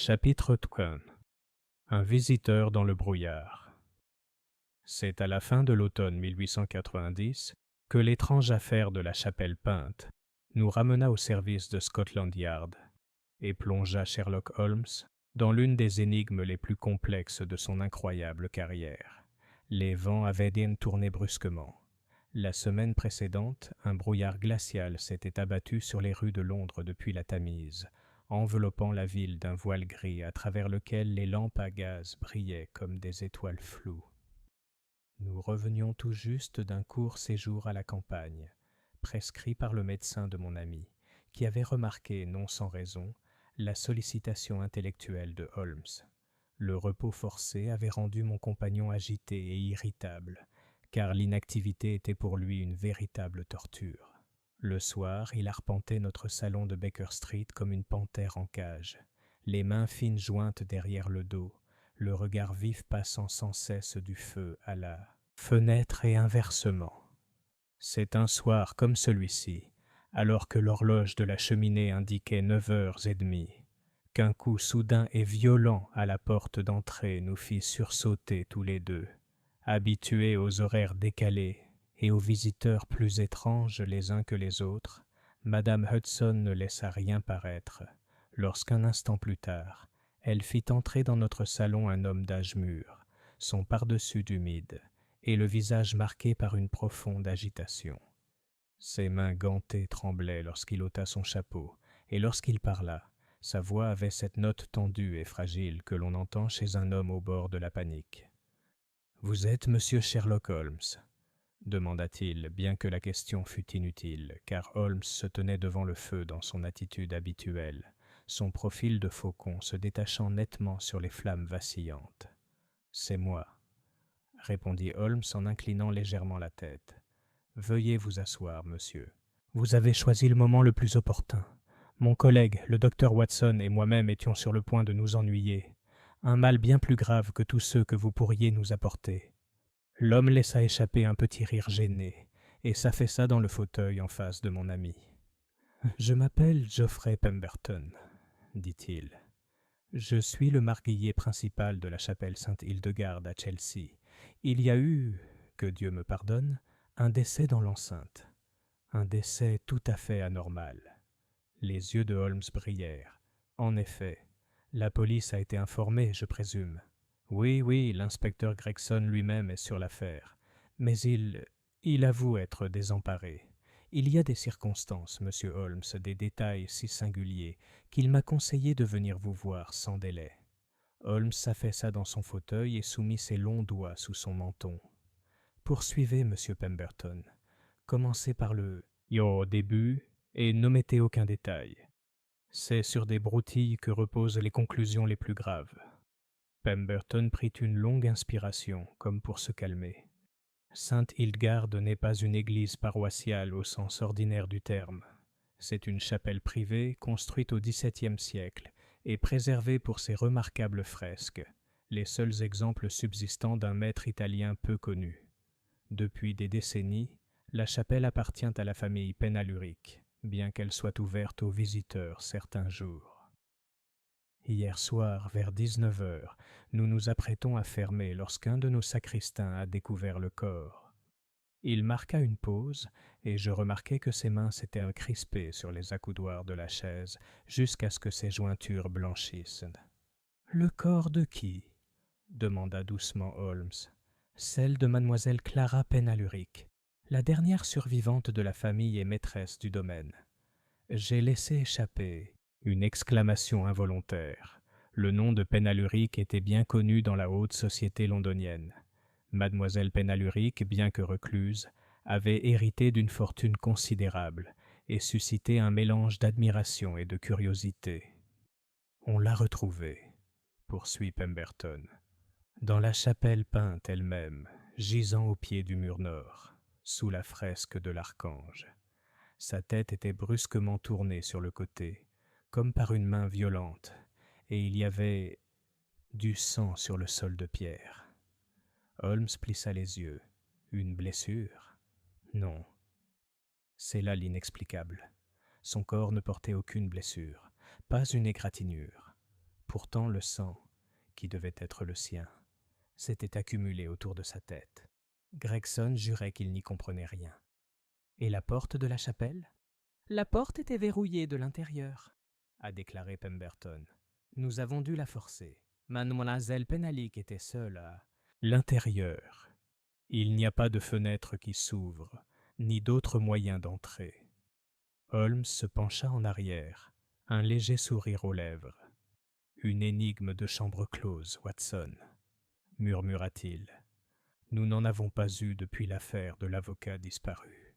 Chapitre 1. Un visiteur dans le brouillard. C'est à la fin de l'automne 1890 que l'étrange affaire de la chapelle peinte nous ramena au service de Scotland Yard et plongea Sherlock Holmes dans l'une des énigmes les plus complexes de son incroyable carrière. Les vents avaient tourné brusquement. La semaine précédente, un brouillard glacial s'était abattu sur les rues de Londres depuis la Tamise, enveloppant la ville d'un voile gris à travers lequel les lampes à gaz brillaient comme des étoiles floues. Nous revenions tout juste d'un court séjour à la campagne, prescrit par le médecin de mon ami, qui avait remarqué, non sans raison, la sollicitation intellectuelle de Holmes. Le repos forcé avait rendu mon compagnon agité et irritable, car l'inactivité était pour lui une véritable torture. Le soir, il arpentait notre salon de Baker Street comme une panthère en cage, les mains fines jointes derrière le dos, le regard vif passant sans cesse du feu à la fenêtre et inversement. C'est un soir comme celui-ci, alors que l'horloge de la cheminée indiquait 9h30, qu'un coup soudain et violent à la porte d'entrée nous fit sursauter tous les deux, habitués aux horaires décalés et aux visiteurs plus étranges les uns que les autres. Madame Hudson ne laissa rien paraître, lorsqu'un instant plus tard, elle fit entrer dans notre salon un homme d'âge mûr, son pardessus humide, et le visage marqué par une profonde agitation. Ses mains gantées tremblaient lorsqu'il ôta son chapeau, et lorsqu'il parla, sa voix avait cette note tendue et fragile que l'on entend chez un homme au bord de la panique. « Vous êtes monsieur Sherlock Holmes ?» demanda-t-il, bien que la question fût inutile, car Holmes se tenait devant le feu dans son attitude habituelle, son profil de faucon se détachant nettement sur les flammes vacillantes. « C'est moi, » répondit Holmes en inclinant légèrement la tête. « Veuillez vous asseoir, monsieur. Vous avez choisi le moment le plus opportun. Mon collègue, le docteur Watson, et moi-même étions sur le point de nous ennuyer. Un mal bien plus grave que tous ceux que vous pourriez nous apporter. » L'homme laissa échapper un petit rire gêné et s'affaissa dans le fauteuil en face de mon ami. « Je m'appelle Geoffrey Pemberton, » dit-il. « Je suis le marguillier principal de la chapelle Sainte-Hildegarde à Chelsea. Il y a eu, que Dieu me pardonne, un décès dans l'enceinte. Un décès tout à fait anormal. » Les yeux de Holmes brillèrent. « En effet, la police a été informée, je présume. » « Oui, l'inspecteur Gregson lui-même est sur l'affaire. Mais il avoue être désemparé. Il y a des circonstances, monsieur Holmes, des détails si singuliers, qu'il m'a conseillé de venir vous voir sans délai. » Holmes s'affaissa dans son fauteuil et soumit ses longs doigts sous son menton. « Poursuivez, monsieur Pemberton. Commencez par le « yo » au début et n'omettez aucun détail. C'est sur des broutilles que reposent les conclusions les plus graves. » Pemberton prit une longue inspiration, comme pour se calmer. Sainte-Hildegarde n'est pas une église paroissiale au sens ordinaire du terme. C'est une chapelle privée construite au XVIIe siècle et préservée pour ses remarquables fresques, les seuls exemples subsistant d'un maître italien peu connu. Depuis des décennies, la chapelle appartient à la famille Penaluric, bien qu'elle soit ouverte aux visiteurs certains jours. Hier soir, vers 19h, nous nous apprêtons à fermer lorsqu'un de nos sacristains a découvert le corps. Il marqua une pause, et je remarquai que ses mains s'étaient crispées sur les accoudoirs de la chaise jusqu'à ce que ses jointures blanchissent. « Le corps de qui ?» demanda doucement Holmes. « Celle de mademoiselle Clara Penaluric, la dernière survivante de la famille et maîtresse du domaine. J'ai laissé échapper une exclamation involontaire. Le nom de Penaluric était bien connu dans la haute société londonienne. Mademoiselle Penaluric, bien que recluse, avait hérité d'une fortune considérable et suscité un mélange d'admiration et de curiosité. « On l'a retrouvée, » poursuit Pemberton, « dans la chapelle peinte elle-même, gisant au pied du mur nord, sous la fresque de l'archange. Sa tête était brusquement tournée sur le côté, comme par une main violente, et il y avait du sang sur le sol de pierre. » Holmes plissa les yeux. « Une blessure ? » ?»« Non. » C'est là l'inexplicable. Son corps ne portait aucune blessure, pas une égratignure. Pourtant le sang, qui devait être le sien, s'était accumulé autour de sa tête. Gregson jurait qu'il n'y comprenait rien. Et la porte de la chapelle ? La porte était verrouillée de l'intérieur, a déclaré Pemberton. Nous avons dû la forcer. Mademoiselle Penalique était seule à l'intérieur. Il n'y a pas de fenêtre qui s'ouvre, ni d'autre moyen d'entrer. Holmes se pencha en arrière, un léger sourire aux lèvres. Une énigme de chambre close, Watson, murmura-t-il. Nous n'en avons pas eu depuis l'affaire de l'avocat disparu.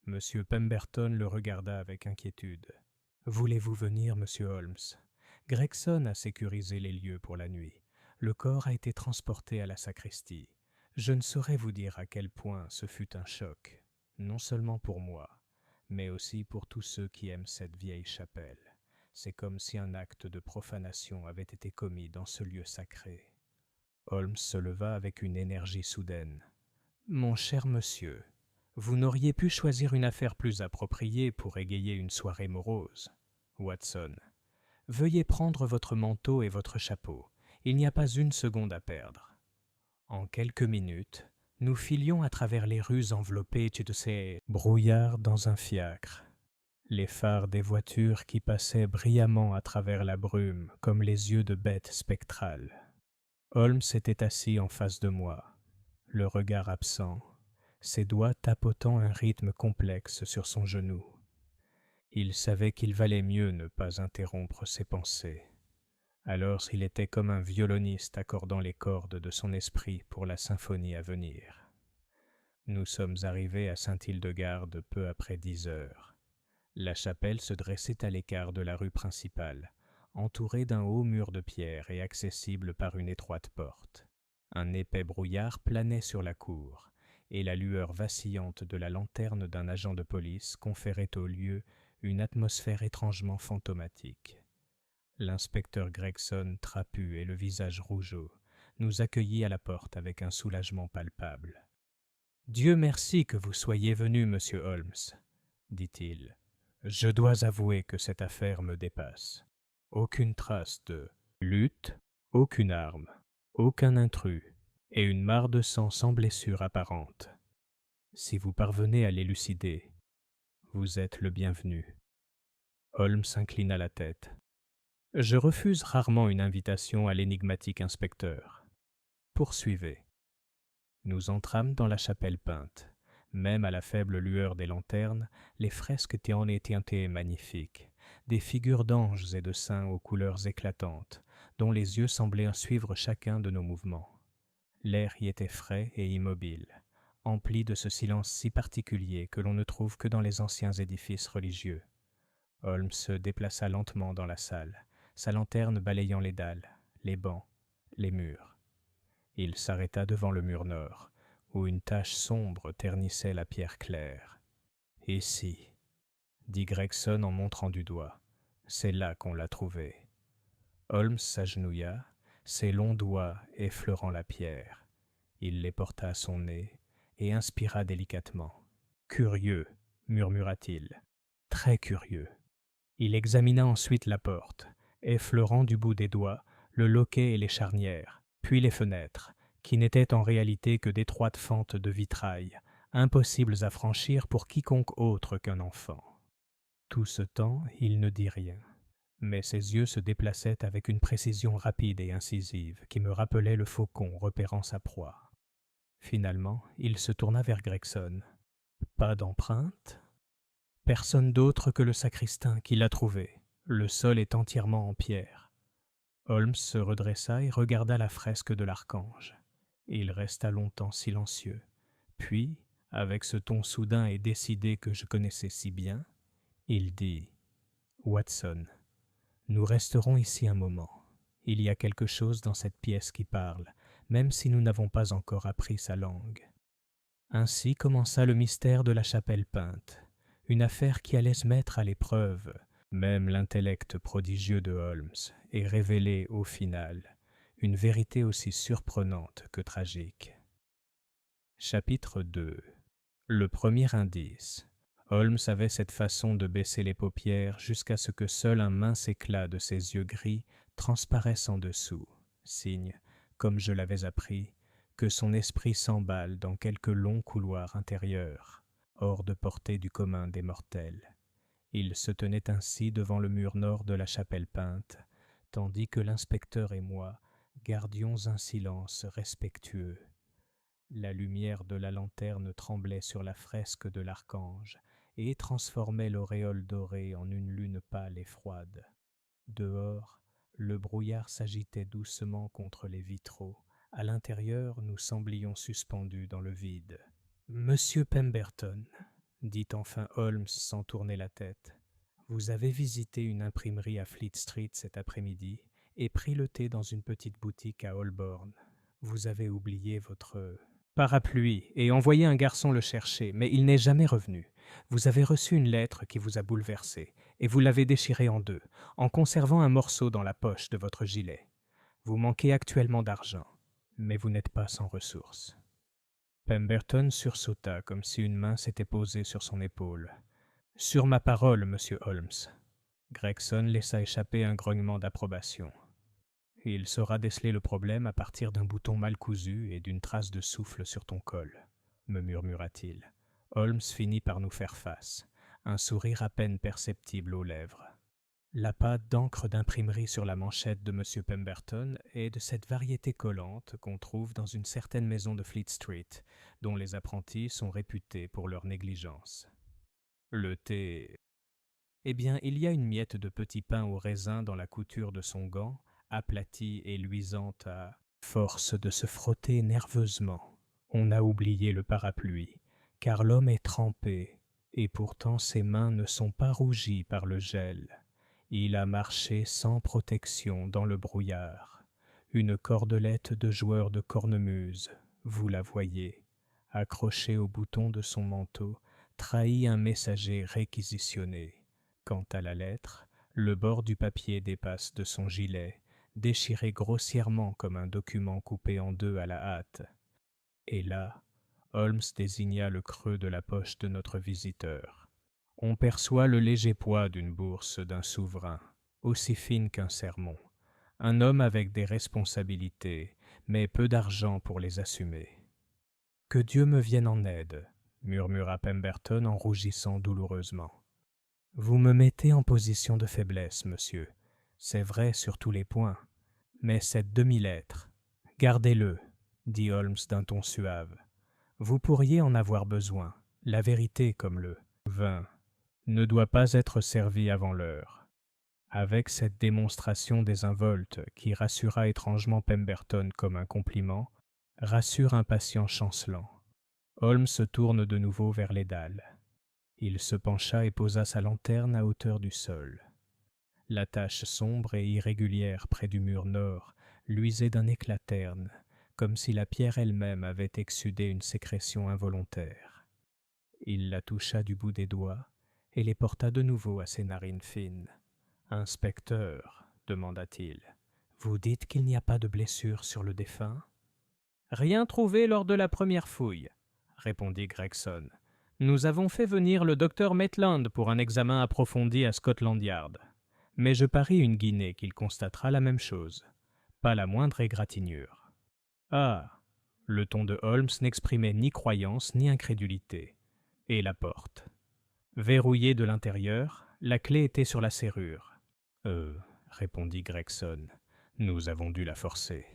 Monsieur Pemberton le regarda avec inquiétude. Voulez-vous venir, monsieur Holmes ? Gregson a sécurisé les lieux pour la nuit. Le corps a été transporté à la sacristie. Je ne saurais vous dire à quel point ce fut un choc, non seulement pour moi, mais aussi pour tous ceux qui aiment cette vieille chapelle. C'est comme si un acte de profanation avait été commis dans ce lieu sacré. Holmes se leva avec une énergie soudaine. « Mon cher monsieur, vous n'auriez pu choisir une affaire plus appropriée pour égayer une soirée morose. Watson, veuillez prendre votre manteau et votre chapeau. Il n'y a pas une seconde à perdre. » En quelques minutes, nous filions à travers les rues enveloppées de ces brouillards dans un fiacre. Les phares des voitures qui passaient brillamment à travers la brume comme les yeux de bêtes spectrales. Holmes était assis en face de moi, le regard absent, ses doigts tapotant un rythme complexe sur son genou. Il savait qu'il valait mieux ne pas interrompre ses pensées. Alors il était comme un violoniste accordant les cordes de son esprit pour la symphonie à venir. Nous sommes arrivés à Saint-Hildegarde peu après 10 heures. La chapelle se dressait à l'écart de la rue principale, entourée d'un haut mur de pierre et accessible par une étroite porte. Un épais brouillard planait sur la cour, et la lueur vacillante de la lanterne d'un agent de police conférait au lieu une atmosphère étrangement fantomatique. L'inspecteur Gregson, trapu et le visage rougeau, nous accueillit à la porte avec un soulagement palpable. « Dieu merci que vous soyez venu, monsieur Holmes, » dit-il. « Je dois avouer que cette affaire me dépasse. Aucune trace de lutte, aucune arme, aucun intrus, et une mare de sang sans blessure apparente. Si vous parvenez à l'élucider, vous êtes le bienvenu. » Holmes inclina la tête. « Je refuse rarement une invitation à l'énigmatique inspecteur. Poursuivez. » Nous entrâmes dans la chapelle peinte. Même à la faible lueur des lanternes, les fresques en étaient magnifiques, des figures d'anges et de saints aux couleurs éclatantes, dont les yeux semblaient suivre chacun de nos mouvements. L'air y était frais et immobile, empli de ce silence si particulier que l'on ne trouve que dans les anciens édifices religieux. Holmes se déplaça lentement dans la salle, sa lanterne balayant les dalles, les bancs, les murs. Il s'arrêta devant le mur nord, où une tache sombre ternissait la pierre claire. « Ici, » dit Gregson en montrant du doigt, « c'est là qu'on l'a trouvé. » Holmes s'agenouilla, ses longs doigts effleurant la pierre. Il les porta à son nez et inspira délicatement. « Curieux, » murmura-t-il, « très curieux. » Il examina ensuite la porte, effleurant du bout des doigts le loquet et les charnières, puis les fenêtres, qui n'étaient en réalité que d'étroites fentes de vitrail, impossibles à franchir pour quiconque autre qu'un enfant. Tout ce temps, il ne dit rien, mais ses yeux se déplaçaient avec une précision rapide et incisive qui me rappelait le faucon repérant sa proie. Finalement, il se tourna vers Gregson. « Pas d'empreinte ? » « Personne d'autre que le sacristain qui l'a trouvé. Le sol est entièrement en pierre. » Holmes se redressa et regarda la fresque de l'archange. Il resta longtemps silencieux. Puis, avec ce ton soudain et décidé que je connaissais si bien, il dit « Watson, nous resterons ici un moment. Il y a quelque chose dans cette pièce qui parle, même si nous n'avons pas encore appris sa langue. » Ainsi commença le mystère de la chapelle peinte, une affaire qui allait se mettre à l'épreuve, même l'intellect prodigieux de Holmes, et révéler au final une vérité aussi surprenante que tragique. Chapitre 2. Le premier indice. Holmes avait cette façon de baisser les paupières jusqu'à ce que seul un mince éclat de ses yeux gris transparaissent en dessous, signe, comme je l'avais appris, que son esprit s'emballe dans quelques longs couloirs intérieurs, hors de portée du commun des mortels. Il se tenait ainsi devant le mur nord de la chapelle peinte, tandis que l'inspecteur et moi gardions un silence respectueux. La lumière de la lanterne tremblait sur la fresque de l'archange et transformait l'auréole dorée en une lune pâle et froide. Dehors, le brouillard s'agitait doucement contre les vitraux. À l'intérieur, nous semblions suspendus dans le vide. « Monsieur Pemberton, » dit enfin Holmes sans tourner la tête, « vous avez visité une imprimerie à Fleet Street cet après-midi et pris le thé dans une petite boutique à Holborn. Vous avez oublié votre parapluie et envoyé un garçon le chercher, mais il n'est jamais revenu. Vous avez reçu une lettre qui vous a bouleversé et vous l'avez déchirée en deux, en conservant un morceau dans la poche de votre gilet. Vous manquez actuellement d'argent, mais vous n'êtes pas sans ressources. » Pemberton sursauta comme si une main s'était posée sur son épaule. « Sur ma parole, monsieur Holmes. » Gregson laissa échapper un grognement d'approbation. « Il saura déceler le problème à partir d'un bouton mal cousu et d'une trace de souffle sur ton col, » me murmura-t-il. Holmes finit par nous faire face, un sourire à peine perceptible aux lèvres. La pâte d'encre d'imprimerie sur la manchette de M. Pemberton est de cette variété collante qu'on trouve dans une certaine maison de Fleet Street, dont les apprentis sont réputés pour leur négligence. Le thé... Eh bien, il y a une miette de petit pain au raisin dans la couture de son gant, aplatie et luisante à force de se frotter nerveusement. On a oublié le parapluie, car l'homme est trempé, et pourtant ses mains ne sont pas rougies par le gel. Il a marché sans protection dans le brouillard. Une cordelette de joueur de cornemuse, vous la voyez, accrochée au bouton de son manteau, trahit un messager réquisitionné. Quant à la lettre, le bord du papier dépasse de son gilet, déchiré grossièrement comme un document coupé en deux à la hâte. Et là, Holmes désigna le creux de la poche de notre visiteur. On perçoit le léger poids d'une bourse d'un souverain, aussi fine qu'un sermon. Un homme avec des responsabilités, mais peu d'argent pour les assumer. « Que Dieu me vienne en aide, » murmura Pemberton en rougissant douloureusement. « Vous me mettez en position de faiblesse, monsieur. C'est vrai sur tous les points. Mais cette demi-lettre, gardez-le, » dit Holmes d'un ton suave. « Vous pourriez en avoir besoin. La vérité comme le vin ne doit pas être servi avant l'heure. » Avec cette démonstration désinvolte qui rassura étrangement Pemberton comme un compliment, rassure un patient chancelant. Holmes se tourne de nouveau vers les dalles. Il se pencha et posa sa lanterne à hauteur du sol. La tache sombre et irrégulière près du mur nord luisait d'un éclat terne, comme si la pierre elle-même avait exsudé une sécrétion involontaire. Il la toucha du bout des doigts et les porta de nouveau à ses narines fines. « Inspecteur, » demanda-t-il, « vous dites qu'il n'y a pas de blessure sur le défunt ?»« Rien trouvé lors de la première fouille, » répondit Gregson. « Nous avons fait venir le docteur Maitland pour un examen approfondi à Scotland Yard. Mais je parie une guinée qu'il constatera la même chose. Pas la moindre égratignure. »« Ah !» Le ton de Holmes n'exprimait ni croyance ni incrédulité. Et la porte. Verrouillée de l'intérieur, la clé était sur la serrure. « répondit Gregson, « nous avons dû la forcer. »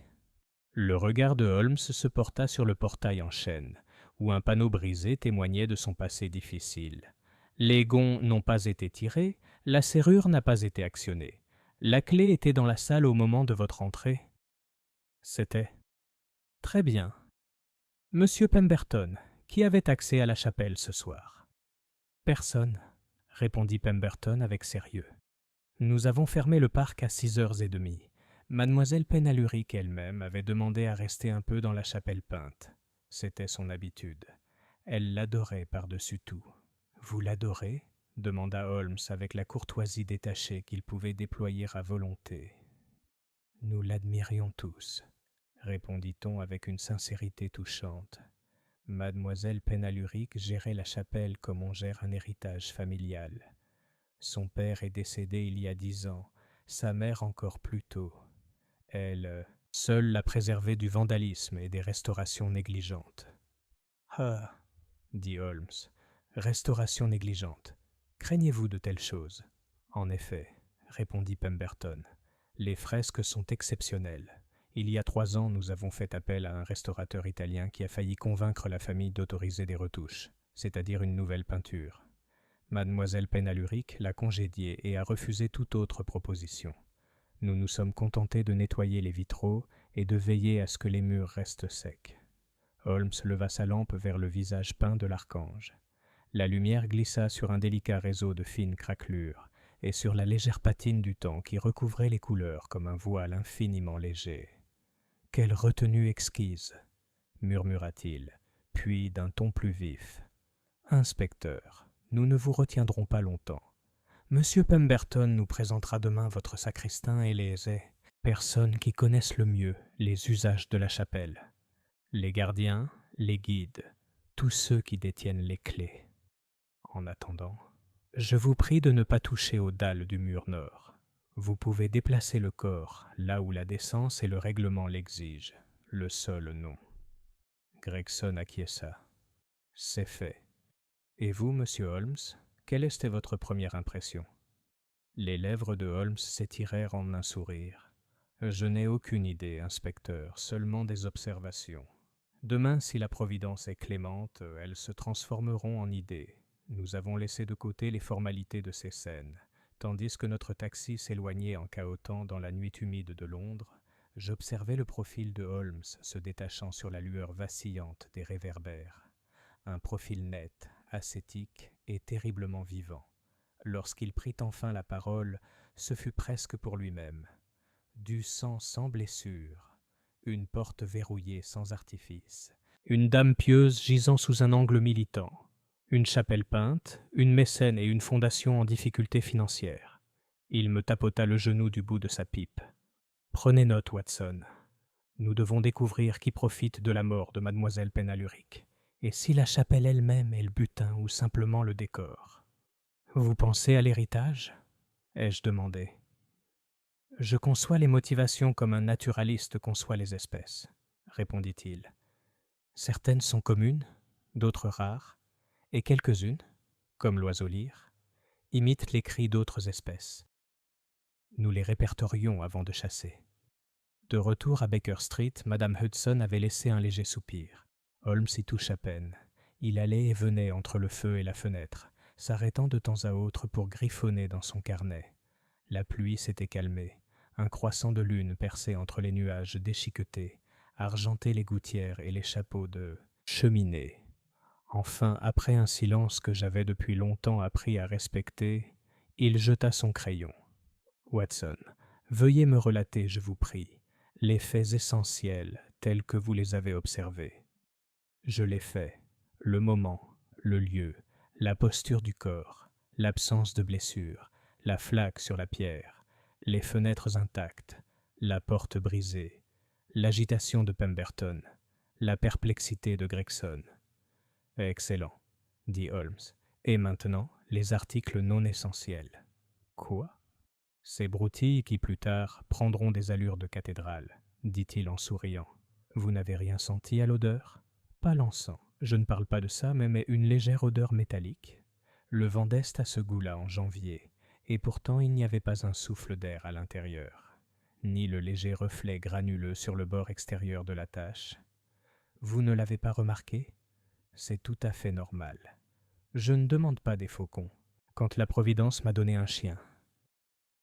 Le regard de Holmes se porta sur le portail en chêne, où un panneau brisé témoignait de son passé difficile. Les gonds n'ont pas été tirés, la serrure n'a pas été actionnée. La clé était dans la salle au moment de votre entrée. C'était. Très bien. Monsieur Pemberton, qui avait accès à la chapelle ce soir? Personne, répondit Pemberton avec sérieux. Nous avons fermé le parc à 6h30. Mademoiselle Penaluric elle-même avait demandé à rester un peu dans la chapelle peinte. C'était son habitude. Elle l'adorait par-dessus tout. « Vous l'adorez ?» demanda Holmes avec la courtoisie détachée qu'il pouvait déployer à volonté. « Nous l'admirions tous, » répondit-on avec une sincérité touchante. Mademoiselle Penaluric gérait la chapelle comme on gère un héritage familial. Son père est décédé il y a 10 ans, sa mère encore plus tôt. Elle seule l'a préservé du vandalisme et des restaurations négligentes. Ah, dit Holmes, restauration négligente. Craignez-vous de telles choses? En effet, répondit Pemberton, les fresques sont exceptionnelles. Il y a 3 ans, nous avons fait appel à un restaurateur italien qui a failli convaincre la famille d'autoriser des retouches, c'est-à-dire une nouvelle peinture. Mademoiselle Penaluric l'a congédié et a refusé toute autre proposition. Nous nous sommes contentés de nettoyer les vitraux et de veiller à ce que les murs restent secs. Holmes leva sa lampe vers le visage peint de l'archange. La lumière glissa sur un délicat réseau de fines craquelures et sur la légère patine du temps qui recouvrait les couleurs comme un voile infiniment léger. « Quelle retenue exquise !» murmura-t-il, puis d'un ton plus vif. « Inspecteur, nous ne vous retiendrons pas longtemps. Monsieur Pemberton nous présentera demain votre sacristain et les personnes qui connaissent le mieux les usages de la chapelle. Les gardiens, les guides, tous ceux qui détiennent les clés. En attendant, je vous prie de ne pas toucher aux dalles du mur nord. Vous pouvez déplacer le corps là où la décence et le règlement l'exigent, le sol non. » Gregson acquiesça. « C'est fait. Et vous, monsieur Holmes, quelle était votre première impression ?» Les lèvres de Holmes s'étirèrent en un sourire. « Je n'ai aucune idée, inspecteur, seulement des observations. Demain, si la Providence est clémente, elles se transformeront en idées. Nous avons laissé de côté les formalités de ces scènes. Tandis que notre taxi s'éloignait en cahotant dans la nuit humide de Londres, j'observais le profil de Holmes se détachant sur la lueur vacillante des réverbères. Un profil net, ascétique et terriblement vivant. Lorsqu'il prit enfin la parole, ce fut presque pour lui-même. Du sang sans blessure, une porte verrouillée sans artifice, une dame pieuse gisant sous un angle militant, une chapelle peinte, une mécène et une fondation en difficulté financière. Il me tapota le genou du bout de sa pipe. « Prenez note, Watson. Nous devons découvrir qui profite de la mort de mademoiselle Penaluric, et si la chapelle elle-même est le butin ou simplement le décor. »« Vous pensez à l'héritage ?» ai-je demandé. « Je conçois les motivations comme un naturaliste conçoit les espèces, » répondit-il. « Certaines sont communes, d'autres rares, et quelques-unes, comme l'oiseau lyre, imitent les cris d'autres espèces. Nous les répertorions avant de chasser. » De retour à Baker Street, Madame Hudson avait laissé un léger soupir. Holmes y touche à peine. Il allait et venait entre le feu et la fenêtre, s'arrêtant de temps à autre pour griffonner dans son carnet. La pluie s'était calmée. Un croissant de lune perçait entre les nuages déchiquetés, argentait les gouttières et les chapeaux de cheminée. Enfin, après un silence que j'avais depuis longtemps appris à respecter, il jeta son crayon. « Watson, veuillez me relater, je vous prie, les faits essentiels tels que vous les avez observés. » Je l'ai fait. Le moment, le lieu, la posture du corps, l'absence de blessure, la flaque sur la pierre, les fenêtres intactes, la porte brisée, l'agitation de Pemberton, la perplexité de Gregson. « Excellent, » dit Holmes. « Et maintenant, les articles non essentiels. »« Quoi ?» ?»« Ces broutilles qui, plus tard, prendront des allures de cathédrale, » dit-il en souriant. « Vous n'avez rien senti à l'odeur ? Pas l'encens, je ne parle pas de ça, mais une légère odeur métallique. Le vent d'Est a ce goût-là en janvier, et pourtant il n'y avait pas un souffle d'air à l'intérieur, ni le léger reflet granuleux sur le bord extérieur de la tache. Vous ne l'avez pas remarqué ? C'est tout à fait normal. Je ne demande pas des faucons, quand la Providence m'a donné un chien. »«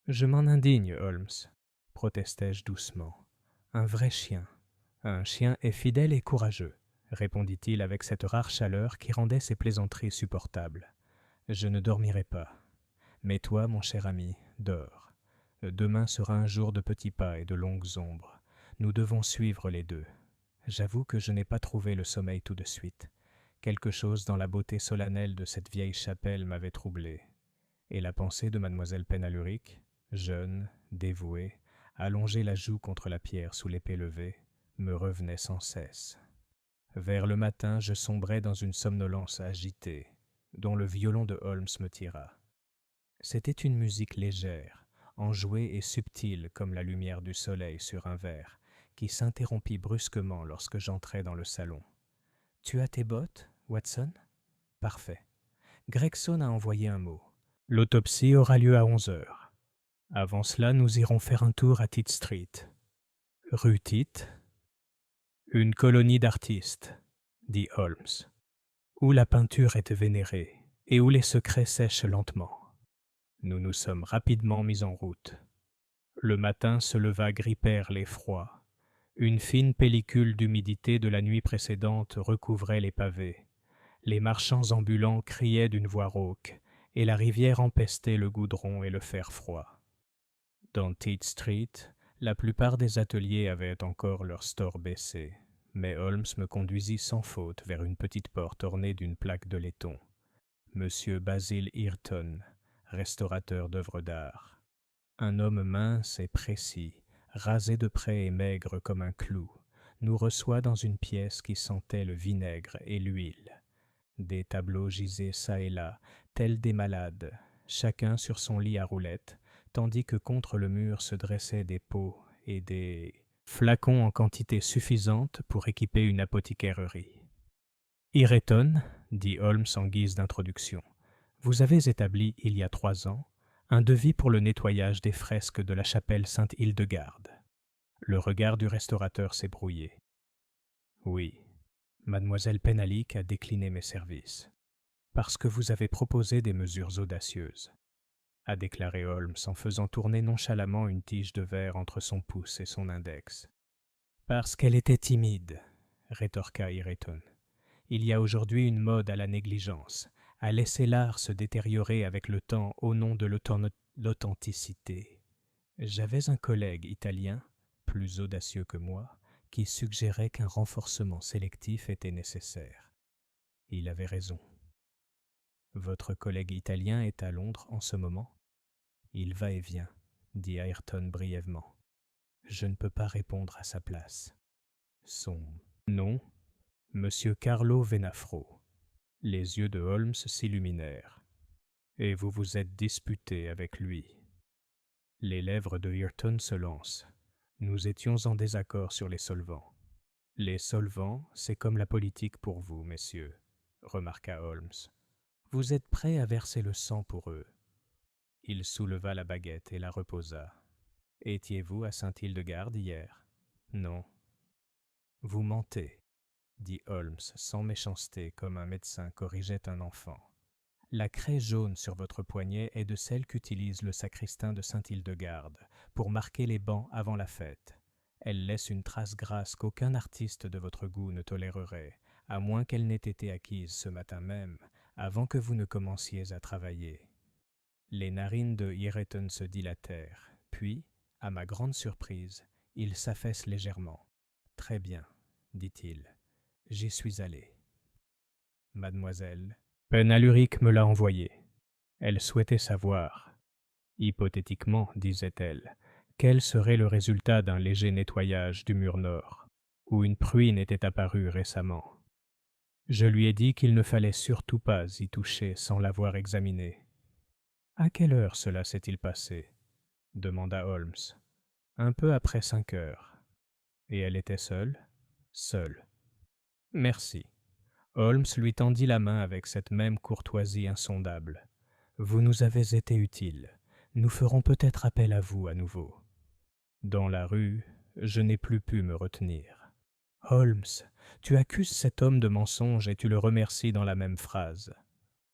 Je m'en indigne, Holmes, » protestai-je doucement. « Un vrai chien. Un chien est fidèle et courageux, » répondit-il avec cette rare chaleur qui rendait ses plaisanteries supportables. « Je ne dormirai pas. Mais toi, mon cher ami, dors. Demain sera un jour de petits pas et de longues ombres. Nous devons suivre les deux. J'avoue que je n'ai pas trouvé le sommeil tout de suite. Quelque chose dans la beauté solennelle de cette vieille chapelle m'avait troublé. Et la pensée de mademoiselle Penaluric, jeune, dévouée, allongée la joue contre la pierre sous l'épée levée, me revenait sans cesse. Vers le matin, je sombrai dans une somnolence agitée, dont le violon de Holmes me tira. C'était une musique légère, enjoué et subtil comme la lumière du soleil sur un verre, qui s'interrompit brusquement lorsque j'entrai dans le salon. « Tu as tes bottes, Watson ? Parfait. Gregson a envoyé un mot. L'autopsie aura lieu à 11 heures. Avant cela, nous irons faire un tour à Tite Street. » Rue Tite, une colonie d'artistes, dit Holmes, où la peinture est vénérée et où les secrets sèchent lentement. Nous nous sommes rapidement mis en route. Le matin se leva gris-père l'effroi. Une fine pellicule d'humidité de la nuit précédente recouvrait les pavés. Les marchands ambulants criaient d'une voix rauque, et la rivière empestait le goudron et le fer froid. Dans Tite Street, la plupart des ateliers avaient encore leurs stores baissés, mais Holmes me conduisit sans faute vers une petite porte ornée d'une plaque de laiton. Monsieur Basil Ayrton, restaurateur d'œuvres d'art. Un homme mince et précis, rasé de près et maigre comme un clou, nous reçoit dans une pièce qui sentait le vinaigre et l'huile. Des tableaux gisaient çà et là, tels des malades, chacun sur son lit à roulettes, tandis que contre le mur se dressaient des pots et des flacons en quantité suffisante pour équiper une apothicairerie. « Ireton, » dit Holmes en guise d'introduction, « vous avez établi, il y a 3 ans, un devis pour le nettoyage des fresques de la chapelle Sainte-Hildegarde. » Le regard du restaurateur s'est brouillé. « Oui, mademoiselle Penalique a décliné mes services, parce que vous avez proposé des mesures audacieuses, » a déclaré Holmes en faisant tourner nonchalamment une tige de verre entre son pouce et son index. « Parce qu'elle était timide, » rétorqua Ireton. « Il y a aujourd'hui une mode à la négligence, à laisser l'art se détériorer avec le temps au nom de l'authenticité. J'avais un collègue italien, plus audacieux que moi, qui suggérait qu'un renforcement sélectif était nécessaire. Il avait raison. Votre collègue italien est à Londres en ce moment ? Il va et vient, dit Ayrton brièvement. Je ne peux pas répondre à sa place. Son nom ? Monsieur Carlo Venafro. Les yeux de Holmes s'illuminèrent. Et vous vous êtes disputé avec lui. Les lèvres de Ayrton se lancent. Nous étions en désaccord sur les solvants. Les solvants, c'est comme la politique pour vous, messieurs, remarqua Holmes. Vous êtes prêts à verser le sang pour eux. Il souleva la baguette et la reposa. Étiez-vous à Sainte-Hildegarde hier ? Non. Vous mentez, dit Holmes sans méchanceté comme un médecin corrigeait un enfant. La craie jaune sur votre poignet est de celle qu'utilise le sacristain de Sainte-Hildegarde pour marquer les bancs avant la fête. Elle laisse une trace grasse qu'aucun artiste de votre goût ne tolérerait, à moins qu'elle n'ait été acquise ce matin même, avant que vous ne commenciez à travailler. Les narines de Ireton se dilatèrent, puis, à ma grande surprise, il s'affaisse légèrement. « Très bien, » dit-il, « j'y suis allé. » Mademoiselle Penalurique me l'a envoyé. Elle souhaitait savoir, hypothétiquement, disait-elle, quel serait le résultat d'un léger nettoyage du mur nord, où une pruine était apparue récemment. Je lui ai dit qu'il ne fallait surtout pas y toucher sans l'avoir examiné. « À quelle heure cela s'est-il passé ?» demanda Holmes. « Un peu après 5 heures. » Et elle était seule ? Seule. « Merci. » Holmes lui tendit la main avec cette même courtoisie insondable. « Vous nous avez été utile. Nous ferons peut-être appel à vous à nouveau. » Dans la rue, je n'ai plus pu me retenir. « Holmes, tu accuses cet homme de mensonge et tu le remercies dans la même phrase. »«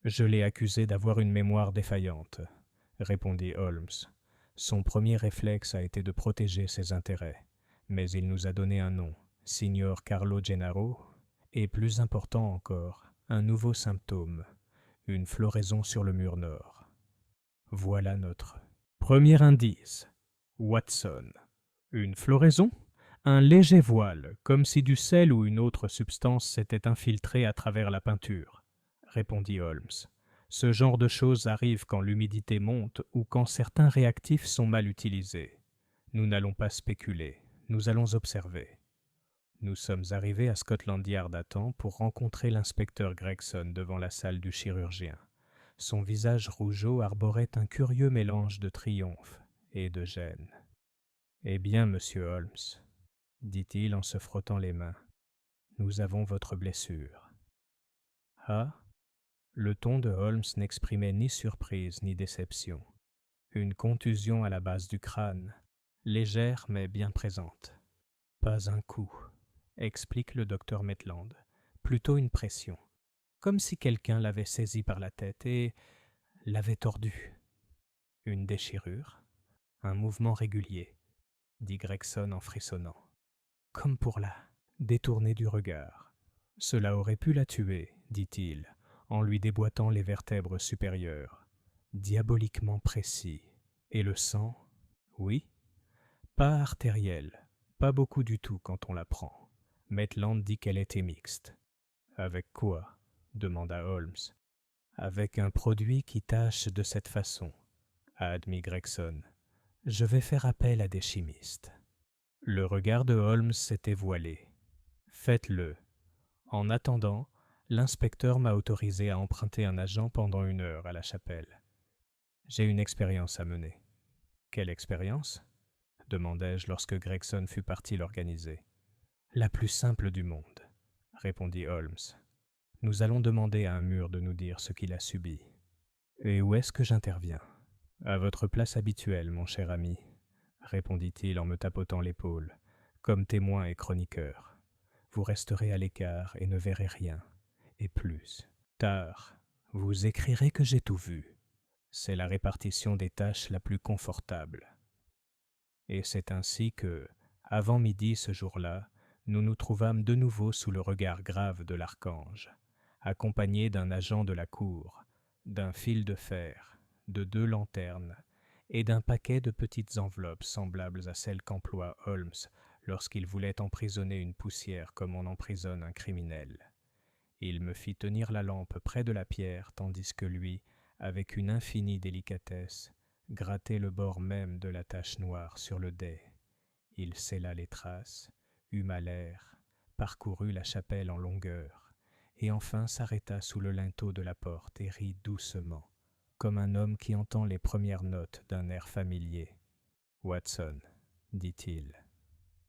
Je l'ai accusé d'avoir une mémoire défaillante, » répondit Holmes. Son premier réflexe a été de protéger ses intérêts, mais il nous a donné un nom, Signor Carlo Gennaro, et plus important encore, un nouveau symptôme, une floraison sur le mur nord. Voilà notre premier indice. Watson. Une floraison ? Un léger voile, comme si du sel ou une autre substance s'était infiltré à travers la peinture, répondit Holmes. Ce genre de choses arrive quand l'humidité monte ou quand certains réactifs sont mal utilisés. Nous n'allons pas spéculer, nous allons observer. Nous sommes arrivés à Scotland Yard à temps pour rencontrer l'inspecteur Gregson devant la salle du chirurgien. Son visage rougeau arborait un curieux mélange de triomphe et de gêne. « Eh bien, monsieur Holmes, dit-il en se frottant les mains, nous avons votre blessure. » Ah, le ton de Holmes n'exprimait ni surprise ni déception. Une contusion à la base du crâne, légère mais bien présente. Pas un coup, explique le docteur Maitland, plutôt une pression, comme si quelqu'un l'avait saisi par la tête et l'avait tordu. Une déchirure, un mouvement régulier, dit Gregson en frissonnant, comme pour la détourner du regard. Cela aurait pu la tuer, dit-il, en lui déboîtant les vertèbres supérieures, diaboliquement précis. Et le sang, oui, pas artériel, pas beaucoup du tout quand on la prend. Maitland dit qu'elle était mixte. Avec quoi ? Demanda Holmes. Avec un produit qui tâche de cette façon, a admis Gregson. Je vais faire appel à des chimistes. Le regard de Holmes s'était voilé. Faites-le. En attendant, l'inspecteur m'a autorisé à emprunter un agent pendant 1 heure à la chapelle. J'ai une expérience à mener. Quelle expérience ? Demandai-je lorsque Gregson fut parti l'organiser. La plus simple du monde, répondit Holmes. Nous allons demander à un mur de nous dire ce qu'il a subi. Et où est-ce que j'interviens ? À votre place habituelle, mon cher ami, répondit-il en me tapotant l'épaule, comme témoin et chroniqueur. Vous resterez à l'écart et ne verrez rien. Et plus tard, vous écrirez que j'ai tout vu. C'est la répartition des tâches la plus confortable. Et c'est ainsi que, avant midi ce jour-là, nous nous trouvâmes de nouveau sous le regard grave de l'archange, accompagnés d'un agent de la cour, d'un fil de fer, de 2 lanternes et d'un paquet de petites enveloppes semblables à celles qu'emploie Holmes lorsqu'il voulait emprisonner une poussière comme on emprisonne un criminel. Il me fit tenir la lampe près de la pierre tandis que lui, avec une infinie délicatesse, grattait le bord même de la tache noire sur le dais. Il scella les traces, huma l'air, parcourut la chapelle en longueur, et enfin s'arrêta sous le linteau de la porte et rit doucement, comme un homme qui entend les premières notes d'un air familier. « Watson, dit-il,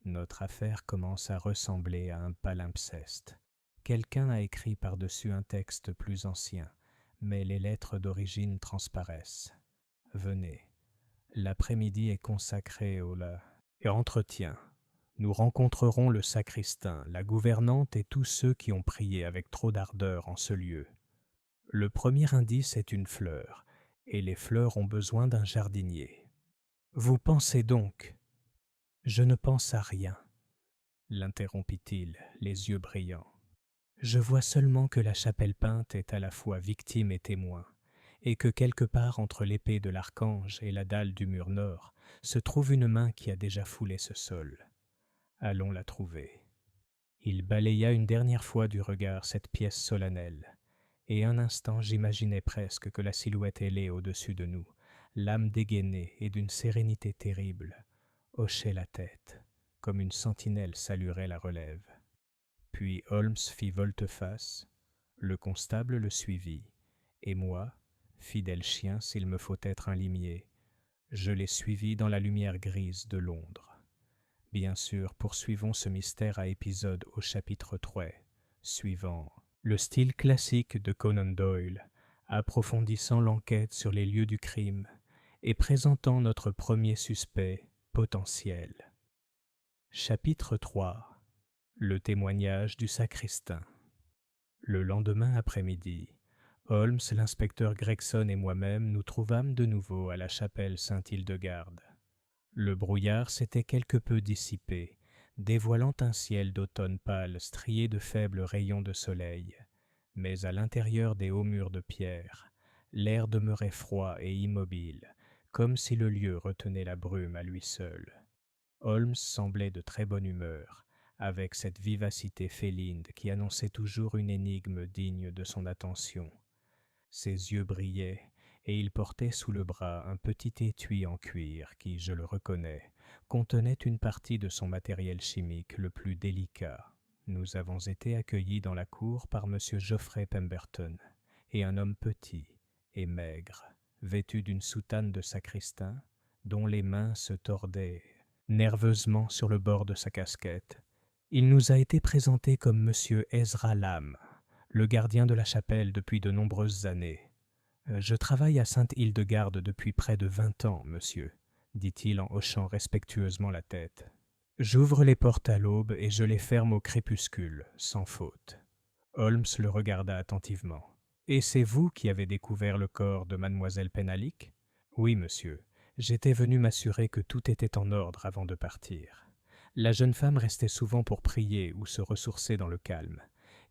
notre affaire commence à ressembler à un palimpseste. Quelqu'un a écrit par-dessus un texte plus ancien, mais les lettres d'origine transparaissent. Venez, l'après-midi est consacré au entretien. Nous rencontrerons le sacristain, la gouvernante et tous ceux qui ont prié avec trop d'ardeur en ce lieu. Le premier indice est une fleur, et les fleurs ont besoin d'un jardinier. Vous pensez donc ? Je ne pense à rien, l'interrompit-il, les yeux brillants. Je vois seulement que la chapelle peinte est à la fois victime et témoin, et que quelque part entre l'épée de l'archange et la dalle du mur nord se trouve une main qui a déjà foulé ce sol. Allons la trouver. Il balaya une dernière fois du regard cette pièce solennelle, et un instant j'imaginais presque que la silhouette ailée au-dessus de nous, l'âme dégainée et d'une sérénité terrible, hochait la tête, comme une sentinelle saluerait la relève. Puis Holmes fit volte-face, le constable le suivit, et moi, fidèle chien s'il me faut être un limier, je l'ai suivi dans la lumière grise de Londres. Bien sûr, poursuivons ce mystère à épisodes au chapitre 3, suivant le style classique de Conan Doyle, approfondissant l'enquête sur les lieux du crime et présentant notre premier suspect potentiel. Chapitre 3. Le témoignage du sacristain. Le lendemain après-midi, Holmes, l'inspecteur Gregson et moi-même nous trouvâmes de nouveau à la chapelle Sainte-Hildegarde. Le brouillard s'était quelque peu dissipé, dévoilant un ciel d'automne pâle strié de faibles rayons de soleil, mais à l'intérieur des hauts murs de pierre, l'air demeurait froid et immobile, comme si le lieu retenait la brume à lui seul. Holmes semblait de très bonne humeur, avec cette vivacité féline qui annonçait toujours une énigme digne de son attention. Ses yeux brillaient, et il portait sous le bras un petit étui en cuir qui, je le reconnais, contenait une partie de son matériel chimique le plus délicat. Nous avons été accueillis dans la cour par M. Geoffrey Pemberton, et un homme petit et maigre, vêtu d'une soutane de sacristain, dont les mains se tordaient nerveusement sur le bord de sa casquette. Il nous a été présenté comme Monsieur Ezra Lam, le gardien de la chapelle depuis de nombreuses années. Je travaille à Sainte-Hildegarde depuis près de 20 ans, monsieur, dit-il en hochant respectueusement la tête. J'ouvre les portes à l'aube et je les ferme au crépuscule, sans faute. Holmes le regarda attentivement. Et c'est vous qui avez découvert le corps de mademoiselle Penhalick ? Oui, monsieur. J'étais venu m'assurer que tout était en ordre avant de partir. La jeune femme restait souvent pour prier ou se ressourcer dans le calme,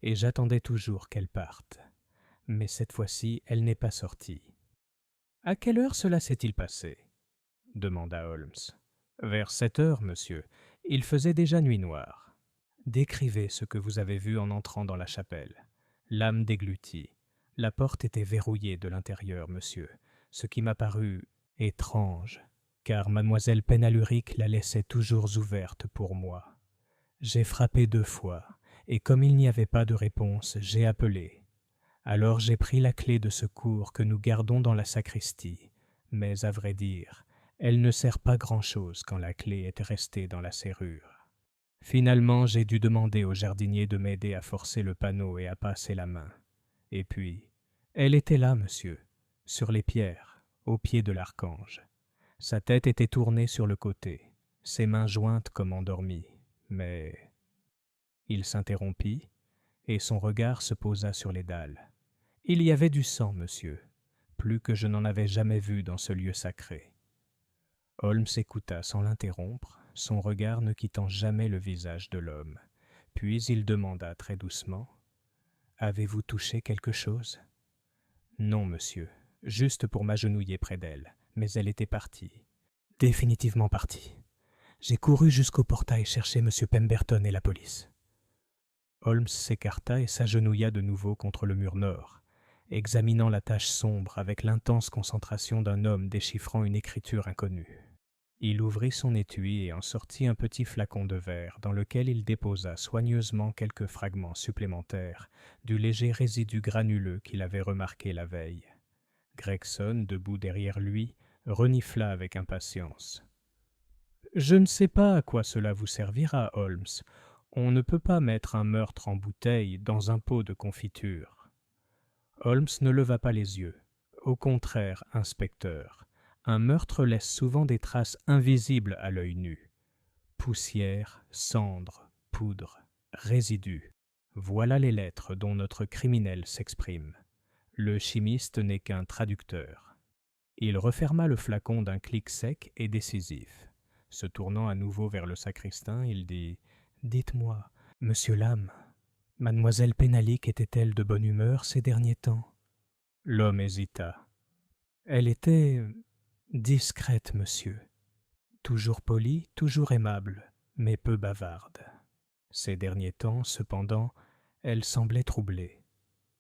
et j'attendais toujours qu'elle parte. Mais cette fois-ci, elle n'est pas sortie. « À quelle heure cela s'est-il passé ?» demanda Holmes. « Vers 7 heures, monsieur. Il faisait déjà nuit noire. » « Décrivez ce que vous avez vu en entrant dans la chapelle. » L'âme déglutit. « La porte était verrouillée de l'intérieur, monsieur, ce qui m'a paru étrange, car mademoiselle Penhallurick la laissait toujours ouverte pour moi. J'ai frappé 2 fois, et comme il n'y avait pas de réponse, j'ai appelé. Alors j'ai pris la clé de secours que nous gardons dans la sacristie, mais à vrai dire, elle ne sert pas grand-chose quand la clé est restée dans la serrure. Finalement, j'ai dû demander au jardinier de m'aider à forcer le panneau et à passer la main. Et puis, elle était là, monsieur, sur les pierres, au pied de l'archange. Sa tête était tournée sur le côté, ses mains jointes comme endormies, mais... » Il s'interrompit, et son regard se posa sur les dalles. « Il y avait du sang, monsieur, plus que je n'en avais jamais vu dans ce lieu sacré. » Holmes écouta sans l'interrompre, son regard ne quittant jamais le visage de l'homme. Puis il demanda très doucement : « Avez-vous touché quelque chose ? » ?»« Non, monsieur, juste pour m'agenouiller près d'elle, mais elle était partie. »« Définitivement partie. J'ai couru jusqu'au portail chercher monsieur Pemberton et la police. » Holmes s'écarta et s'agenouilla de nouveau contre le mur nord, examinant la tache sombre avec l'intense concentration d'un homme déchiffrant une écriture inconnue. Il ouvrit son étui et en sortit un petit flacon de verre dans lequel il déposa soigneusement quelques fragments supplémentaires du léger résidu granuleux qu'il avait remarqué la veille. Gregson, debout derrière lui, renifla avec impatience. « Je ne sais pas à quoi cela vous servira, Holmes. On ne peut pas mettre un meurtre en bouteille dans un pot de confiture. » Holmes ne leva pas les yeux. « Au contraire, inspecteur, un meurtre laisse souvent des traces invisibles à l'œil nu. Poussière, cendre, poudre, résidus. Voilà les lettres dont notre criminel s'exprime. Le chimiste n'est qu'un traducteur. » Il referma le flacon d'un clic sec et décisif. Se tournant à nouveau vers le sacristain, il dit : « Dites-moi, monsieur Lam, mademoiselle Penhalick était-elle de bonne humeur ces derniers temps ?» L'homme hésita. « Elle était discrète, monsieur. Toujours polie, toujours aimable, mais peu bavarde. Ces derniers temps, cependant, elle semblait troublée.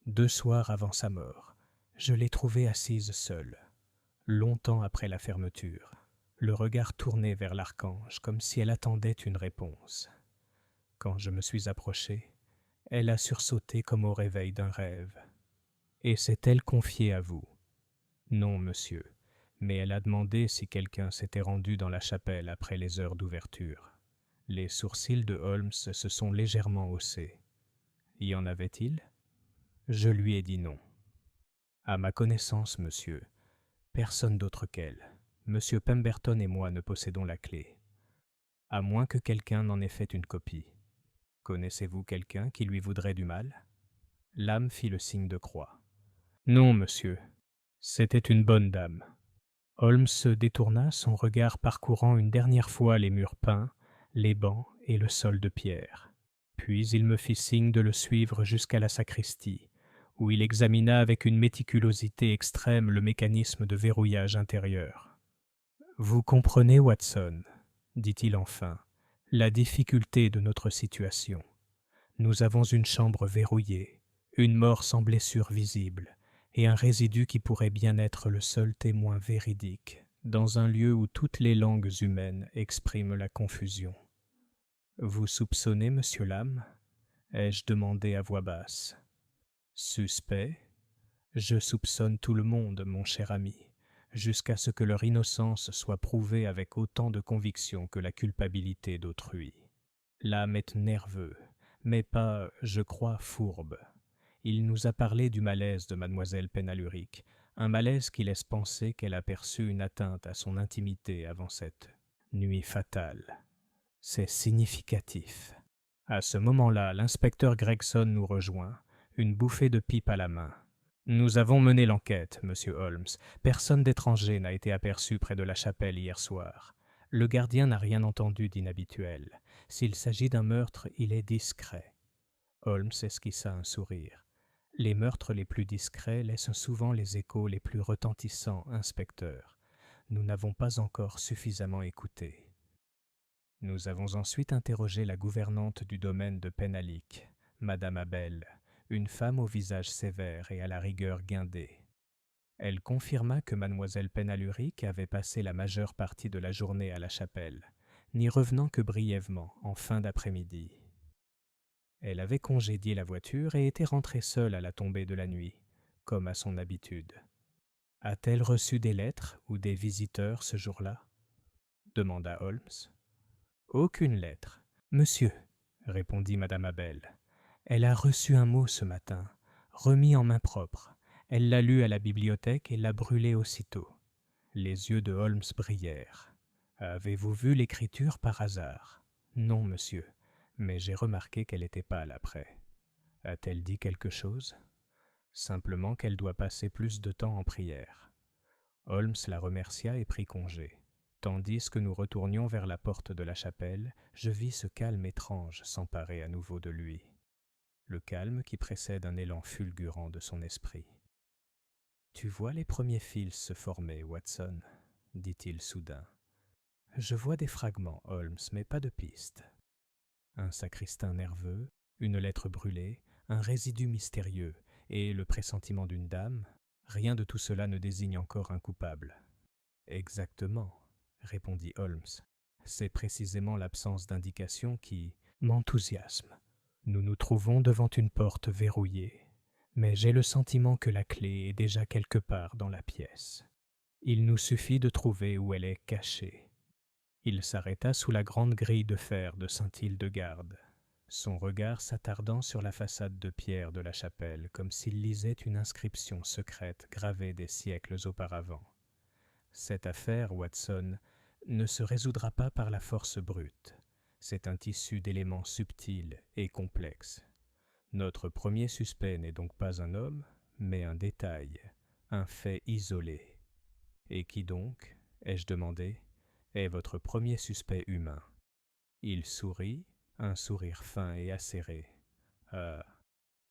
2 soirs avant sa mort, je l'ai trouvée assise seule, longtemps après la fermeture, le regard tourné vers l'archange comme si elle attendait une réponse. Quand je me suis approché, elle a sursauté comme au réveil d'un rêve. Et s'est-elle confiée à vous ? Non, monsieur, mais elle a demandé si quelqu'un s'était rendu dans la chapelle après les heures d'ouverture. Les sourcils de Holmes se sont légèrement haussés. Y en avait-il ? Je lui ai dit non. À ma connaissance, monsieur, personne d'autre qu'elle. Monsieur Pemberton et moi ne possédons la clé. À moins que quelqu'un n'en ait fait une copie. Connaissez-vous quelqu'un qui lui voudrait du mal ? L'âme fit le signe de croix. Non, monsieur. C'était une bonne dame. Holmes se détourna, son regard parcourant une dernière fois les murs peints, les bancs et le sol de pierre. Puis il me fit signe de le suivre jusqu'à la sacristie, où il examina avec une méticulosité extrême le mécanisme de verrouillage intérieur. « Vous comprenez, Watson, dit-il enfin, la difficulté de notre situation. Nous avons une chambre verrouillée, une mort sans blessure visible, et un résidu qui pourrait bien être le seul témoin véridique, dans un lieu où toutes les langues humaines expriment la confusion. Vous soupçonnez, monsieur Lam ? Ai-je demandé à voix basse. Suspect ? Je soupçonne tout le monde, mon cher ami. jusqu'à ce que leur innocence soit prouvée avec autant de conviction que la culpabilité d'autrui. L'âme est nerveux, mais pas, je crois, fourbe. Il nous a parlé du malaise de mademoiselle Penaluric, un malaise qui laisse penser qu'elle a perçu une atteinte à son intimité avant cette nuit fatale. C'est significatif. À ce moment-là, l'inspecteur Gregson nous rejoint, une bouffée de pipe à la main. Nous avons mené l'enquête, monsieur Holmes. Personne d'étranger n'a été aperçu près de la chapelle hier soir. Le gardien n'a rien entendu d'inhabituel. S'il s'agit d'un meurtre, il est discret. Holmes esquissa un sourire. Les meurtres les plus discrets laissent souvent les échos les plus retentissants, inspecteur. Nous n'avons pas encore suffisamment écouté. Nous avons ensuite interrogé la gouvernante du domaine de Penalic, Madame Abel, une femme au visage sévère et à la rigueur guindée. Elle confirma que mademoiselle Penaluric avait passé la majeure partie de la journée à la chapelle, n'y revenant que brièvement en fin d'après-midi. Elle avait congédié la voiture et était rentrée seule à la tombée de la nuit, comme à son habitude. A-t-elle reçu des lettres ou des visiteurs ce jour-là ? Demanda Holmes. Aucune lettre. Monsieur, répondit madame Abel. Elle a reçu un mot ce matin, remis en main propre. Elle l'a lu à la bibliothèque et l'a brûlé aussitôt. Les yeux de Holmes brillèrent. Avez-vous vu l'écriture par hasard ? Non, monsieur, mais j'ai remarqué qu'elle était pâle après. A-t-elle dit quelque chose ? Simplement qu'elle doit passer plus de temps en prière. Holmes la remercia et prit congé. Tandis que nous retournions vers la porte de la chapelle, je vis ce calme étrange s'emparer à nouveau de lui. Le calme qui précède un élan fulgurant de son esprit. « Tu vois les premiers fils se former, Watson » dit-il soudain. « Je vois des fragments, Holmes, mais pas de pistes. Un sacristain nerveux, une lettre brûlée, un résidu mystérieux et le pressentiment d'une dame, rien de tout cela ne désigne encore un coupable. » « Exactement, » répondit Holmes. « C'est précisément l'absence d'indication qui m'enthousiasme. Nous nous trouvons devant une porte verrouillée, mais j'ai le sentiment que la clé est déjà quelque part dans la pièce. Il nous suffit de trouver où elle est cachée. » Il s'arrêta sous la grande grille de fer de Saint-Hildegarde, son regard s'attardant sur la façade de pierre de la chapelle comme s'il lisait une inscription secrète gravée des siècles auparavant. Cette affaire, Watson, ne se résoudra pas par la force brute. C'est un tissu d'éléments subtils et complexes. Notre premier suspect n'est donc pas un homme, mais un détail, un fait isolé. Et qui donc, ai-je demandé, est votre premier suspect humain ? Il sourit, un sourire fin et acéré.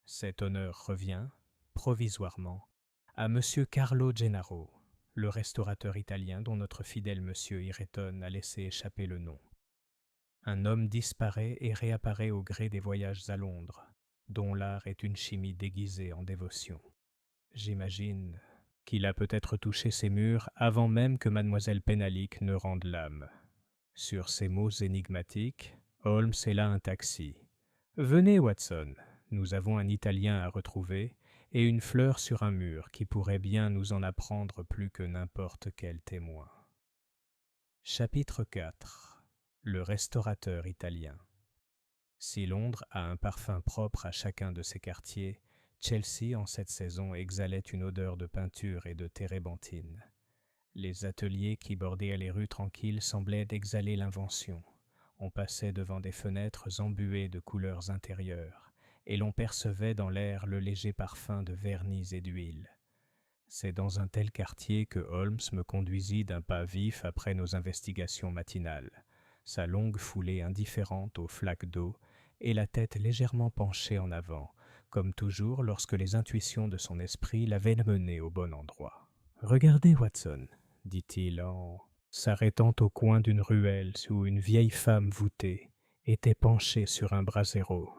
Cet honneur revient, provisoirement, à monsieur Carlo Gennaro, le restaurateur italien dont notre fidèle monsieur Ireton a laissé échapper le nom. Un homme disparaît et réapparaît au gré des voyages à Londres, dont l'art est une chimie déguisée en dévotion. J'imagine qu'il a peut-être touché ces murs avant même que mademoiselle Penalic ne rende l'âme. Sur ces mots énigmatiques, Holmes héla un taxi. « Venez, Watson, nous avons un Italien à retrouver et une fleur sur un mur qui pourrait bien nous en apprendre plus que n'importe quel témoin. » Chapitre 4. Le restaurateur italien. Si Londres a un parfum propre à chacun de ses quartiers, Chelsea en cette saison exhalait une odeur de peinture et de térébenthine. Les ateliers qui bordaient les rues tranquilles semblaient exhaler l'invention. On passait devant des fenêtres embuées de couleurs intérieures, et l'on percevait dans l'air le léger parfum de vernis et d'huile. C'est dans un tel quartier que Holmes me conduisit d'un pas vif après nos investigations matinales, sa longue foulée indifférente aux flaques d'eau et la tête légèrement penchée en avant, comme toujours lorsque les intuitions de son esprit l'avaient mené au bon endroit. « Regardez, Watson, » dit-il en s'arrêtant au coin d'une ruelle où une vieille femme voûtée était penchée sur un brasero.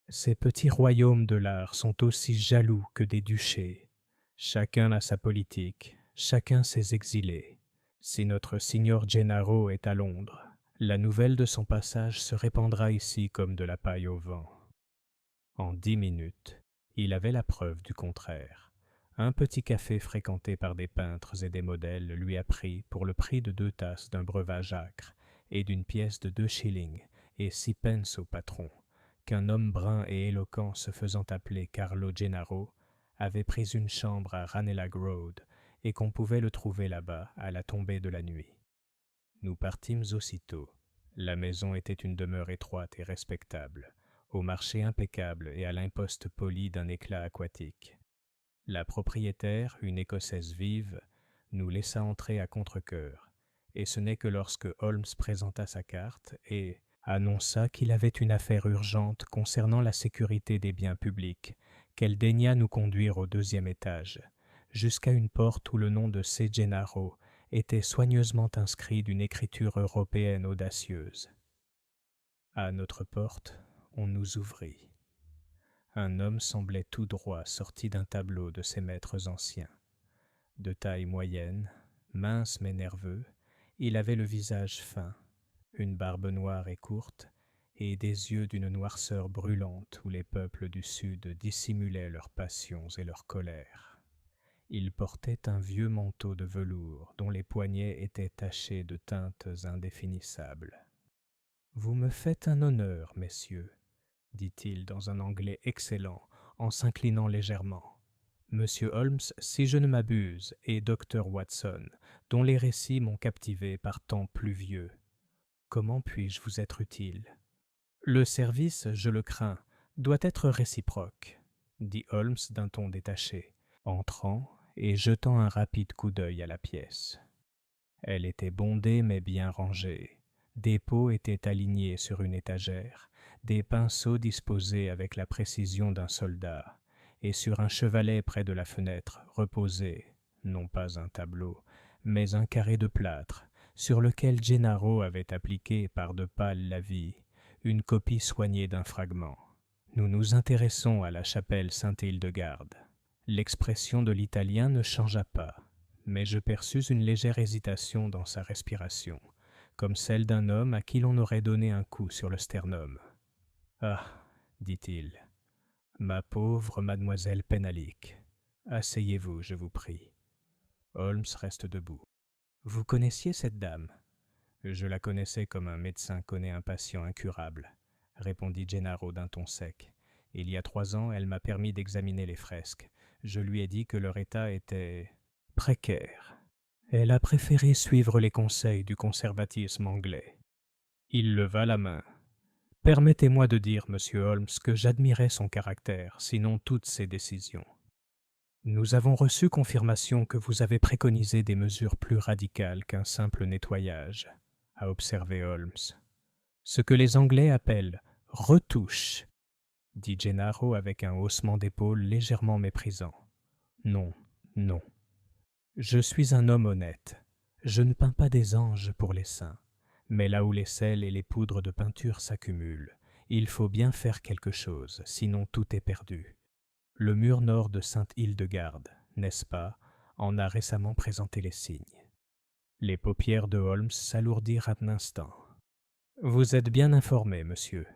Ces petits royaumes de l'art sont aussi jaloux que des duchés. Chacun a sa politique, chacun ses exilés. Si notre signor Gennaro est à Londres, la nouvelle de son passage se répandra ici comme de la paille au vent. En 10 minutes, il avait la preuve du contraire. Un petit café fréquenté par des peintres et des modèles lui apprit, pour le prix de 2 tasses d'un breuvage âcre et d'une pièce de 2 shillings et 6 pence au patron, qu'un homme brun et éloquent se faisant appeler Carlo Gennaro avait pris une chambre à Ranelagh Road et qu'on pouvait le trouver là-bas à la tombée de la nuit. Nous partîmes aussitôt. La maison était une demeure étroite et respectable, au marché impeccable et à l'imposte poli d'un éclat aquatique. La propriétaire, une Écossaise vive, nous laissa entrer à contre-cœur, et ce n'est que lorsque Holmes présenta sa carte et annonça qu'il avait une affaire urgente concernant la sécurité des biens publics, qu'elle daigna nous conduire au 2e étage, jusqu'à une porte où le nom de C. Gennaro était soigneusement inscrit d'une écriture européenne audacieuse. À notre porte, on nous ouvrit. Un homme semblait tout droit sorti d'un tableau de ses maîtres anciens. De taille moyenne, mince mais nerveux, il avait le visage fin, une barbe noire et courte, et des yeux d'une noirceur brûlante où les peuples du Sud dissimulaient leurs passions et leurs colères. Il portait un vieux manteau de velours dont les poignets étaient tachés de teintes indéfinissables. « Vous me faites un honneur, messieurs, » dit-il dans un anglais excellent, en s'inclinant légèrement. « Monsieur Holmes, si je ne m'abuse, et Dr. Watson, dont les récits m'ont captivé par temps pluvieux. Comment puis-je vous être utile ? » « Le service, je le crains, doit être réciproque, » dit Holmes d'un ton détaché, entrant et jetant un rapide coup d'œil à la pièce. Elle était bondée mais bien rangée. Des pots étaient alignés sur une étagère, des pinceaux disposés avec la précision d'un soldat, et sur un chevalet près de la fenêtre reposait, non pas un tableau, mais un carré de plâtre, sur lequel Gennaro avait appliqué par de pâles lavis une copie soignée d'un fragment. Nous nous intéressons à la chapelle Sainte-Hildegarde. L'expression de l'Italien ne changea pas, mais je perçus une légère hésitation dans sa respiration, comme celle d'un homme à qui l'on aurait donné un coup sur le sternum. « Ah, dit-il, ma pauvre mademoiselle Penalique, asseyez-vous, je vous prie. » Holmes reste debout. « Vous connaissiez cette dame ? » ?»« Je la connaissais comme un médecin connaît un patient incurable, » répondit Gennaro d'un ton sec. « Il y a 3 ans, elle m'a permis d'examiner les fresques. Je lui ai dit que leur état était précaire. Elle a préféré suivre les conseils du conservatisme anglais. » Il leva la main. « Permettez-moi de dire, monsieur Holmes, que j'admirais son caractère, sinon toutes ses décisions. » « Nous avons reçu confirmation que vous avez préconisé des mesures plus radicales qu'un simple nettoyage, » a observé Holmes. « Ce que les Anglais appellent « retouche », dit Gennaro avec un haussement d'épaules légèrement méprisant. « Non, non. Je suis un homme honnête. Je ne peins pas des anges pour les saints. Mais là où les sels et les poudres de peinture s'accumulent, il faut bien faire quelque chose, sinon tout est perdu. Le mur nord de Sainte-Hildegarde, n'est-ce pas, en a récemment présenté les signes. » Les paupières de Holmes s'alourdirent un instant. « Vous êtes bien informé, monsieur. »«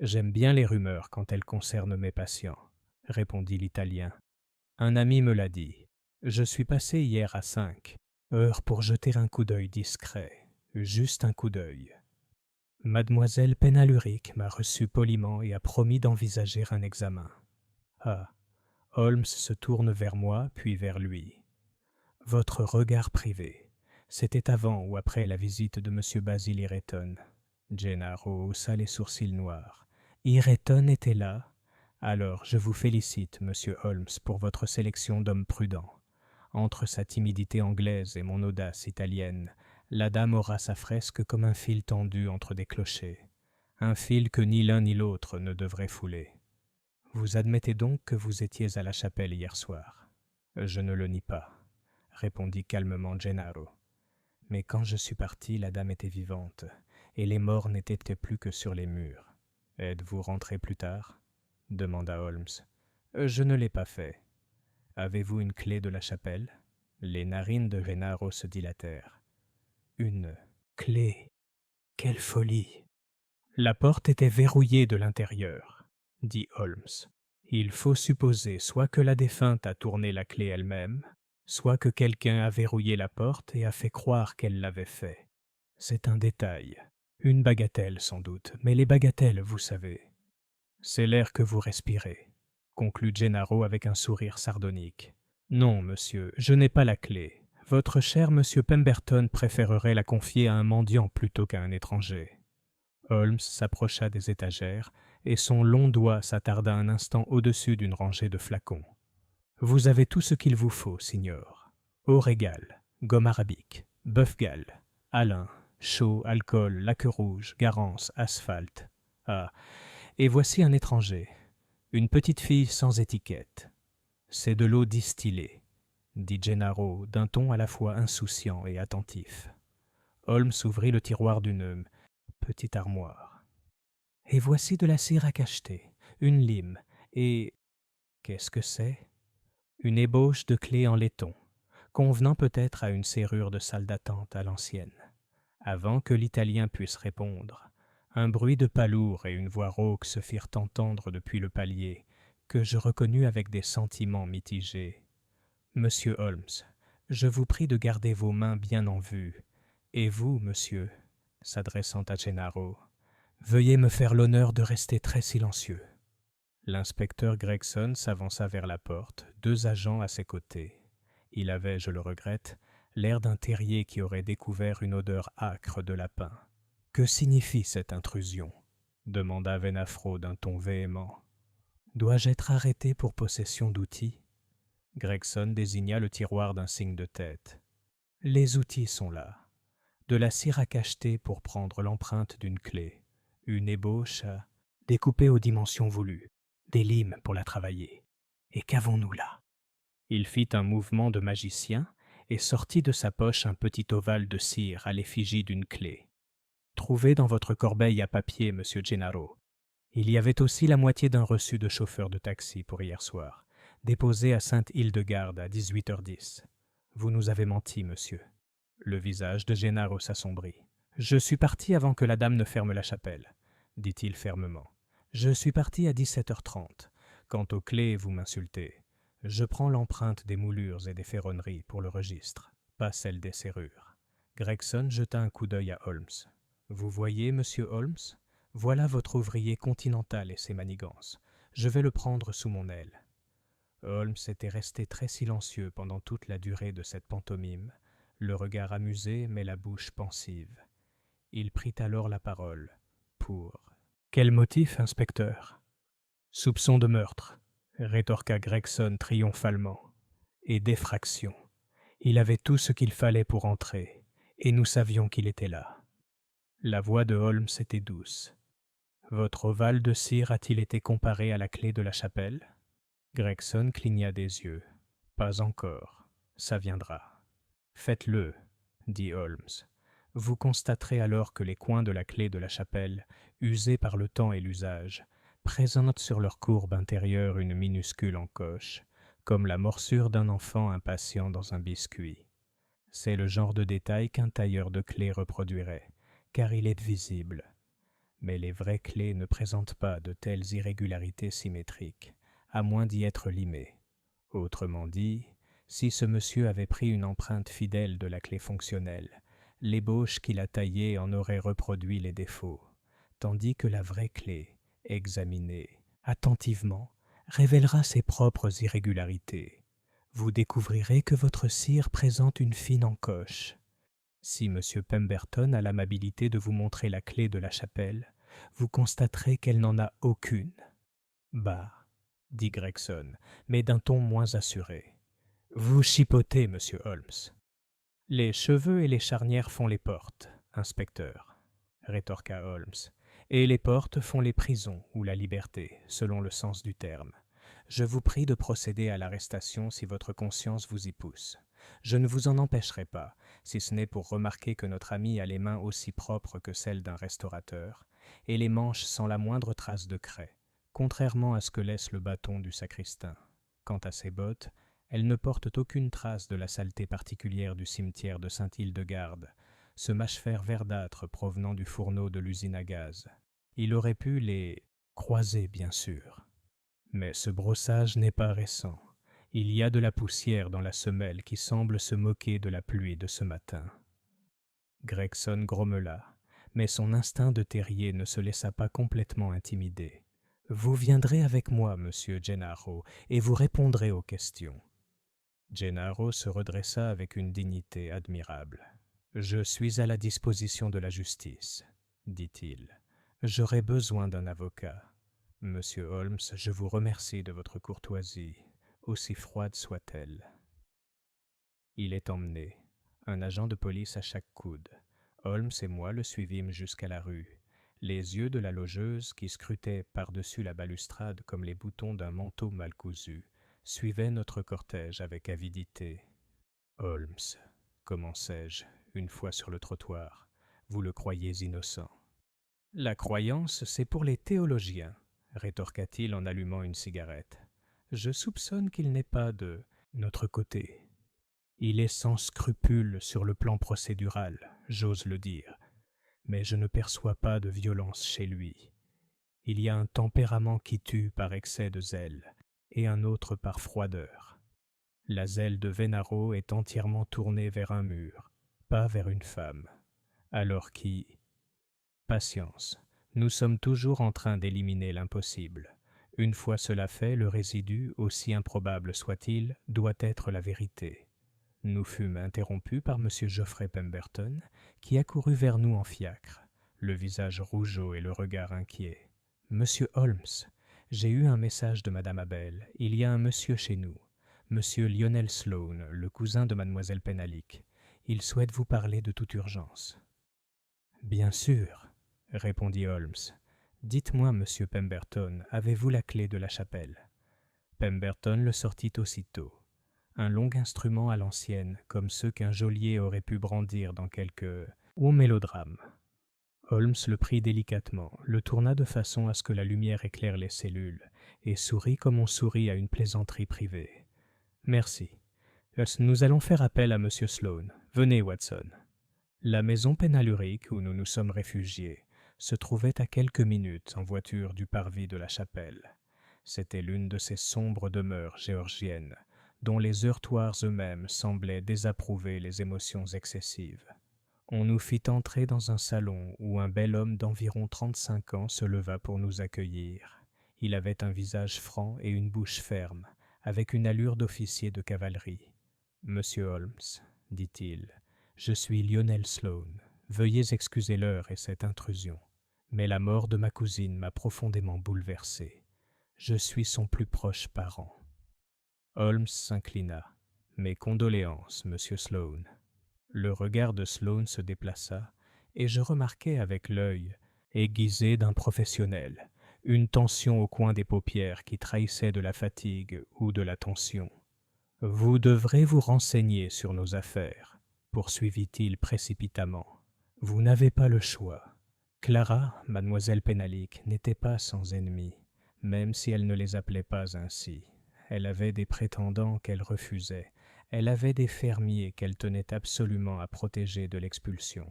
J'aime bien les rumeurs quand elles concernent mes patients, » répondit l'Italien. « Un ami me l'a dit. Je suis passé hier à 5, heure pour jeter un coup d'œil discret, juste un coup d'œil. Mademoiselle Penaluric m'a reçu poliment et a promis d'envisager un examen. Ah, Holmes se tourne vers moi, puis vers lui. Votre regard privé, c'était avant ou après la visite de M. Basil Ireton. Gennaro haussa les sourcils noirs. Ireton était là. Alors, je vous félicite, monsieur Holmes, pour votre sélection d'homme prudent. Entre sa timidité anglaise et mon audace italienne, la dame aura sa fresque comme un fil tendu entre des clochers. Un fil que ni l'un ni l'autre ne devrait fouler. Vous admettez donc que vous étiez à la chapelle hier soir ? Je ne le nie pas, répondit calmement Gennaro. Mais quand je suis parti, la dame était vivante, et les morts n'étaient plus que sur les murs. Êtes-vous rentré plus tard ? Demanda Holmes. Je ne l'ai pas fait. Avez-vous une clé de la chapelle ? Les narines de Gennaro se dilatèrent. Une clé ? Quelle folie ! La porte était verrouillée de l'intérieur, dit Holmes. Il faut supposer soit que la défunte a tourné la clé elle-même, soit que quelqu'un a verrouillé la porte et a fait croire qu'elle l'avait fait. C'est un détail, une bagatelle sans doute, mais les bagatelles, vous savez. C'est l'air que vous respirez, conclut Gennaro avec un sourire sardonique. Non, monsieur, je n'ai pas la clé. Votre cher monsieur Pemberton préférerait la confier à un mendiant plutôt qu'à un étranger. Holmes s'approcha des étagères et son long doigt s'attarda un instant au-dessus d'une rangée de flacons. Vous avez tout ce qu'il vous faut, signor. Eau régale, gomme arabique, bœuf-gale, alun, chaux, alcool, laque rouge, garance, asphalte. Ah, et voici un étranger, une petite fille sans étiquette. C'est de l'eau distillée, dit Gennaro d'un ton à la fois insouciant et attentif. Holmes ouvrit le tiroir d'une petite armoire. Et voici de la cire à cacheter, une lime, et... qu'est-ce que c'est? Une ébauche de clé en laiton, convenant peut-être à une serrure de salle d'attente à l'ancienne. Avant que l'Italien puisse répondre, un bruit de pas lourd et une voix rauque se firent entendre depuis le palier, que je reconnus avec des sentiments mitigés. « Monsieur Holmes, je vous prie de garder vos mains bien en vue, et vous, monsieur, s'adressant à Gennaro, veuillez me faire l'honneur de rester très silencieux. » L'inspecteur Gregson s'avança vers la porte, deux agents à ses côtés. Il avait, je le regrette, l'air d'un terrier qui aurait découvert une odeur âcre de lapin. « Que signifie cette intrusion ?» demanda Venafro d'un ton véhément. « Dois-je être arrêté pour possession d'outils ?» Gregson désigna le tiroir d'un signe de tête. « Les outils sont là. De la cire à cacheter pour prendre l'empreinte d'une clé, une ébauche à découper aux dimensions voulues, des limes pour la travailler. Et qu'avons-nous là ?» Il fit un mouvement de magicien et sortit de sa poche un petit ovale de cire à l'effigie d'une clé. « Trouvez dans votre corbeille à papier, monsieur Gennaro. Il y avait aussi la moitié d'un reçu de chauffeur de taxi pour hier soir, déposé à Sainte-Hildegarde à 18h10. Vous nous avez menti, monsieur. » Le visage de Gennaro s'assombrit. « Je suis parti avant que la dame ne ferme la chapelle, » dit-il fermement. « Je suis parti à 17h30. Quant aux clés, vous m'insultez. Je prends l'empreinte des moulures et des ferronneries pour le registre, pas celle des serrures. » Gregson jeta un coup d'œil à Holmes. « Vous voyez, monsieur Holmes, voilà votre ouvrier continental et ses manigances. Je vais le prendre sous mon aile. » Holmes était resté très silencieux pendant toute la durée de cette pantomime, le regard amusé mais la bouche pensive. Il prit alors la parole pour... « Quel motif, inspecteur ?»« Soupçon de meurtre, » rétorqua Gregson triomphalement. « Et d'effraction. Il avait tout ce qu'il fallait pour entrer, et nous savions qu'il était là. » La voix de Holmes était douce. « Votre ovale de cire a-t-il été comparé à la clé de la chapelle ?» Gregson cligna des yeux. « Pas encore. Ça viendra. »« Faites-le, » dit Holmes. « Vous constaterez alors que les coins de la clé de la chapelle, usés par le temps et l'usage, présentent sur leur courbe intérieure une minuscule encoche, comme la morsure d'un enfant impatient dans un biscuit. C'est le genre de détail qu'un tailleur de clés reproduirait, car il est visible. Mais les vraies clés ne présentent pas de telles irrégularités symétriques, à moins d'y être limé. Autrement dit, si ce monsieur avait pris une empreinte fidèle de la clé fonctionnelle, l'ébauche qu'il a taillée en aurait reproduit les défauts, tandis que la vraie clé, examinée attentivement, révélera ses propres irrégularités. Vous découvrirez que votre cire présente une fine encoche. Si M. Pemberton a l'amabilité de vous montrer la clé de la chapelle, vous constaterez qu'elle n'en a aucune. « Bah, » dit Gregson, mais d'un ton moins assuré. « Vous chipotez, monsieur Holmes. »« Les cheveux et les charnières font les portes, inspecteur, » rétorqua Holmes. « Et les portes font les prisons ou la liberté, selon le sens du terme. Je vous prie de procéder à l'arrestation si votre conscience vous y pousse. Je ne vous en empêcherai pas, si ce n'est pour remarquer que notre ami a les mains aussi propres que celles d'un restaurateur, et les manches sans la moindre trace de craie, contrairement à ce que laisse le bâton du sacristain. Quant à ses bottes, elles ne portent aucune trace de la saleté particulière du cimetière de Sainte-Hildegarde, ce mâche-fer verdâtre provenant du fourneau de l'usine à gaz. Il aurait pu les croiser, bien sûr. Mais ce brossage n'est pas récent. Il y a de la poussière dans la semelle qui semble se moquer de la pluie de ce matin. Gregson grommela, mais son instinct de terrier ne se laissa pas complètement intimider. « Vous viendrez avec moi, monsieur Gennaro, et vous répondrez aux questions. » Gennaro se redressa avec une dignité admirable. « Je suis à la disposition de la justice, » dit-il. « J'aurai besoin d'un avocat. Monsieur Holmes, je vous remercie de votre courtoisie, aussi froide soit-elle. » Il est emmené, un agent de police à chaque coude. Holmes et moi le suivîmes jusqu'à la rue. Les yeux de la logeuse, qui scrutait par-dessus la balustrade comme les boutons d'un manteau mal cousu, suivaient notre cortège avec avidité. « Holmes, commençai-je, une fois sur le trottoir, vous le croyez innocent. »« La croyance, c'est pour les théologiens, » rétorqua-t-il en allumant une cigarette. « Je soupçonne qu'il n'est pas de notre côté. Il est sans scrupule sur le plan procédural, j'ose le dire, mais je ne perçois pas de violence chez lui. Il y a un tempérament qui tue par excès de zèle, et un autre par froideur. La zèle de Venaro est entièrement tournée vers un mur, pas vers une femme, alors qui... Patience, nous sommes toujours en train d'éliminer l'impossible. Une fois cela fait, le résidu, aussi improbable soit-il, doit être la vérité. » Nous fûmes interrompus par M. Geoffrey Pemberton, qui accourut vers nous en fiacre, le visage rougeaud et le regard inquiet. « Monsieur Holmes, j'ai eu un message de Madame Abel. Il y a un monsieur chez nous, Monsieur Lionel Sloane, le cousin de Mademoiselle Penalique. Il souhaite vous parler de toute urgence. »« Bien sûr, » répondit Holmes. « Dites-moi, Monsieur Pemberton, avez-vous la clé de la chapelle ?» Pemberton le sortit aussitôt. Un long instrument à l'ancienne, comme ceux qu'un geôlier aurait pu brandir dans quelque mélodrame. Holmes le prit délicatement, le tourna de façon à ce que la lumière éclaire les cellules, et sourit comme on sourit à une plaisanterie privée. « Merci. Nous allons faire appel à M. Sloane. Venez, Watson. » La maison pénalurique où nous nous sommes réfugiés se trouvait à quelques minutes en voiture du parvis de la chapelle. C'était l'une de ces sombres demeures géorgiennes, dont les heurtoirs eux-mêmes semblaient désapprouver les émotions excessives. On nous fit entrer dans un salon où un bel homme d'environ 35 ans se leva pour nous accueillir. Il avait un visage franc et une bouche ferme, avec une allure d'officier de cavalerie. « Monsieur Holmes, dit-il, je suis Lionel Sloane. Veuillez excuser l'heure et cette intrusion. Mais la mort de ma cousine m'a profondément bouleversé. Je suis son plus proche parent. » Holmes s'inclina. « Mes condoléances, monsieur Sloane. » Le regard de Sloane se déplaça, et je remarquai avec l'œil, aiguisé d'un professionnel, une tension au coin des paupières qui trahissait de la fatigue ou de la tension. « Vous devrez vous renseigner sur nos affaires, » poursuivit-il précipitamment. « Vous n'avez pas le choix. Clara, mademoiselle Penalique, n'était pas sans ennemis, même si elle ne les appelait pas ainsi. Elle avait des prétendants qu'elle refusait. Elle avait des fermiers qu'elle tenait absolument à protéger de l'expulsion.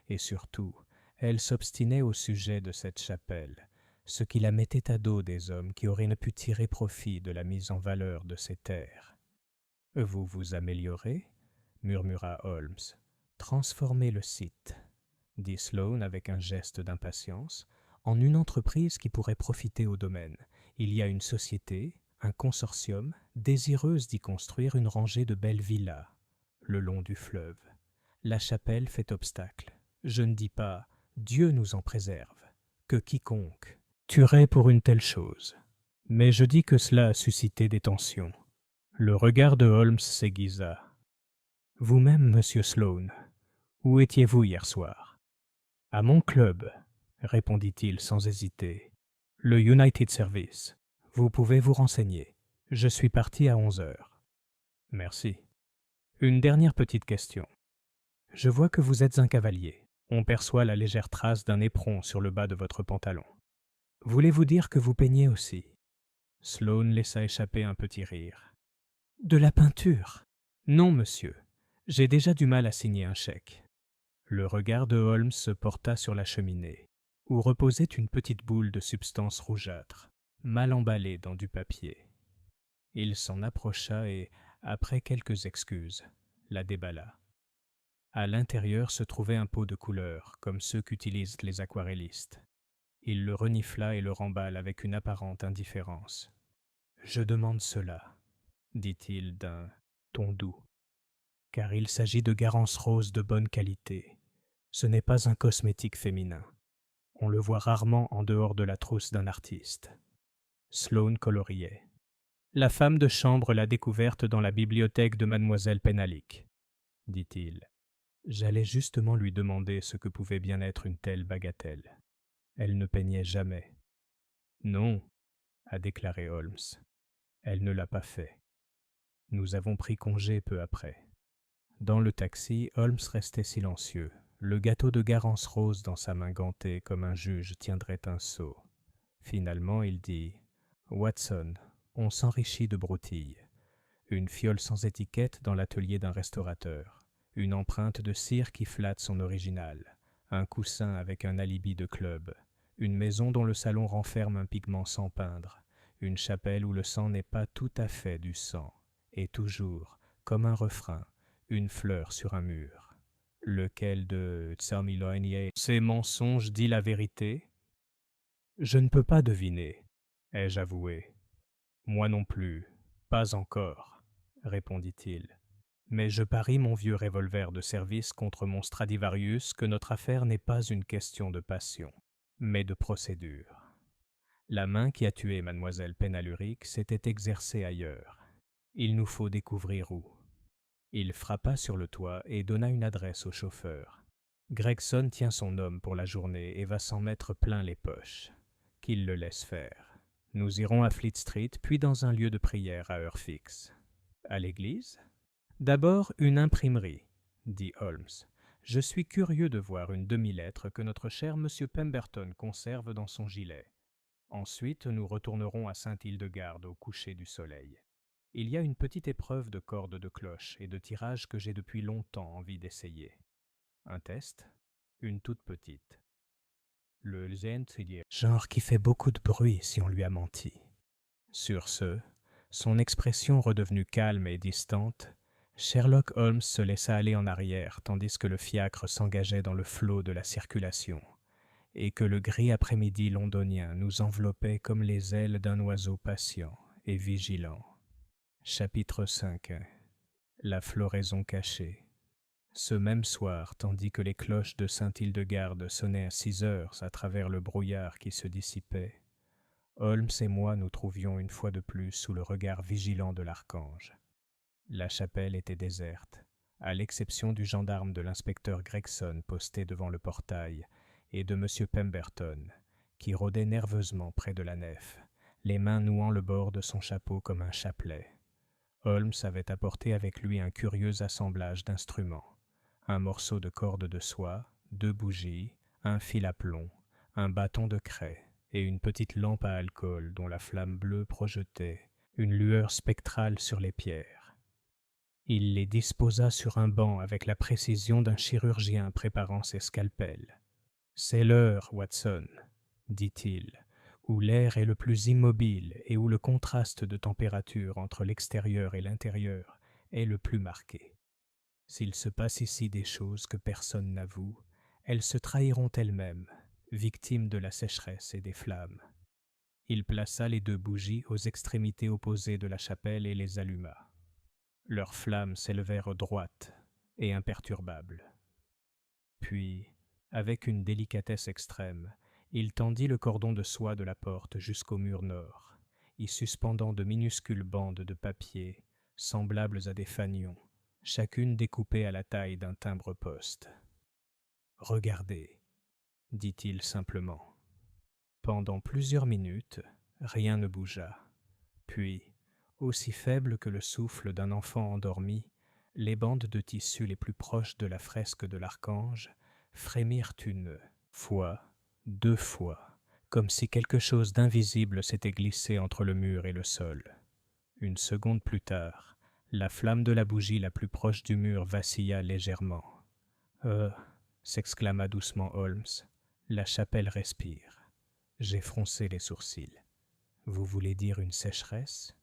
Et surtout, elle s'obstinait au sujet de cette chapelle, ce qui la mettait à dos des hommes qui auraient pu tirer profit de la mise en valeur de ces terres. « Vous vous améliorez ?» murmura Holmes. « Transformez le site, » dit Sloane avec un geste d'impatience, « en une entreprise qui pourrait profiter au domaine. Il y a une société, un consortium, désireuse d'y construire une rangée de belles villas, le long du fleuve. La chapelle fait obstacle. Je ne dis pas « Dieu nous en préserve », que quiconque tuerait pour une telle chose. Mais je dis que cela a suscité des tensions. Le regard de Holmes s'aiguisa. « Vous-même, monsieur Sloane, où étiez-vous hier soir ?»« À mon club, » répondit-il sans hésiter. « Le United Service. Vous pouvez vous renseigner. Je suis parti à 11 heures. » « Merci. Une dernière petite question. Je vois que vous êtes un cavalier. On perçoit la légère trace d'un éperon sur le bas de votre pantalon. Voulez-vous dire que vous peignez aussi ?» Sloane laissa échapper un petit rire. « De la peinture ? Non, monsieur. J'ai déjà du mal à signer un chèque. » Le regard de Holmes se porta sur la cheminée, où reposait une petite boule de substance rougeâtre. mal emballée dans du papier. Il s'en approcha et, après quelques excuses, la déballa. À l'intérieur se trouvait un pot de couleur, comme ceux qu'utilisent les aquarellistes. Il le renifla et le remballe avec une apparente indifférence. « Je demande cela, » dit-il d'un ton doux, « car il s'agit de Garance rose de bonne qualité. Ce n'est pas un cosmétique féminin. On le voit rarement en dehors de la trousse d'un artiste. » Sloane coloriait. « La femme de chambre l'a découverte dans la bibliothèque de mademoiselle Penhalick, » dit-il. J'allais justement lui demander ce que pouvait bien être une telle bagatelle. Elle ne peignait jamais. Non, a déclaré Holmes. Elle ne l'a pas fait. Nous avons pris congé peu après. Dans le taxi, Holmes restait silencieux, le gâteau de Garance rose dans sa main gantée comme un juge tiendrait un sceau. Finalement, il dit « Watson, on s'enrichit de broutilles. Une fiole sans étiquette dans l'atelier d'un restaurateur. Une empreinte de cire qui flatte son original. Un coussin avec un alibi de club. Une maison dont le salon renferme un pigment sans peindre. Une chapelle où le sang n'est pas tout à fait du sang. Et toujours, comme un refrain, une fleur sur un mur. Lequel de Tsamiloanie ces mensonges dit la vérité? Je ne peux pas deviner, ai-je avoué. Moi non plus, pas encore, répondit-il. Mais je parie mon vieux revolver de service contre mon Stradivarius que notre affaire n'est pas une question de passion, mais de procédure. La main qui a tué mademoiselle Penhalick s'était exercée ailleurs. Il nous faut découvrir où. Il frappa sur le toit et donna une adresse au chauffeur. Gregson tient son homme pour la journée et va s'en mettre plein les poches. Qu'il le laisse faire. Nous irons à Fleet Street, puis dans un lieu de prière à heure fixe. À l'église ? D'abord, une imprimerie, dit Holmes. Je suis curieux de voir une demi-lettre que notre cher monsieur Pemberton conserve dans son gilet. Ensuite, nous retournerons à Saint-Hildegarde au coucher du soleil. Il y a une petite épreuve de cordes de cloche et de tirage que j'ai depuis longtemps envie d'essayer. Un test ? Une toute petite. Le genre qui fait beaucoup de bruit si on lui a menti. Sur ce, son expression redevenue calme et distante, Sherlock Holmes se laissa aller en arrière tandis que le fiacre s'engageait dans le flot de la circulation et que le gris après-midi londonien nous enveloppait comme les ailes d'un oiseau patient et vigilant. Chapitre 5. La floraison cachée. Ce même soir, tandis que les cloches de Saint-Hildegarde sonnaient à 6 heures à travers le brouillard qui se dissipait, Holmes et moi nous trouvions une fois de plus sous le regard vigilant de l'archange. La chapelle était déserte, à l'exception du gendarme de l'inspecteur Gregson posté devant le portail et de M. Pemberton, qui rôdait nerveusement près de la nef, les mains nouant le bord de son chapeau comme un chapelet. Holmes avait apporté avec lui un curieux assemblage d'instruments. Un morceau de corde de soie, 2 bougies, un fil à plomb, un bâton de craie et une petite lampe à alcool dont la flamme bleue projetait une lueur spectrale sur les pierres. Il les disposa sur un banc avec la précision d'un chirurgien préparant ses scalpels. « C'est l'heure, Watson, » dit-il, où l'air est le plus immobile et où le contraste de température entre l'extérieur et l'intérieur est le plus marqué. S'il se passe ici des choses que personne n'avoue, elles se trahiront elles-mêmes, victimes de la sécheresse et des flammes. Il plaça les 2 bougies aux extrémités opposées de la chapelle et les alluma. Leurs flammes s'élevèrent droites et imperturbables. Puis, avec une délicatesse extrême, il tendit le cordon de soie de la porte jusqu'au mur nord, y suspendant de minuscules bandes de papier, semblables à des fanions, chacune découpée à la taille d'un timbre-poste. « Regardez, » dit-il simplement. Pendant plusieurs minutes, rien ne bougea. Puis, aussi faible que le souffle d'un enfant endormi, les bandes de tissu les plus proches de la fresque de l'archange frémirent 1 fois, 2 fois, comme si quelque chose d'invisible s'était glissé entre le mur et le sol. Une seconde plus tard, la flamme de la bougie la plus proche du mur vacilla légèrement. « s'exclama doucement Holmes, « la chapelle respire. » J'ai froncé les sourcils. « Vous voulez dire une sécheresse?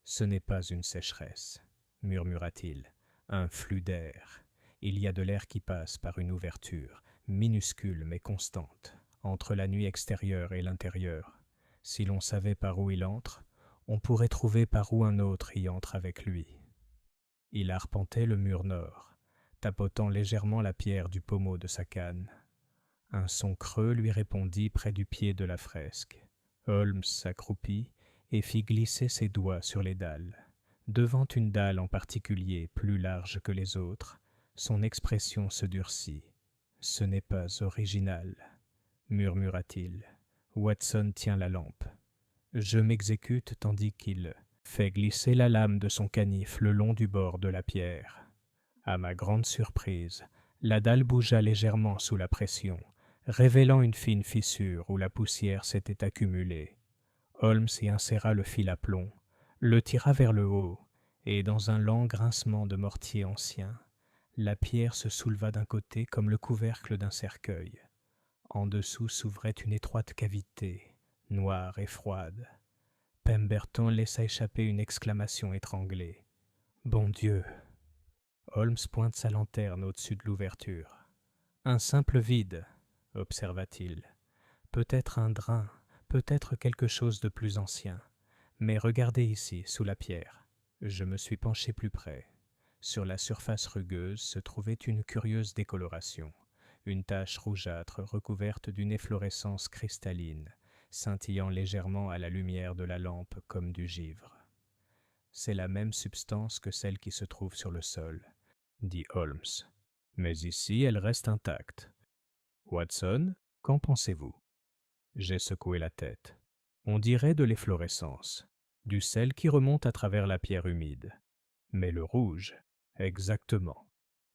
Ce n'est pas une sécheresse, murmura-t-il. Un flux d'air. Il y a de l'air qui passe par une ouverture, minuscule mais constante, entre la nuit extérieure et l'intérieur. Si l'on savait par où il entre, on pourrait trouver par où un autre y entre avec lui. Il arpentait le mur nord, tapotant légèrement la pierre du pommeau de sa canne. Un son creux lui répondit près du pied de la fresque. Holmes s'accroupit et fit glisser ses doigts sur les dalles. Devant une dalle en particulier plus large que les autres, son expression se durcit. « Ce n'est pas original, » murmura-t-il. Watson tient la lampe. Je m'exécute tandis qu'il fait glisser la lame de son canif le long du bord de la pierre. À ma grande surprise, la dalle bougea légèrement sous la pression, révélant une fine fissure où la poussière s'était accumulée. Holmes y inséra le fil à plomb, le tira vers le haut, et dans un lent grincement de mortier ancien, la pierre se souleva d'un côté comme le couvercle d'un cercueil. En dessous s'ouvrait une étroite cavité, noire et froide. Pemberton laissa échapper une exclamation étranglée. « Bon Dieu !» Holmes pointe sa lanterne au-dessus de l'ouverture. « Un simple vide, » observa-t-il. « Peut-être un drain, peut-être quelque chose de plus ancien. Mais regardez ici, sous la pierre. » Je me suis penché plus près. Sur la surface rugueuse se trouvait une curieuse décoloration, une tache rougeâtre recouverte d'une efflorescence cristalline, scintillant légèrement à la lumière de la lampe comme du givre. « C'est la même substance que celle qui se trouve sur le sol, » dit Holmes. « Mais ici, elle reste intacte. Watson, qu'en pensez-vous » J'ai secoué la tête. « On dirait de l'efflorescence, du sel qui remonte à travers la pierre humide. Mais le rouge, exactement,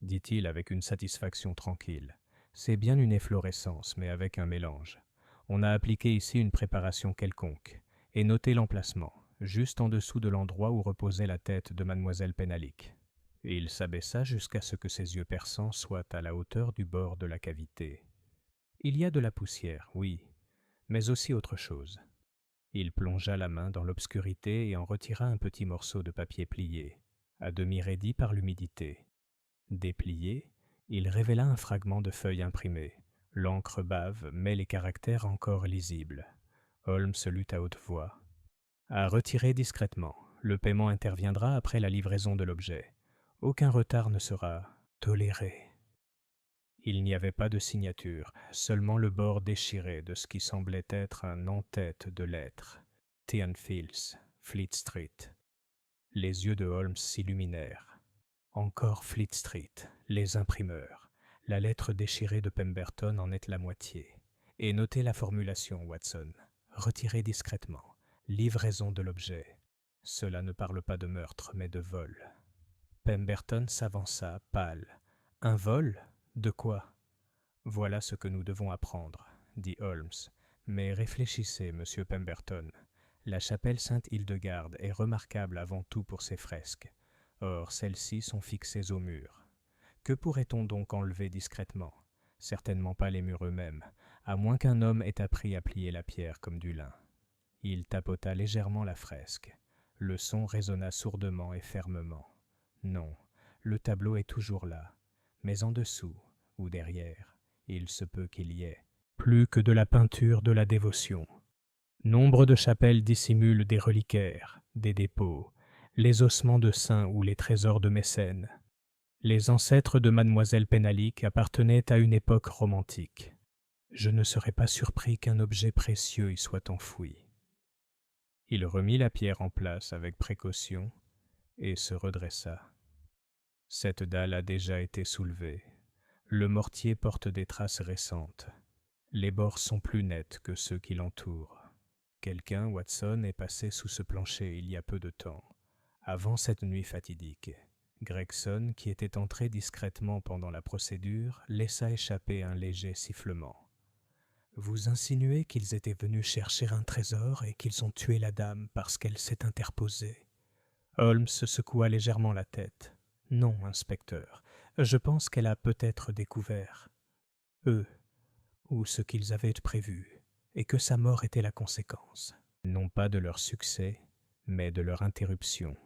dit-il avec une satisfaction tranquille. C'est bien une efflorescence, mais avec un mélange. On a appliqué ici une préparation quelconque, et noté l'emplacement, juste en dessous de l'endroit où reposait la tête de mademoiselle Penalic. » Il s'abaissa jusqu'à ce que ses yeux perçants soient à la hauteur du bord de la cavité. « Il y a de la poussière, oui, mais aussi autre chose. » Il plongea la main dans l'obscurité et en retira un petit morceau de papier plié, à demi raidi par l'humidité. Déplié, il révéla un fragment de feuille imprimée. L'encre bave, mais les caractères encore lisibles. Holmes lut à haute voix. « À retirer discrètement. Le paiement interviendra après la livraison de l'objet. Aucun retard ne sera toléré. » Il n'y avait pas de signature, seulement le bord déchiré de ce qui semblait être un en-tête de lettres. T. & Fields, Fleet Street. Les yeux de Holmes s'illuminèrent. Encore Fleet Street, les imprimeurs. La lettre déchirée de Pemberton en est la moitié. Et notez la formulation, Watson. Retirez discrètement. Livraison de l'objet. Cela ne parle pas de meurtre, mais de vol. Pemberton s'avança, pâle. Un vol ? De quoi ? Voilà ce que nous devons apprendre, dit Holmes. Mais réfléchissez, monsieur Pemberton. La chapelle Sainte-Hildegarde est remarquable avant tout pour ses fresques. Or, celles-ci sont fixées au mur. Que pourrait-on donc enlever discrètement ? Certainement pas les murs eux-mêmes, à moins qu'un homme ait appris à plier la pierre comme du lin. Il tapota légèrement la fresque. Le son résonna sourdement et fermement. Non, le tableau est toujours là, mais en dessous, ou derrière, il se peut qu'il y ait plus que de la peinture de la dévotion. Nombre de chapelles dissimulent des reliquaires, des dépôts, les ossements de saints ou les trésors de mécènes. Les ancêtres de mademoiselle Penalic appartenaient à une époque romantique. Je ne serais pas surpris qu'un objet précieux y soit enfoui. Il remit la pierre en place avec précaution et se redressa. Cette dalle a déjà été soulevée. Le mortier porte des traces récentes. Les bords sont plus nets que ceux qui l'entourent. Quelqu'un, Watson, est passé sous ce plancher il y a peu de temps, avant cette nuit fatidique. Gregson, qui était entré discrètement pendant la procédure, laissa échapper un léger sifflement. « Vous insinuez qu'ils étaient venus chercher un trésor et qu'ils ont tué la dame parce qu'elle s'est interposée ?» Holmes secoua légèrement la tête. « Non, inspecteur, je pense qu'elle a peut-être découvert, eux, ou ce qu'ils avaient prévu, et que sa mort était la conséquence. non pas de leur succès, mais de leur interruption.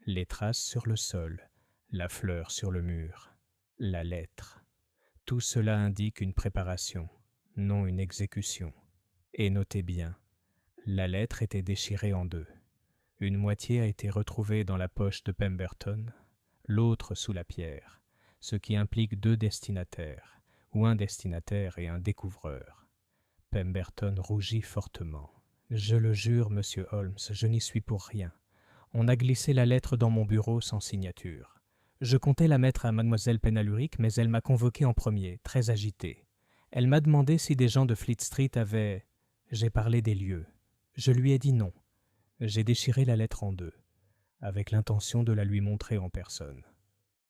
Les traces sur le sol, la fleur sur le mur, la lettre, tout cela indique une préparation, non une exécution. Et notez bien, la lettre était déchirée en deux. Une moitié a été retrouvée dans la poche de Pemberton, l'autre sous la pierre, ce qui implique deux destinataires, ou un destinataire et un découvreur. Pemberton rougit fortement. « Je le jure, monsieur Holmes, je n'y suis pour rien. On a glissé la lettre dans mon bureau sans signature. Je comptais la mettre à mademoiselle Penaluric, mais elle m'a convoqué en premier, très agitée. Elle m'a demandé si des gens de Fleet Street avaient... J'ai parlé des lieux. Je lui ai dit non. J'ai déchiré la lettre en deux, avec l'intention de la lui montrer en personne. »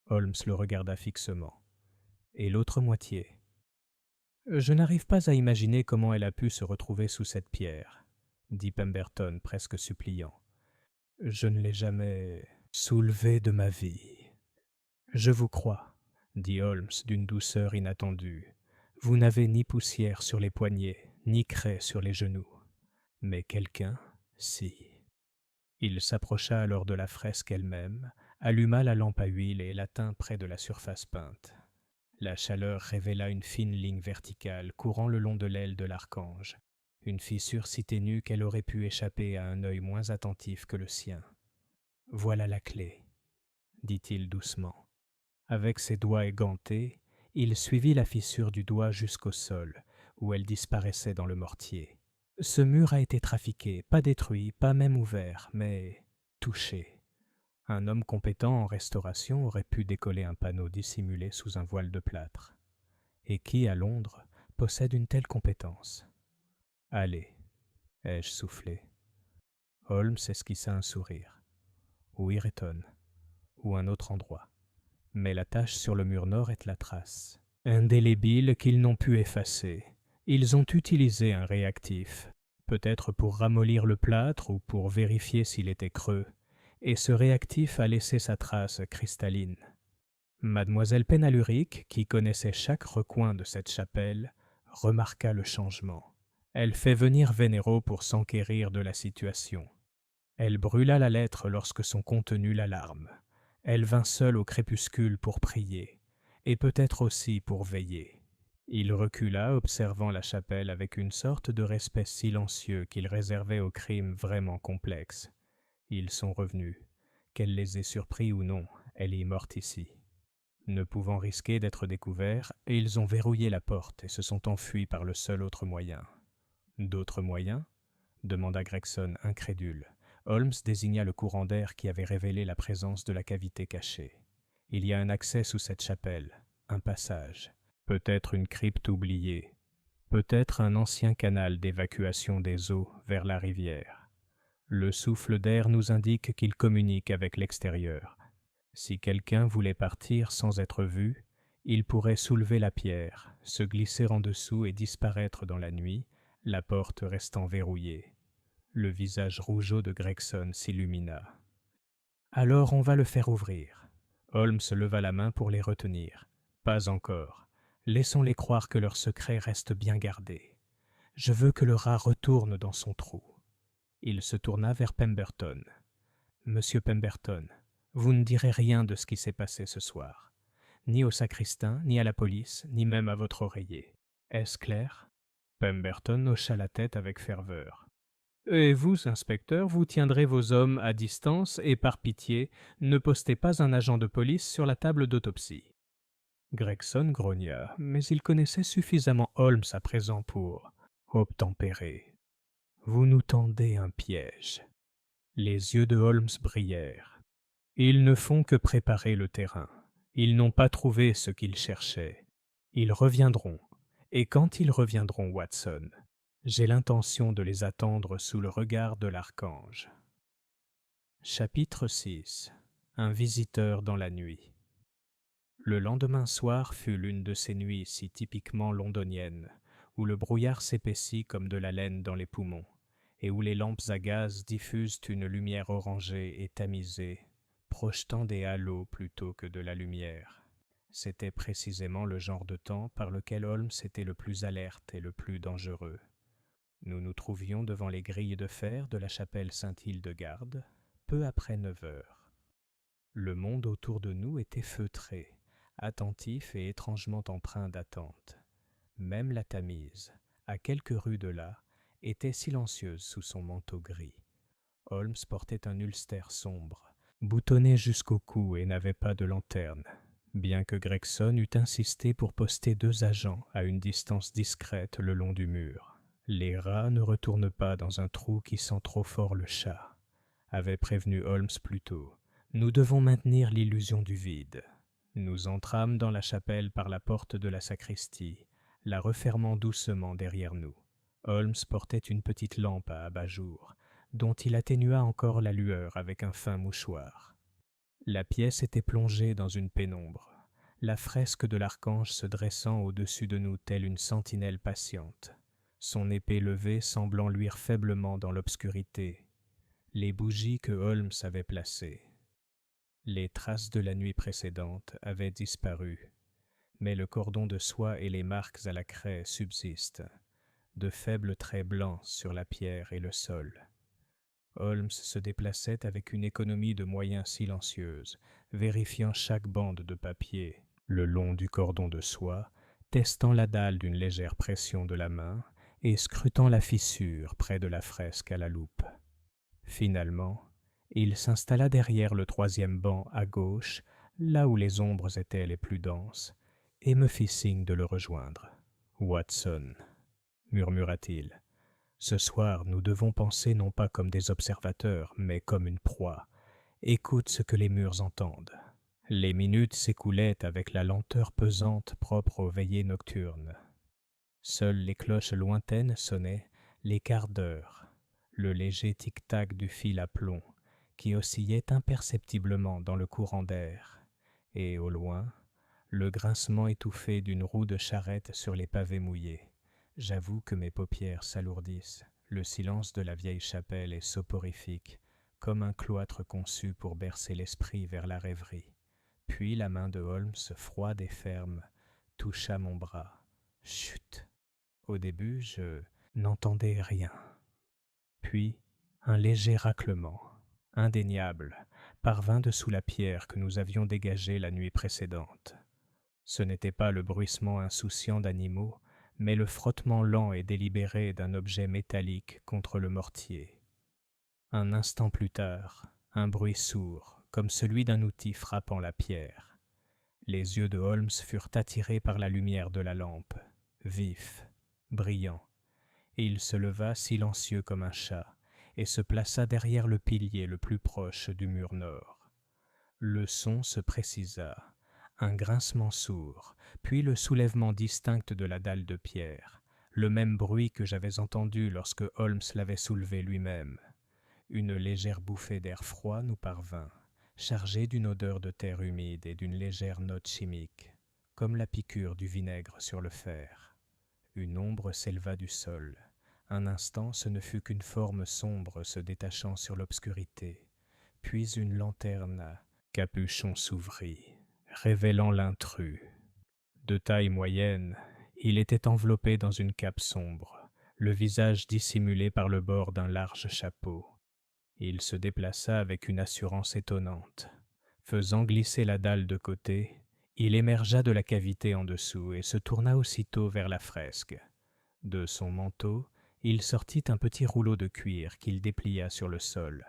Holmes le regarda fixement. « Et l'autre moitié ? » « Je n'arrive pas à imaginer comment elle a pu se retrouver sous cette pierre, » dit Pemberton, presque suppliant. « Je ne l'ai jamais soulevée de ma vie. »« Je vous crois, » dit Holmes d'une douceur inattendue. « Vous n'avez ni poussière sur les poignets, ni craie sur les genoux. Mais quelqu'un, si. » Il s'approcha alors de la fresque elle-même, alluma la lampe à huile et la tint près de la surface peinte. La chaleur révéla une fine ligne verticale courant le long de l'aile de l'archange, une fissure si ténue qu'elle aurait pu échapper à un œil moins attentif que le sien. « Voilà la clé, » dit-il doucement. Avec ses doigts égantés, il suivit la fissure du doigt jusqu'au sol, où elle disparaissait dans le mortier. Ce mur a été trafiqué, pas détruit, pas même ouvert, mais touché. Un homme compétent en restauration aurait pu décoller un panneau dissimulé sous un voile de plâtre. Et qui, à Londres, possède une telle compétence ? « Allez, » ai-je soufflé. Holmes esquissa un sourire. Ou Ireton, ou un autre endroit. Mais la tache sur le mur nord est la trace, indélébile qu'ils n'ont pu effacer. Ils ont utilisé un réactif, peut-être pour ramollir le plâtre ou pour vérifier s'il était creux, et ce réactif a laissé sa trace cristalline. Mademoiselle Penaluric, qui connaissait chaque recoin de cette chapelle, remarqua le changement. Elle fait venir Vénéro pour s'enquérir de la situation. Elle brûla la lettre lorsque son contenu l'alarme. Elle vint seule au crépuscule pour prier, et peut-être aussi pour veiller. Il recula, observant la chapelle avec une sorte de respect silencieux qu'il réservait aux crimes vraiment complexes. Ils sont revenus. Qu'elle les ait surpris ou non, elle est morte ici. Ne pouvant risquer d'être découverts, ils ont verrouillé la porte et se sont enfuis par le seul autre moyen. « D'autres moyens » demanda Gregson, incrédule. Holmes désigna le courant d'air qui avait révélé la présence de la cavité cachée. « Il y a un accès sous cette chapelle, un passage, peut-être une crypte oubliée, peut-être un ancien canal d'évacuation des eaux vers la rivière. Le souffle d'air nous indique qu'il communique avec l'extérieur. Si quelqu'un voulait partir sans être vu, il pourrait soulever la pierre, se glisser en dessous et disparaître dans la nuit, la porte restant verrouillée. » Le visage rougeau de Gregson s'illumina. « Alors on va le faire ouvrir. » Holmes leva la main pour les retenir. « Pas encore. Laissons-les croire que leur secret reste bien gardé. Je veux que le rat retourne dans son trou. » Il se tourna vers Pemberton. « Monsieur Pemberton, vous ne direz rien de ce qui s'est passé ce soir. Ni au sacristain, ni à la police, ni même à votre oreiller. Est-ce clair ?» Pemberton hocha la tête avec ferveur. « Et vous, inspecteur, vous tiendrez vos hommes à distance et, par pitié, ne postez pas un agent de police sur la table d'autopsie. » Gregson grogna, mais il connaissait suffisamment Holmes à présent pour obtempérer. « Vous nous tendez un piège. » Les yeux de Holmes brillèrent. « Ils ne font que préparer le terrain. Ils n'ont pas trouvé ce qu'ils cherchaient. Ils reviendront. Et quand ils reviendront, Watson, j'ai l'intention de les attendre sous le regard de l'archange. » Chapitre 6. Un visiteur dans la nuit. Le lendemain soir fut l'une de ces nuits si typiquement londoniennes, où le brouillard s'épaissit comme de la laine dans les poumons, et où les lampes à gaz diffusent une lumière orangée et tamisée, projetant des halos plutôt que de la lumière. C'était précisément le genre de temps par lequel Holmes était le plus alerte et le plus dangereux. Nous nous trouvions devant les grilles de fer de la chapelle Sainte-Hildegarde, peu après 9 heures. Le monde autour de nous était feutré, attentif et étrangement empreint d'attente. Même la Tamise, à quelques rues de là, était silencieuse sous son manteau gris. Holmes portait un ulster sombre, boutonné jusqu'au cou et n'avait pas de lanterne, bien que Gregson eût insisté pour poster 2 agents à une distance discrète le long du mur. Les rats ne retournent pas dans un trou qui sent trop fort le chat, avait prévenu Holmes plus tôt. Nous devons maintenir l'illusion du vide. Nous entrâmes dans la chapelle par la porte de la sacristie, la refermant doucement derrière nous. Holmes portait une petite lampe à abat-jour, dont il atténua encore la lueur avec un fin mouchoir. La pièce était plongée dans une pénombre, la fresque de l'archange se dressant au-dessus de nous telle une sentinelle patiente, son épée levée semblant luire faiblement dans l'obscurité, les bougies que Holmes avait placées. Les traces de la nuit précédente avaient disparu, mais le cordon de soie et les marques à la craie subsistent, de faibles traits blancs sur la pierre et le sol. Holmes se déplaçait avec une économie de moyens silencieuse, vérifiant chaque bande de papier le long du cordon de soie, testant la dalle d'une légère pression de la main et scrutant la fissure près de la fresque à la loupe. Finalement, il s'installa derrière le 3e banc à gauche, là où les ombres étaient les plus denses, et me fit signe de le rejoindre. « Watson », murmura-t-il, « ce soir nous devons penser non pas comme des observateurs, mais comme une proie. Écoute ce que les murs entendent. » Les minutes s'écoulaient avec la lenteur pesante propre aux veillées nocturnes. Seules les cloches lointaines sonnaient, les quarts d'heure, le léger tic-tac du fil à plomb, qui oscillait imperceptiblement dans le courant d'air, et au loin, le grincement étouffé d'une roue de charrette sur les pavés mouillés. J'avoue que mes paupières s'alourdissent. Le silence de la vieille chapelle est soporifique, comme un cloître conçu pour bercer l'esprit vers la rêverie. Puis la main de Holmes, froide et ferme, toucha mon bras. Chut! Au début, je n'entendais rien. Puis, un léger raclement, indéniable, parvint de sous la pierre que nous avions dégagée la nuit précédente. Ce n'était pas le bruissement insouciant d'animaux, mais le frottement lent et délibéré d'un objet métallique contre le mortier. Un instant plus tard, un bruit sourd, comme celui d'un outil frappant la pierre. Les yeux de Holmes furent attirés par la lumière de la lampe, vif, brillant, et il se leva silencieux comme un chat, et se plaça derrière le pilier le plus proche du mur nord. Le son se précisa, un grincement sourd, puis le soulèvement distinct de la dalle de pierre, le même bruit que j'avais entendu lorsque Holmes l'avait soulevé lui-même. Une légère bouffée d'air froid nous parvint, chargée d'une odeur de terre humide et d'une légère note chimique, comme la piqûre du vinaigre sur le fer. Une ombre s'éleva du sol. Un instant, ce ne fut qu'une forme sombre se détachant sur l'obscurité, puis une lanterne à capuchon s'ouvrit, révélant l'intrus. De taille moyenne, il était enveloppé dans une cape sombre, le visage dissimulé par le bord d'un large chapeau. Il se déplaça avec une assurance étonnante. Faisant glisser la dalle de côté, il émergea de la cavité en dessous et se tourna aussitôt vers la fresque. De son manteau, il sortit un petit rouleau de cuir qu'il déplia sur le sol.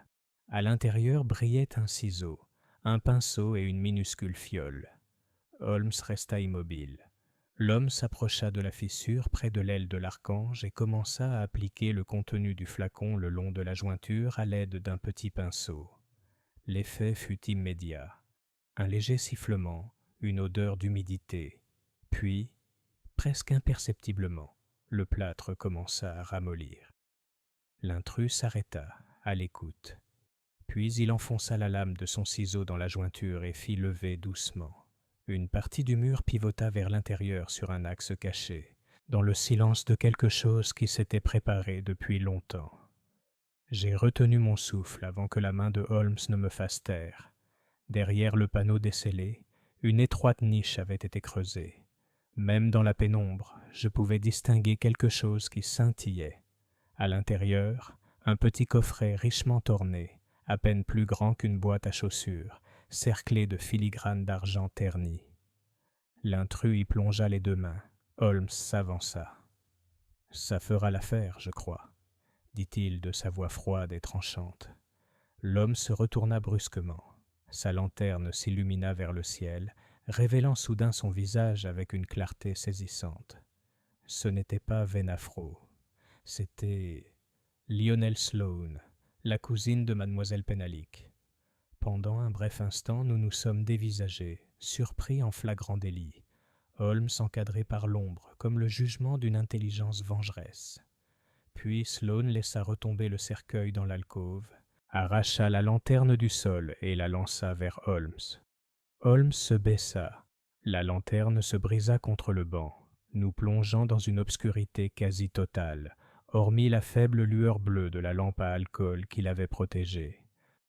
À l'intérieur brillait un ciseau, un pinceau et une minuscule fiole. Holmes resta immobile. L'homme s'approcha de la fissure près de l'aile de l'archange et commença à appliquer le contenu du flacon le long de la jointure à l'aide d'un petit pinceau. L'effet fut immédiat. Un léger sifflement, une odeur d'humidité. Puis, presque imperceptiblement, le plâtre commença à ramollir. L'intrus s'arrêta, à l'écoute. Puis il enfonça la lame de son ciseau dans la jointure et fit lever doucement. Une partie du mur pivota vers l'intérieur sur un axe caché, dans le silence de quelque chose qui s'était préparé depuis longtemps. J'ai retenu mon souffle avant que la main de Holmes ne me fasse taire. Derrière le panneau descellé, une étroite niche avait été creusée. Même dans la pénombre, je pouvais distinguer quelque chose qui scintillait. À l'intérieur, un petit coffret richement orné, à peine plus grand qu'une boîte à chaussures, cerclé de filigranes d'argent terni. L'intrus y plongea les 2 mains. Holmes s'avança. « Ça fera l'affaire, je crois, » dit-il de sa voix froide et tranchante. L'homme se retourna brusquement. Sa lanterne s'illumina vers le ciel, révélant soudain son visage avec une clarté saisissante. Ce n'était pas Venafro, c'était Lionel Sloane, la cousine de mademoiselle Penhalick. Pendant un bref instant, nous nous sommes dévisagés, surpris en flagrant délit. Holmes encadré par l'ombre, comme le jugement d'une intelligence vengeresse. Puis Sloane laissa retomber le cercueil dans l'alcôve, arracha la lanterne du sol et la lança vers Holmes. Holmes se baissa. La lanterne se brisa contre le banc, nous plongeant dans une obscurité quasi totale, hormis la faible lueur bleue de la lampe à alcool qui l'avait protégé.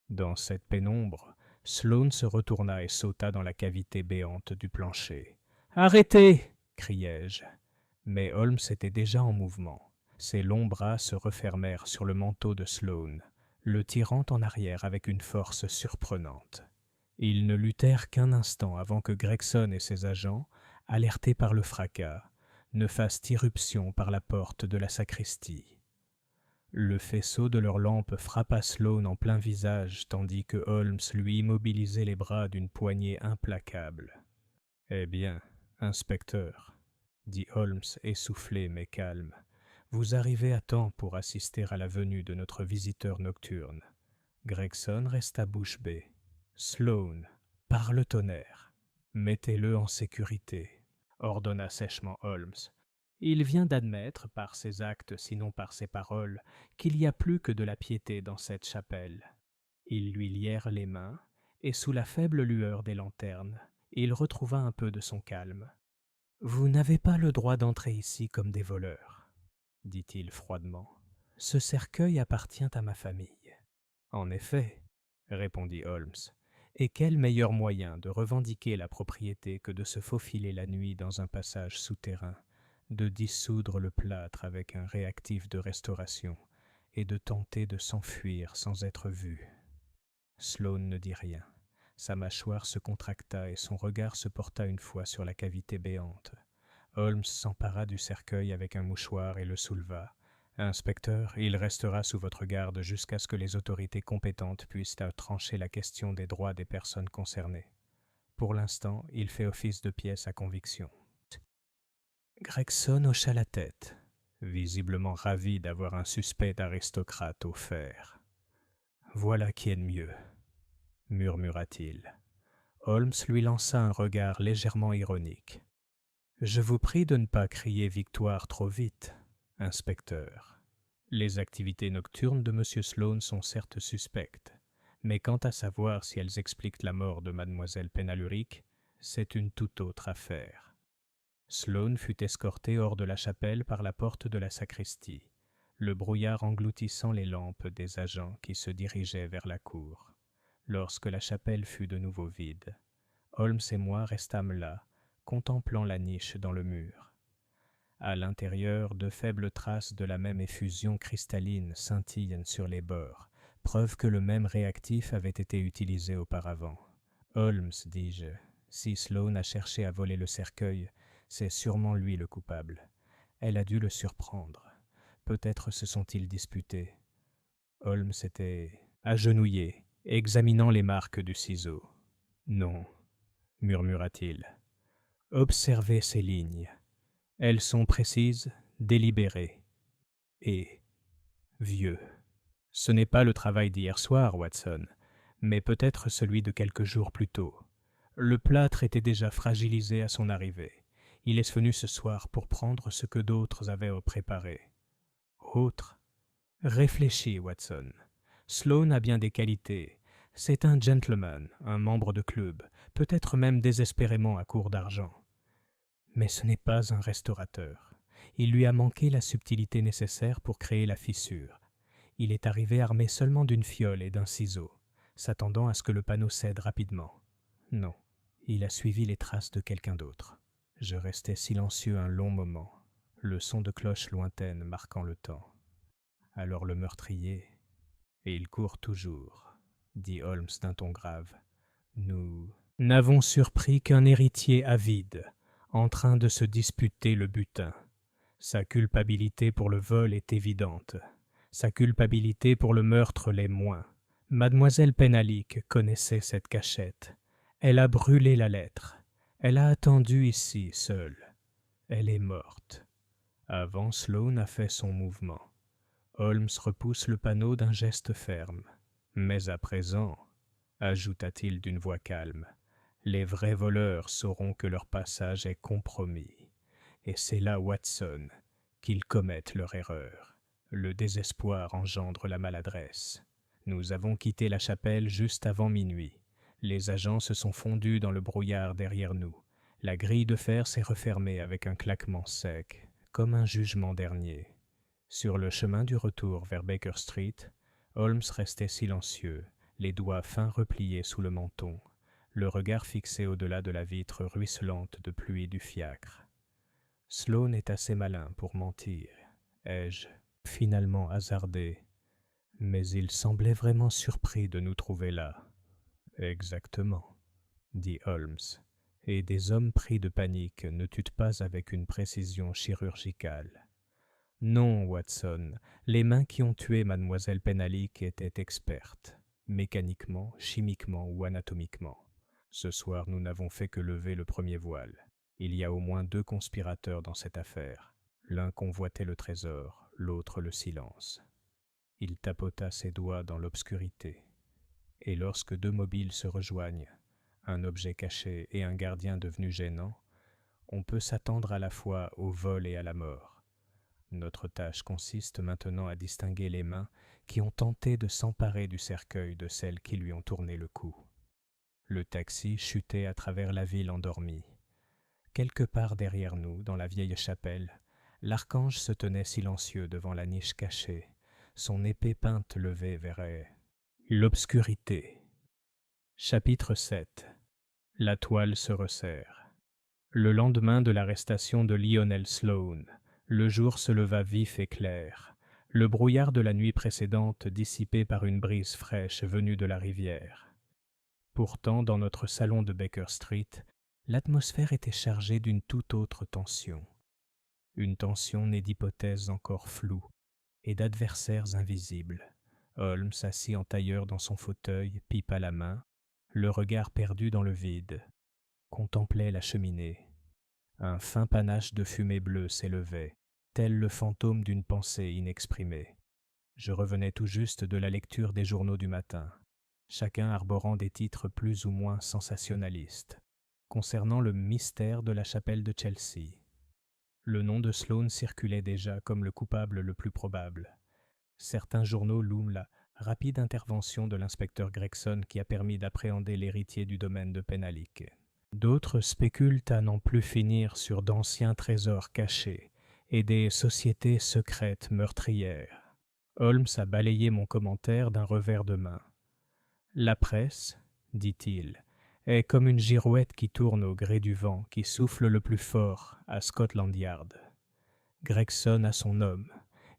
Dans cette pénombre, Sloane se retourna et sauta dans la cavité béante du plancher. « Arrêtez !» criai-je. Mais Holmes était déjà en mouvement. Ses longs bras se refermèrent sur le manteau de Sloane, le tirant en arrière avec une force surprenante. Ils ne luttèrent qu'un instant avant que Gregson et ses agents, alertés par le fracas, ne fassent irruption par la porte de la sacristie. Le faisceau de leurs lampes frappa Sloane en plein visage tandis que Holmes lui immobilisait les bras d'une poignée implacable. « Eh bien, inspecteur, » dit Holmes essoufflé mais calme, « vous arrivez à temps pour assister à la venue de notre visiteur nocturne. » Gregson resta bouche bée. « Sloane, par le tonnerre, mettez-le en sécurité, » ordonna sèchement Holmes. Il vient d'admettre, par ses actes sinon par ses paroles, qu'il y a plus que de la piété dans cette chapelle. Ils lui lièrent les mains, et sous la faible lueur des lanternes, il retrouva un peu de son calme. « Vous n'avez pas le droit d'entrer ici comme des voleurs, » dit-il froidement. « Ce cercueil appartient à ma famille. » « En effet, » répondit Holmes, « et quel meilleur moyen de revendiquer la propriété que de se faufiler la nuit dans un passage souterrain, de dissoudre le plâtre avec un réactif de restauration et de tenter de s'enfuir sans être vu. » Sloane ne dit rien. Sa mâchoire se contracta et son regard se porta une fois sur la cavité béante. Holmes s'empara du cercueil avec un mouchoir et le souleva. « Inspecteur, il restera sous votre garde jusqu'à ce que les autorités compétentes puissent trancher la question des droits des personnes concernées. Pour l'instant, il fait office de pièce à conviction. » Gregson hocha la tête, visiblement ravi d'avoir un suspect aristocrate au fer. « Voilà qui est de mieux, » murmura-t-il. Holmes lui lança un regard légèrement ironique. « Je vous prie de ne pas crier victoire trop vite, inspecteur. Les activités nocturnes de M. Sloane sont certes suspectes, mais quant à savoir si elles expliquent la mort de mademoiselle Penhalick, c'est une toute autre affaire. » Sloane fut escorté hors de la chapelle par la porte de la sacristie, le brouillard engloutissant les lampes des agents qui se dirigeaient vers la cour. Lorsque la chapelle fut de nouveau vide, Holmes et moi restâmes là, contemplant la niche dans le mur. À l'intérieur, de faibles traces de la même effusion cristalline scintillent sur les bords, preuve que le même réactif avait été utilisé auparavant. « Holmes, dis-je, si Sloane a cherché à voler le cercueil, c'est sûrement lui le coupable. Elle a dû le surprendre. Peut-être se sont-ils disputés. » Holmes était agenouillé, examinant les marques du ciseau. « Non, » murmura-t-il. « Observez ces lignes. Elles sont précises, délibérées. Et vieux. Ce n'est pas le travail d'hier soir, Watson, mais peut-être celui de quelques jours plus tôt. Le plâtre était déjà fragilisé à son arrivée. Il est venu ce soir pour prendre ce que d'autres avaient préparé. Autre? Réfléchis, Watson. Sloane a bien des qualités. C'est un gentleman, un membre de club, peut-être même désespérément à court d'argent. Mais ce n'est pas un restaurateur. Il lui a manqué la subtilité nécessaire pour créer la fissure. Il est arrivé armé seulement d'une fiole et d'un ciseau, s'attendant à ce que le panneau cède rapidement. Non, il a suivi les traces de quelqu'un d'autre. Je restai silencieux un long moment, le son de cloches lointaines marquant le temps. Alors le meurtrier. Et il court toujours, dit Holmes d'un ton grave. Nous n'avons surpris qu'un héritier avide, en train de se disputer le butin. Sa culpabilité pour le vol est évidente. Sa culpabilité pour le meurtre l'est moins. Mademoiselle Penhaligon connaissait cette cachette. Elle a brûlé la lettre. Elle a attendu ici, seule. Elle est morte. Avant, Sloane a fait son mouvement. Holmes repousse le panneau d'un geste ferme. Mais à présent, ajouta-t-il d'une voix calme, les vrais voleurs sauront que leur passage est compromis. Et c'est là, Watson, qu'ils commettent leur erreur. Le désespoir engendre la maladresse. Nous avons quitté la chapelle juste avant minuit. Les agents se sont fondus dans le brouillard derrière nous. La grille de fer s'est refermée avec un claquement sec, comme un jugement dernier. Sur le chemin du retour vers Baker Street, Holmes restait silencieux, les doigts fins repliés sous le menton, le regard fixé au-delà de la vitre ruisselante de pluie du fiacre. Sloane est assez malin pour mentir, ai-je finalement hasardé, mais il semblait vraiment surpris de nous trouver là. Exactement, dit Holmes, et des hommes pris de panique ne tuent pas avec une précision chirurgicale. Non, Watson, les mains qui ont tué mademoiselle Penhaligon étaient expertes, mécaniquement, chimiquement ou anatomiquement. Ce soir, nous n'avons fait que lever le premier voile. Il y a au moins 2 conspirateurs dans cette affaire. L'un convoitait le trésor, l'autre le silence. Il tapota ses doigts dans l'obscurité. Et lorsque 2 mobiles se rejoignent, un objet caché et un gardien devenu gênant, on peut s'attendre à la fois au vol et à la mort. Notre tâche consiste maintenant à distinguer les mains qui ont tenté de s'emparer du cercueil de celles qui lui ont tourné le cou. Le taxi chutait à travers la ville endormie. Quelque part derrière nous, dans la vieille chapelle, l'archange se tenait silencieux devant la niche cachée, son épée peinte levée vers l'obscurité. Chapitre 7. La toile se resserre. Le lendemain de l'arrestation de Lionel Sloane, le jour se leva vif et clair, le brouillard de la nuit précédente dissipé par une brise fraîche venue de la rivière. Pourtant, dans notre salon de Baker Street, l'atmosphère était chargée d'une toute autre tension. Une tension née d'hypothèses encore floues et d'adversaires invisibles. Holmes, assis en tailleur dans son fauteuil, pipe à la main, le regard perdu dans le vide, contemplait la cheminée. Un fin panache de fumée bleue s'élevait, tel le fantôme d'une pensée inexprimée. Je revenais tout juste de la lecture des journaux du matin, chacun arborant des titres plus ou moins sensationnalistes, concernant le mystère de la chapelle de Chelsea. Le nom de Sloane circulait déjà comme le coupable le plus probable. Certains journaux louent la rapide intervention de l'inspecteur Gregson qui a permis d'appréhender l'héritier du domaine de Penhaligon. D'autres spéculent à n'en plus finir sur d'anciens trésors cachés et des sociétés secrètes meurtrières. Holmes a balayé mon commentaire d'un revers de main. La presse, dit-il, est comme une girouette qui tourne au gré du vent, qui souffle le plus fort à Scotland Yard. Gregson a son homme,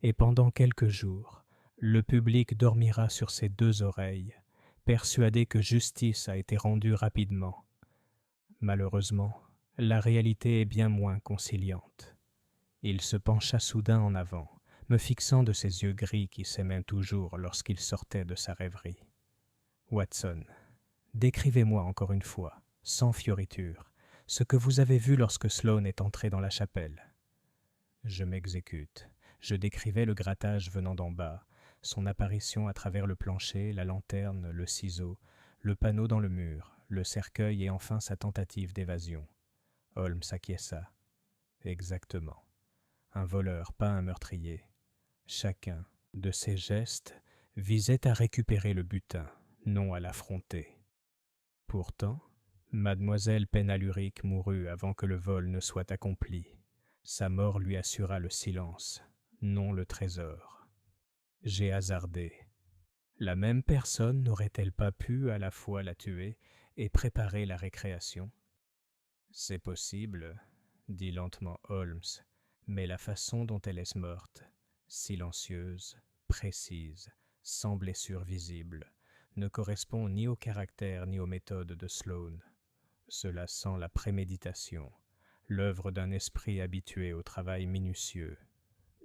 et pendant quelques jours, le public dormira sur ses 2 oreilles, persuadé que justice a été rendue rapidement. Malheureusement, la réalité est bien moins conciliante. Il se pencha soudain en avant, me fixant de ses yeux gris qui s'aimaient toujours lorsqu'il sortait de sa rêverie. « Watson, décrivez-moi encore une fois, sans fioriture, ce que vous avez vu lorsque Sloane est entré dans la chapelle. » Je m'exécute. Je décrivais le grattage venant d'en bas, son apparition à travers le plancher, la lanterne, le ciseau, le panneau dans le mur, le cercueil et enfin sa tentative d'évasion. Holmes acquiesça. Exactement. Un voleur, pas un meurtrier. Chacun de ses gestes visait à récupérer le butin, non à l'affronter. Pourtant, mademoiselle Penhaligon mourut avant que le vol ne soit accompli. Sa mort lui assura le silence, non le trésor. J'ai hasardé. La même personne n'aurait-elle pas pu à la fois la tuer et préparer la récréation ? C'est possible, dit lentement Holmes, mais la façon dont elle est morte, silencieuse, précise, sans blessure visible, ne correspond ni au caractère ni aux méthodes de Sloane. Cela sent la préméditation, l'œuvre d'un esprit habitué au travail minutieux,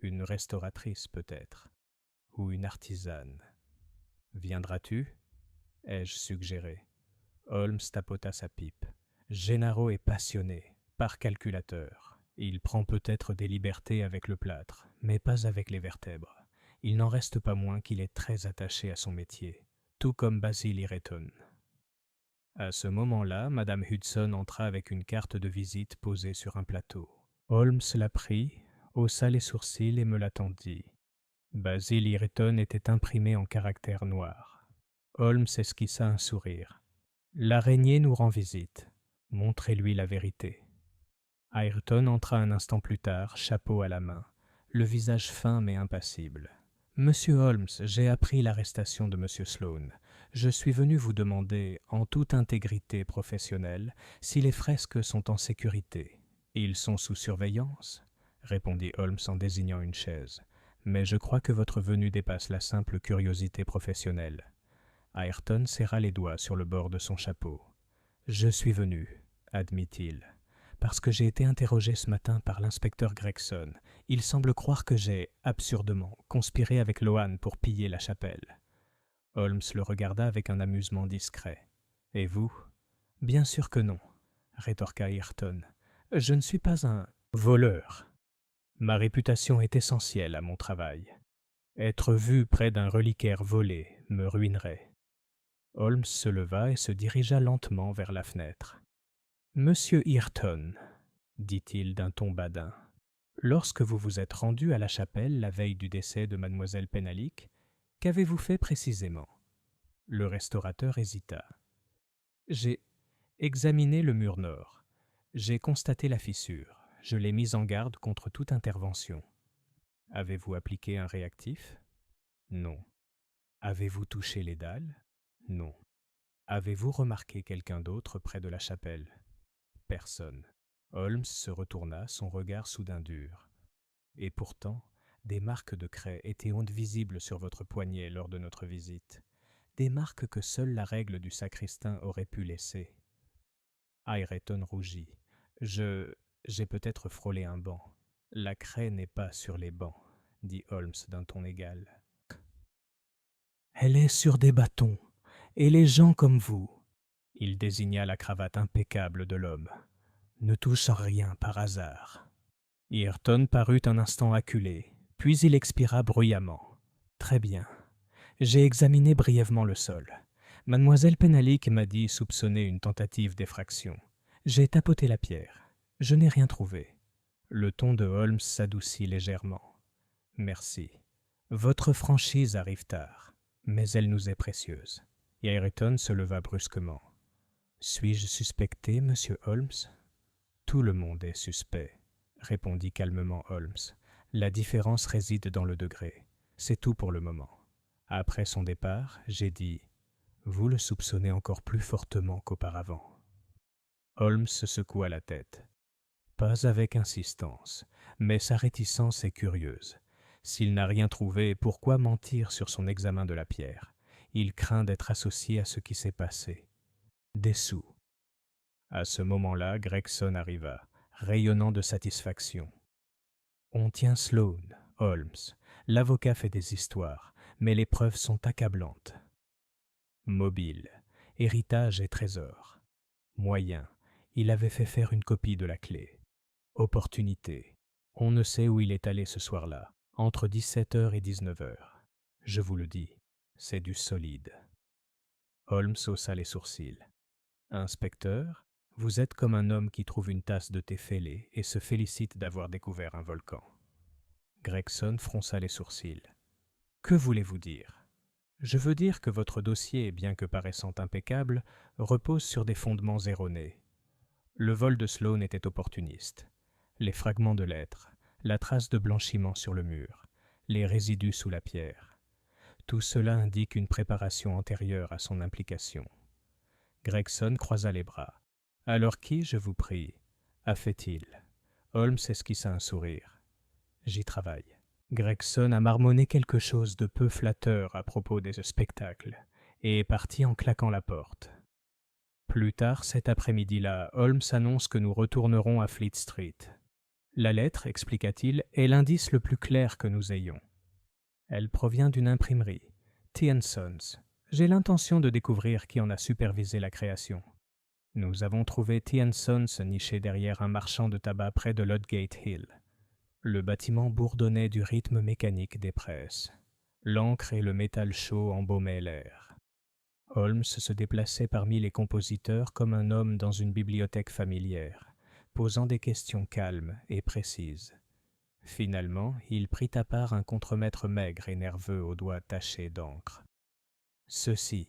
une restauratrice peut-être, ou une artisane. Viendras-tu ? Ai-je suggéré. Holmes tapota sa pipe. Gennaro est passionné, par calculateur. Il prend peut-être des libertés avec le plâtre, mais pas avec les vertèbres. Il n'en reste pas moins qu'il est très attaché à son métier, tout comme Basil Ireton. À ce moment-là, Madame Hudson entra avec une carte de visite posée sur un plateau. Holmes la prit, haussa les sourcils et me la tendit. Basil Ireton était imprimé en caractères noirs. Holmes esquissa un sourire. L'araignée nous rend visite. Montrez-lui la vérité. Ireton entra un instant plus tard, chapeau à la main, le visage fin mais impassible. Monsieur Holmes, j'ai appris l'arrestation de Monsieur Sloane. Je suis venu vous demander, en toute intégrité professionnelle, si les fresques sont en sécurité. Ils sont sous surveillance, répondit Holmes en désignant une chaise. Mais je crois que votre venue dépasse la simple curiosité professionnelle. Ayrton serra les doigts sur le bord de son chapeau. Je suis venu, admit-il, parce que j'ai été interrogé ce matin par l'inspecteur Gregson. Il semble croire que j'ai, absurdement, conspiré avec Loan pour piller la chapelle. Holmes le regarda avec un amusement discret. Et vous ? Bien sûr que non, rétorqua Ayrton. Je ne suis pas un voleur. Ma réputation est essentielle à mon travail. Être vu près d'un reliquaire volé me ruinerait. Holmes se leva et se dirigea lentement vers la fenêtre. « Monsieur Ayrton, dit-il d'un ton badin, lorsque vous vous êtes rendu à la chapelle la veille du décès de mademoiselle Penalique, qu'avez-vous fait précisément ?» Le restaurateur hésita. « J'ai examiné le mur nord. J'ai constaté la fissure. Je l'ai mise en garde contre toute intervention. » « Avez-vous appliqué un réactif ? » ?»« Non. » « Avez-vous touché les dalles ? » ?»« Non. » « Avez-vous remarqué quelqu'un d'autre près de la chapelle ? » ?»« Personne. » Holmes se retourna, son regard soudain dur. « Et pourtant, des marques de craie étaient visibles sur votre poignet lors de notre visite. Des marques que seule la règle du sacristain aurait pu laisser. » Ireton rougit. « J'ai peut-être frôlé un banc. La craie n'est pas sur les bancs, dit Holmes d'un ton égal. Elle est sur des bâtons, et les gens comme vous, il désigna la cravate impeccable de l'homme, ne touchent rien par hasard. Ayrton parut un instant acculé, puis il expira bruyamment. Très bien. J'ai examiné brièvement le sol. Mademoiselle Penalique m'a dit soupçonner une tentative d'effraction. J'ai tapoté la pierre. Je n'ai rien trouvé. Le ton de Holmes s'adoucit légèrement. Merci. Votre franchise arrive tard, mais elle nous est précieuse. Ayrton se leva brusquement. Suis-je suspecté, monsieur Holmes ? Tout le monde est suspect, répondit calmement Holmes. La différence réside dans le degré. C'est tout pour le moment. Après son départ, j'ai dit « Vous le soupçonnez encore plus fortement qu'auparavant. » Holmes secoua la tête. Pas avec insistance, mais sa réticence est curieuse. S'il n'a rien trouvé, pourquoi mentir sur son examen de la pierre ? Il craint d'être associé à ce qui s'est passé. Des sous. À ce moment-là, Gregson arriva, rayonnant de satisfaction. On tient Sloane, Holmes. L'avocat fait des histoires, mais les preuves sont accablantes. Mobile, héritage et trésor. Moyen, il avait fait faire une copie de la clé. Opportunité, on ne sait où il est allé ce soir-là, entre 17h et 19h. Je vous le dis, c'est du solide. Holmes haussa les sourcils. Inspecteur, vous êtes comme un homme qui trouve une tasse de thé fêlée et se félicite d'avoir découvert un volcan. Gregson fronça les sourcils. Que voulez-vous dire ? Je veux dire que votre dossier, bien que paraissant impeccable, repose sur des fondements erronés. Le vol de Sloane était opportuniste. Les fragments de lettres, la trace de blanchiment sur le mur, les résidus sous la pierre. Tout cela indique une préparation antérieure à son implication. Gregson croisa les bras. « Alors qui, je vous prie, a fait-il » Holmes esquissa un sourire. « J'y travaille. » Gregson a marmonné quelque chose de peu flatteur à propos de ce spectacle et est parti en claquant la porte. Plus tard cet après-midi-là, Holmes annonce que nous retournerons à Fleet Street. La lettre, expliqua-t-il, est l'indice le plus clair que nous ayons. Elle provient d'une imprimerie, T & Sons. J'ai l'intention de découvrir qui en a supervisé la création. Nous avons trouvé T & Sons niché derrière un marchand de tabac près de Ludgate Hill. Le bâtiment bourdonnait du rythme mécanique des presses. L'encre et le métal chaud embaumaient l'air. Holmes se déplaçait parmi les compositeurs comme un homme dans une bibliothèque familière, posant des questions calmes et précises. Finalement, il prit à part un contremaître maigre et nerveux aux doigts tachés d'encre. « Ceci, »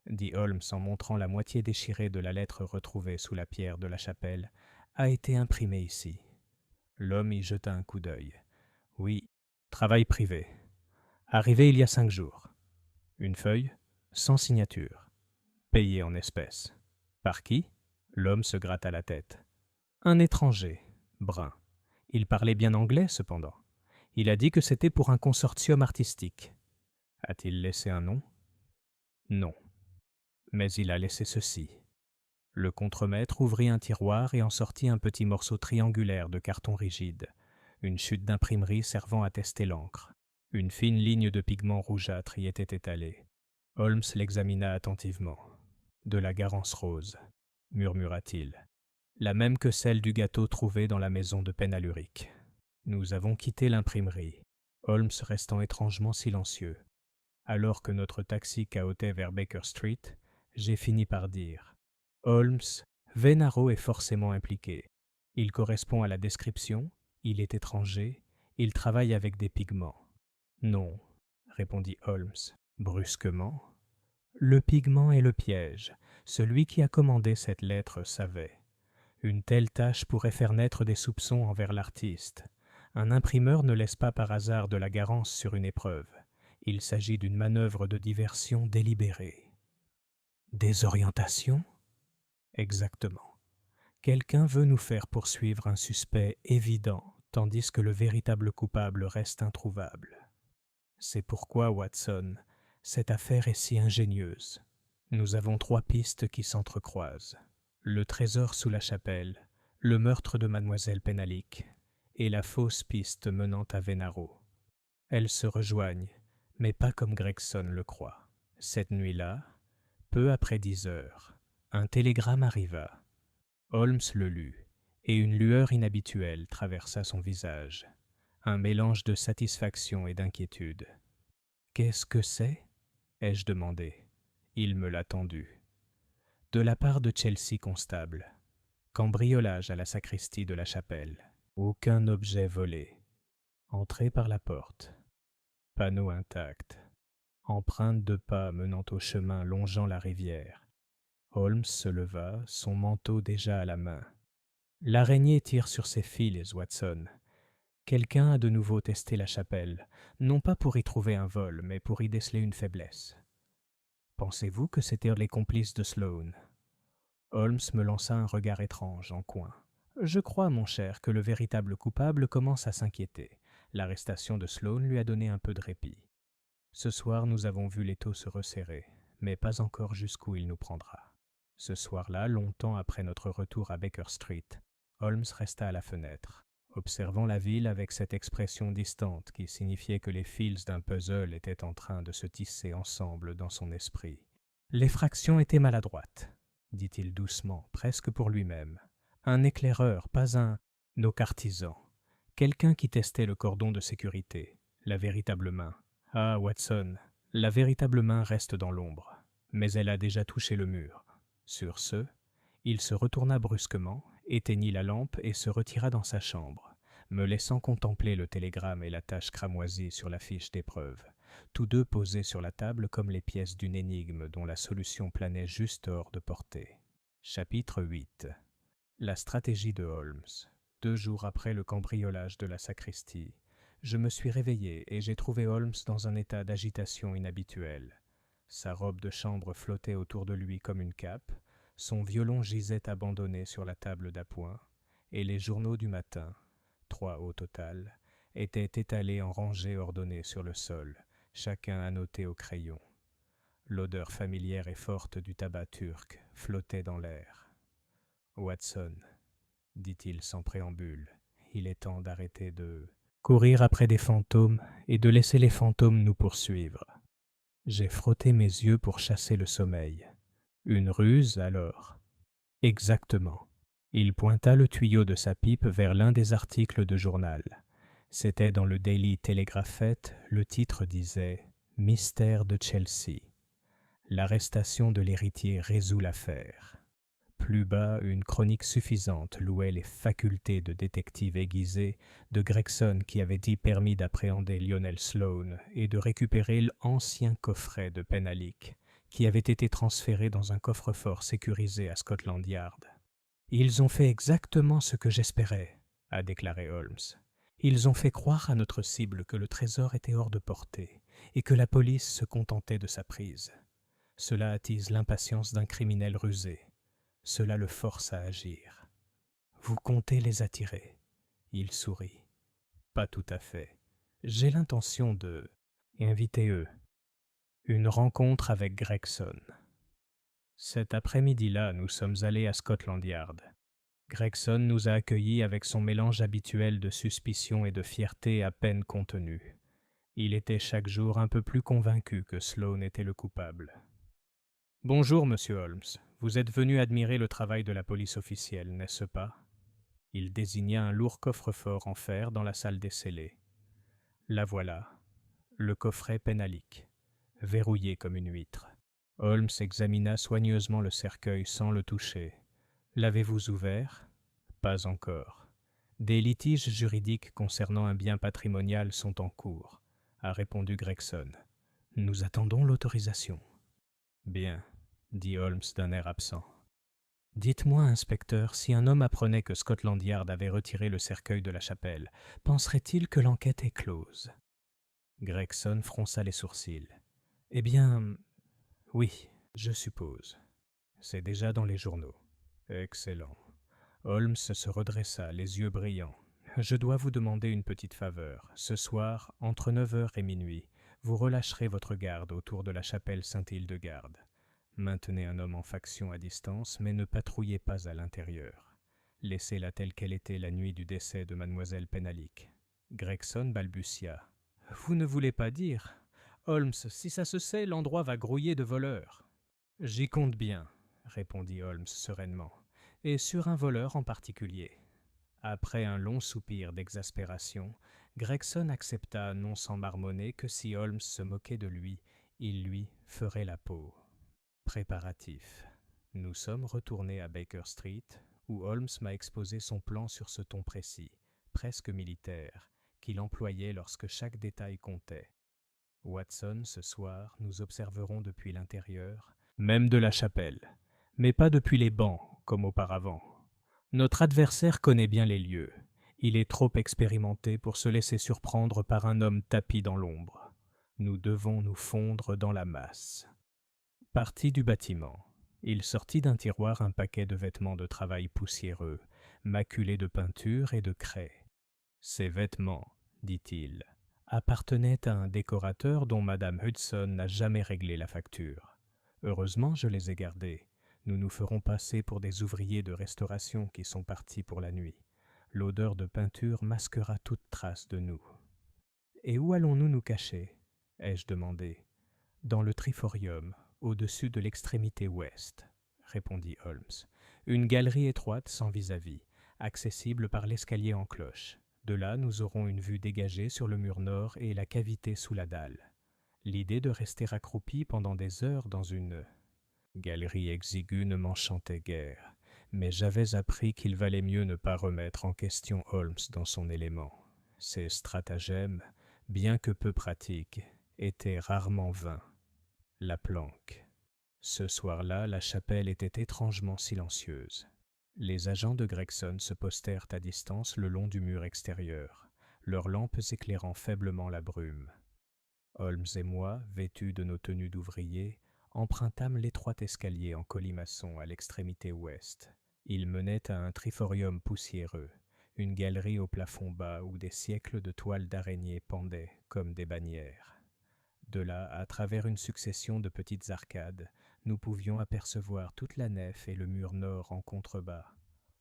dit Holmes en montrant la moitié déchirée de la lettre retrouvée sous la pierre de la chapelle, « a été imprimé ici. » L'homme y jeta un coup d'œil. « Oui, travail privé. Arrivé il y a 5 jours. Une feuille, sans signature. Payé en espèces. Par qui ?» L'homme se gratta la tête. « Un étranger, brun. Il parlait bien anglais, cependant. Il a dit que c'était pour un consortium artistique. A-t-il laissé un nom ? Non. Mais il a laissé ceci. » Le contremaître ouvrit un tiroir et en sortit un petit morceau triangulaire de carton rigide, une chute d'imprimerie servant à tester l'encre. Une fine ligne de pigment rougeâtre y était étalée. Holmes l'examina attentivement. « De la Garance rose, » murmura-t-il. « La même que celle du gâteau trouvé dans la maison de Penaluric. » Nous avons quitté l'imprimerie, Holmes restant étrangement silencieux. Alors que notre taxi cahotait vers Baker Street, j'ai fini par dire « Holmes, Venaro est forcément impliqué. Il correspond à la description, il est étranger, il travaille avec des pigments. » « Non, » répondit Holmes, brusquement. Le pigment est le piège. Celui qui a commandé cette lettre savait. Une telle tâche pourrait faire naître des soupçons envers l'artiste. Un imprimeur ne laisse pas par hasard de la garance sur une épreuve. Il s'agit d'une manœuvre de diversion délibérée. Désorientation ? Exactement. Quelqu'un veut nous faire poursuivre un suspect évident, tandis que le véritable coupable reste introuvable. C'est pourquoi, Watson, cette affaire est si ingénieuse. Nous avons 3 pistes qui s'entrecroisent. Le trésor sous la chapelle, le meurtre de mademoiselle Penalic et la fausse piste menant à Venaro. Elles se rejoignent, mais pas comme Gregson le croit. Cette nuit-là, peu après 10 heures, un télégramme arriva. Holmes le lut, et une lueur inhabituelle traversa son visage. Un mélange de satisfaction et d'inquiétude. « Qu'est-ce que c'est ?» ai-je demandé. Il me l'a tendu. De la part de Chelsea Constable. Cambriolage à la sacristie de la chapelle. Aucun objet volé. Entrée par la porte. Panneau intact. Empreinte de pas menant au chemin longeant la rivière. Holmes se leva, son manteau déjà à la main. L'araignée tire sur ses fils, Watson. Quelqu'un a de nouveau testé la chapelle, non pas pour y trouver un vol, mais pour y déceler une faiblesse. Pensez-vous que c'étaient les complices de Sloane ? Holmes me lança un regard étrange, en coin. Je crois, mon cher, que le véritable coupable commence à s'inquiéter. L'arrestation de Sloane lui a donné un peu de répit. Ce soir, nous avons vu l'étau se resserrer, mais pas encore jusqu'où il nous prendra. Ce soir-là, longtemps après notre retour à Baker Street, Holmes resta à la fenêtre, observant la ville avec cette expression distante qui signifiait que les fils d'un puzzle étaient en train de se tisser ensemble dans son esprit. « Les fractions étaient maladroites, » dit-il doucement, presque pour lui-même. « Un éclaireur, pas un... nos partisans. Quelqu'un qui testait le cordon de sécurité, la véritable main. Ah, Watson, la véritable main reste dans l'ombre, mais elle a déjà touché le mur. » Sur ce, il se retourna brusquement, éteignit la lampe et se retira dans sa chambre, me laissant contempler le télégramme et la tache cramoisie sur la fiche d'épreuve, tous deux posés sur la table comme les pièces d'une énigme dont la solution planait juste hors de portée. Chapitre 8. La stratégie de Holmes. 2 jours après le cambriolage de la sacristie, je me suis réveillé et j'ai trouvé Holmes dans un état d'agitation inhabituelle. Sa robe de chambre flottait autour de lui comme une cape, son violon gisait abandonné sur la table d'appoint, et les journaux du matin, 3 au total, étaient étalés en rangées ordonnées sur le sol, chacun annoté au crayon. L'odeur familière et forte du tabac turc flottait dans l'air. « Watson, dit-il sans préambule, il est temps d'arrêter de courir après des fantômes et de laisser les fantômes nous poursuivre. » J'ai frotté mes yeux pour chasser le sommeil. Une ruse, alors? Exactement. Il pointa le tuyau de sa pipe vers l'un des articles de journal. C'était dans le Daily Telegraphette, le titre disait « Mystère de Chelsea. L'arrestation de l'héritier résout l'affaire ». Plus bas, une chronique suffisante louait les facultés de détective aiguisé de Gregson qui avait dit permis d'appréhender Lionel Sloane et de récupérer l'ancien coffret de Penhalick qui avait été transféré dans un coffre-fort sécurisé à Scotland Yard. « Ils ont fait exactement ce que j'espérais », a déclaré Holmes. « Ils ont fait croire à notre cible que le trésor était hors de portée et que la police se contentait de sa prise. Cela attise l'impatience d'un criminel rusé. Cela le force à agir. Vous comptez les attirer. » Il sourit. « Pas tout à fait. J'ai l'intention de... Invitez-eux. Une rencontre avec Gregson. » Cet après-midi-là, nous sommes allés à Scotland Yard. Gregson nous a accueillis avec son mélange habituel de suspicion et de fierté à peine contenue. Il était chaque jour un peu plus convaincu que Sloane était le coupable. « Bonjour, monsieur Holmes. Vous êtes venu admirer le travail de la police officielle, n'est-ce pas ?» Il désigna un lourd coffre-fort en fer dans la salle des scellés. « La voilà. Le coffret Penhalick, verrouillé comme une huître. » Holmes examina soigneusement le cercueil sans le toucher. « L'avez-vous ouvert ?»« Pas encore. Des litiges juridiques concernant un bien patrimonial sont en cours, » a répondu Gregson. « Nous attendons l'autorisation. » « Bien, » dit Holmes d'un air absent. « Dites-moi, inspecteur, si un homme apprenait que Scotland Yard avait retiré le cercueil de la chapelle, penserait-il que l'enquête est close ?» Gregson fronça les sourcils. « Eh bien, oui, je suppose. C'est déjà dans les journaux. » « Excellent. » Holmes se redressa, les yeux brillants. « Je dois vous demander une petite faveur. Ce soir, entre 9h et minuit, vous relâcherez votre garde autour de la chapelle Sainte-Hildegarde. Maintenez un homme en faction à distance, mais ne patrouillez pas à l'intérieur. Laissez-la telle qu'elle était la nuit du décès de mademoiselle Penhalick. » Gregson balbutia. « Vous ne voulez pas dire ? Holmes, si ça se sait, l'endroit va grouiller de voleurs. »« J'y compte bien, » répondit Holmes sereinement, « et sur un voleur en particulier. » Après un long soupir d'exaspération, Gregson accepta non sans marmonner que si Holmes se moquait de lui, il lui ferait la peau. Préparatifs. Nous sommes retournés à Baker Street, où Holmes m'a exposé son plan sur ce ton précis, presque militaire, qu'il employait lorsque chaque détail comptait. Watson, ce soir, nous observerons depuis l'intérieur, même de la chapelle, mais pas depuis les bancs, comme auparavant. Notre adversaire connaît bien les lieux. Il est trop expérimenté pour se laisser surprendre par un homme tapi dans l'ombre. Nous devons nous fondre dans la masse. Parti du bâtiment, il sortit d'un tiroir un paquet de vêtements de travail poussiéreux, maculés de peinture et de craie. Ces vêtements, dit-il, appartenaient à un décorateur dont Madame Hudson n'a jamais réglé la facture. Heureusement, je les ai gardés. Nous nous ferons passer pour des ouvriers de restauration qui sont partis pour la nuit. L'odeur de peinture masquera toute trace de nous. « Et où allons-nous nous cacher ?» ai-je demandé. « Dans le triforium, au-dessus de l'extrémité ouest, » répondit Holmes. « Une galerie étroite sans vis-à-vis, accessible par l'escalier en cloche. De là, nous aurons une vue dégagée sur le mur nord et la cavité sous la dalle. L'idée de rester accroupi pendant des heures dans une galerie exiguë ne m'enchantait guère, mais j'avais appris qu'il valait mieux ne pas remettre en question Holmes dans son élément. Ses stratagèmes, bien que peu pratiques, étaient rarement vains. La planque. Ce soir-là, la chapelle était étrangement silencieuse. Les agents de Gregson se postèrent à distance le long du mur extérieur, leurs lampes éclairant faiblement la brume. Holmes et moi, vêtus de nos tenues d'ouvriers, empruntâmes l'étroit escalier en colimaçon à l'extrémité ouest. Il menait à un triforium poussiéreux, une galerie au plafond bas où des siècles de toiles d'araignée pendaient comme des bannières. De là, à travers une succession de petites arcades, nous pouvions apercevoir toute la nef et le mur nord en contrebas.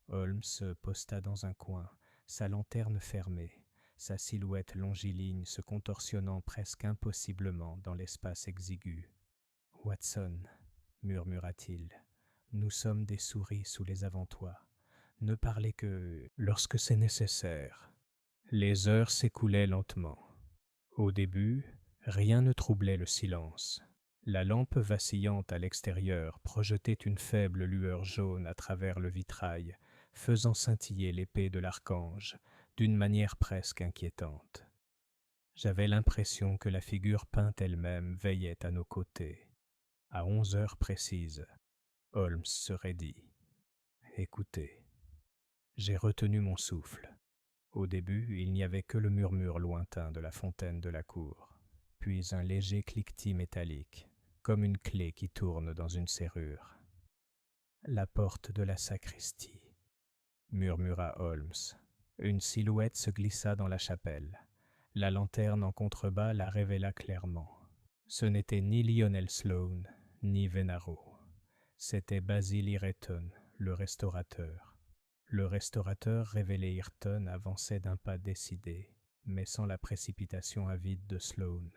Holmes se posta dans un coin, sa lanterne fermée, sa silhouette longiligne se contorsionnant presque impossiblement dans l'espace exigu. « Watson, murmura-t-il, nous sommes des souris sous les avant-toits. Ne parlez que lorsque c'est nécessaire. » Les heures s'écoulaient lentement. Au début, rien ne troublait le silence. La lampe vacillante à l'extérieur projetait une faible lueur jaune à travers le vitrail, faisant scintiller l'épée de l'archange d'une manière presque inquiétante. J'avais l'impression que la figure peinte elle-même veillait à nos côtés. À 11 heures précises, Holmes se raidit. « Écoutez. » J'ai retenu mon souffle. Au début, il n'y avait que le murmure lointain de la fontaine de la cour, puis un léger cliquetis métallique, comme une clé qui tourne dans une serrure. « La porte de la sacristie, » murmura Holmes. Une silhouette se glissa dans la chapelle. La lanterne en contrebas la révéla clairement. Ce n'était ni Lionel Sloane, ni Venaro. C'était Basil Ireton, le restaurateur. Le restaurateur révélé Ayrton avançait d'un pas décidé, mais sans la précipitation avide de Sloane.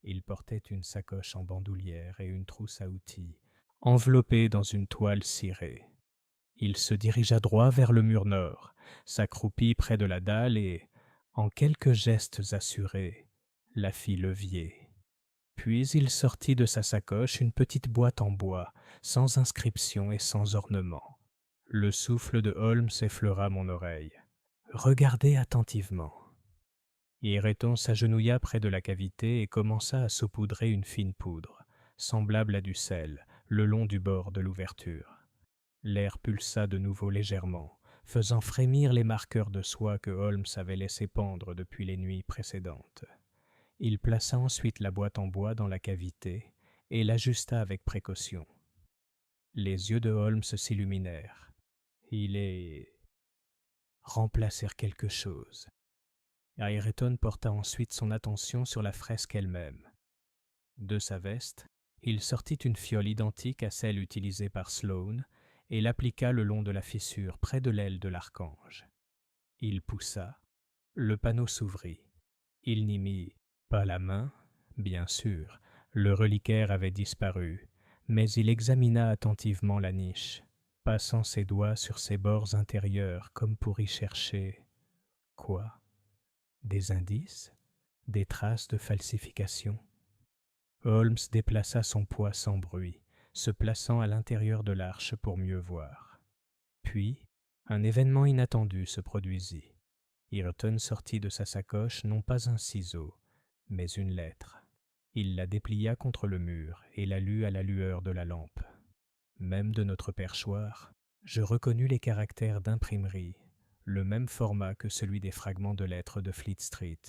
Il portait une sacoche en bandoulière et une trousse à outils, enveloppée dans une toile cirée. Il se dirigea droit vers le mur nord, s'accroupit près de la dalle et, en quelques gestes assurés, la fit levier. Puis il sortit de sa sacoche une petite boîte en bois, sans inscription et sans ornement. Le souffle de Holmes effleura mon oreille. « Regardez attentivement. » Ireton s'agenouilla près de la cavité et commença à saupoudrer une fine poudre, semblable à du sel, le long du bord de l'ouverture. L'air pulsa de nouveau légèrement, faisant frémir les marqueurs de soie que Holmes avait laissés pendre depuis les nuits précédentes. Il plaça ensuite la boîte en bois dans la cavité et l'ajusta avec précaution. Les yeux de Holmes s'illuminèrent. Il est... remplacer quelque chose. Ireton porta ensuite son attention sur la fresque elle-même. De sa veste, il sortit une fiole identique à celle utilisée par Sloane et l'appliqua le long de la fissure près de l'aile de l'archange. Il poussa. Le panneau s'ouvrit. Il n'y mit pas la main, bien sûr, le reliquaire avait disparu, mais il examina attentivement la niche, passant ses doigts sur ses bords intérieurs comme pour y chercher... Quoi? Des indices? Des traces de falsification? Holmes déplaça son poids sans bruit, se plaçant à l'intérieur de l'arche pour mieux voir. Puis, un événement inattendu se produisit. Ireton sortit de sa sacoche non pas un ciseau, mais une lettre. Il la déplia contre le mur et la lut à la lueur de la lampe. Même de notre perchoir, je reconnus les caractères d'imprimerie, le même format que celui des fragments de lettres de Fleet Street.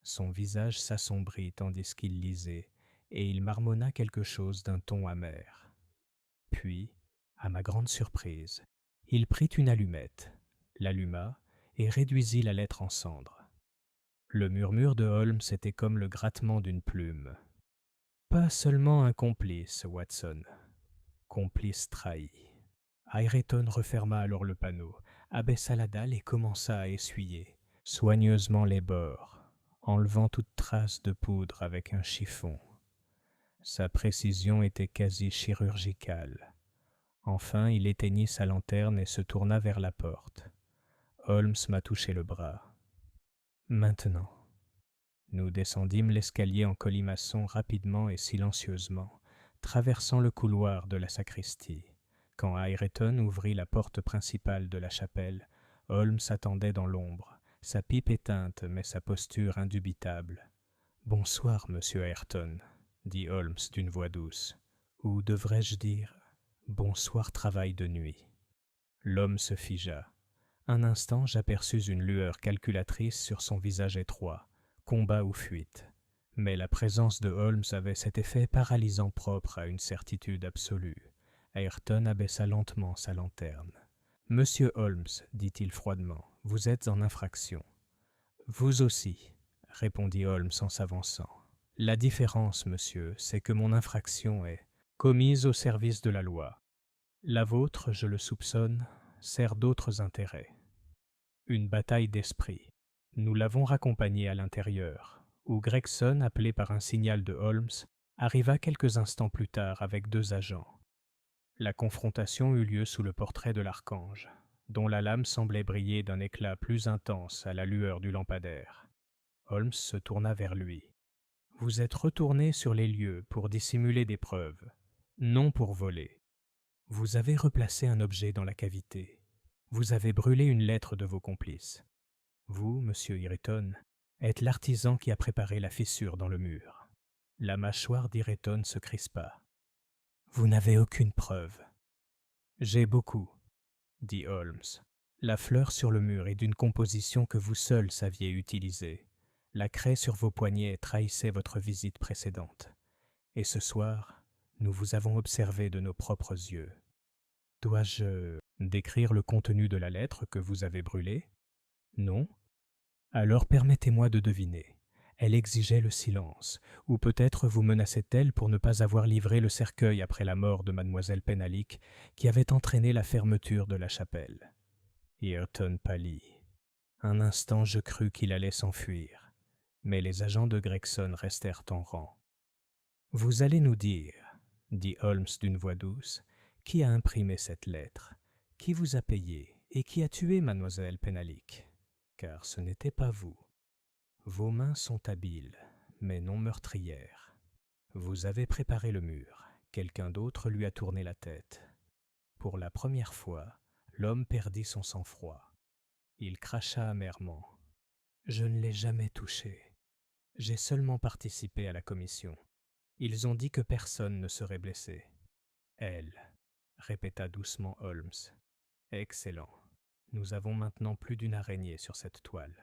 Son visage s'assombrit tandis qu'il lisait, et il marmonna quelque chose d'un ton amer. Puis, à ma grande surprise, il prit une allumette, l'alluma et réduisit la lettre en cendres. Le murmure de Holmes était comme le grattement d'une plume. Pas seulement un complice, Watson. Complice trahi. Ireton referma alors le panneau, abaissa la dalle et commença à essuyer soigneusement les bords, enlevant toute trace de poudre avec un chiffon. Sa précision était quasi chirurgicale. Enfin, il éteignit sa lanterne et se tourna vers la porte. Holmes m'a touché le bras. Maintenant. Nous descendîmes l'escalier en colimaçon rapidement et silencieusement, traversant le couloir de la sacristie. Quand Ireton ouvrit la porte principale de la chapelle, Holmes attendait dans l'ombre, sa pipe éteinte mais sa posture indubitable. « Bonsoir, monsieur Ayrton, » dit Holmes d'une voix douce. « Ou devrais-je dire, bonsoir travail de nuit. » L'homme se figea. Un instant, j'aperçus une lueur calculatrice sur son visage étroit, combat ou fuite. Mais la présence de Holmes avait cet effet paralysant propre à une certitude absolue. Ayrton abaissa lentement sa lanterne. « Monsieur Holmes, dit-il froidement, vous êtes en infraction. » « Vous aussi, » répondit Holmes en s'avançant. « La différence, monsieur, c'est que mon infraction est commise au service de la loi. La vôtre, je le soupçonne, sert d'autres intérêts. » Une bataille d'esprit. Nous l'avons raccompagné à l'intérieur, où Gregson, appelé par un signal de Holmes, arriva quelques instants plus tard avec 2 agents. La confrontation eut lieu sous le portrait de l'archange, dont la lame semblait briller d'un éclat plus intense à la lueur du lampadaire. Holmes se tourna vers lui. « Vous êtes retourné sur les lieux pour dissimuler des preuves, non pour voler. Vous avez replacé un objet dans la cavité. Vous avez brûlé une lettre de vos complices. Vous, monsieur Ireton, êtes l'artisan qui a préparé la fissure dans le mur. » La mâchoire d'Ireton se crispa. « Vous n'avez aucune preuve. »« J'ai beaucoup, » dit Holmes. « La fleur sur le mur est d'une composition que vous seul saviez utiliser. La craie sur vos poignets trahissait votre visite précédente. Et ce soir, nous vous avons observé de nos propres yeux. Dois-je décrire le contenu de la lettre que vous avez brûlée? Non? Alors permettez-moi de deviner. Elle exigeait le silence, ou peut-être vous menaçait-elle pour ne pas avoir livré le cercueil après la mort de mademoiselle Penhalick, qui avait entraîné la fermeture de la chapelle. » Ireton pâlit. Un instant je crus qu'il allait s'enfuir, mais les agents de Gregson restèrent en rang. « Vous allez nous dire, » dit Holmes d'une voix douce, « qui a imprimé cette lettre, qui vous a payé et qui a tué mademoiselle Penhalick, car ce n'était pas vous. Vos mains sont habiles, mais non meurtrières. Vous avez préparé le mur, quelqu'un d'autre lui a tourné la tête. Pour la première fois, l'homme perdit son sang-froid. Il cracha amèrement. « Je ne l'ai jamais touché. J'ai seulement participé à la commission. Ils ont dit que personne ne serait blessé. »« Elle, » répéta doucement Holmes. « Excellent. Nous avons maintenant plus d'une araignée sur cette toile. »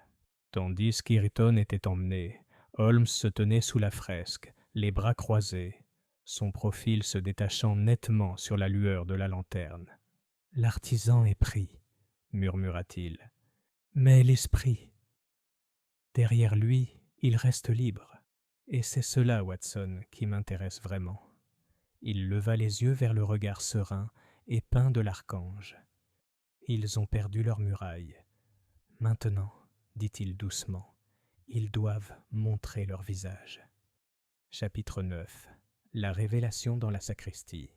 Tandis qu'Ireton était emmené, Holmes se tenait sous la fresque, les bras croisés, son profil se détachant nettement sur la lueur de la lanterne. « L'artisan est pris, » murmura-t-il. « Mais l'esprit. Derrière lui, il reste libre. Et c'est cela, Watson, qui m'intéresse vraiment. » Il leva les yeux vers le regard serein et peint de l'archange. « Ils ont perdu leur muraille. Maintenant, dit-il doucement, ils doivent montrer leur visage. » Chapitre 9. La révélation dans la sacristie.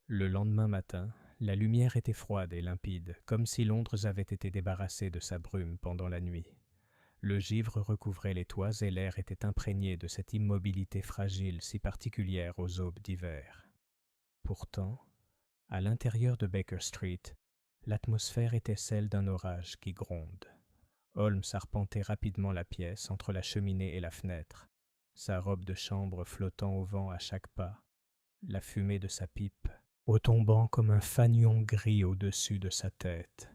Le lendemain matin, la lumière était froide et limpide, comme si Londres avait été débarrassée de sa brume pendant la nuit. Le givre recouvrait les toits et l'air était imprégné de cette immobilité fragile si particulière aux aubes d'hiver. Pourtant, à l'intérieur de Baker Street, l'atmosphère était celle d'un orage qui gronde. Holmes arpentait rapidement la pièce entre la cheminée et la fenêtre, sa robe de chambre flottant au vent à chaque pas, la fumée de sa pipe retombant comme un fanion gris au-dessus de sa tête.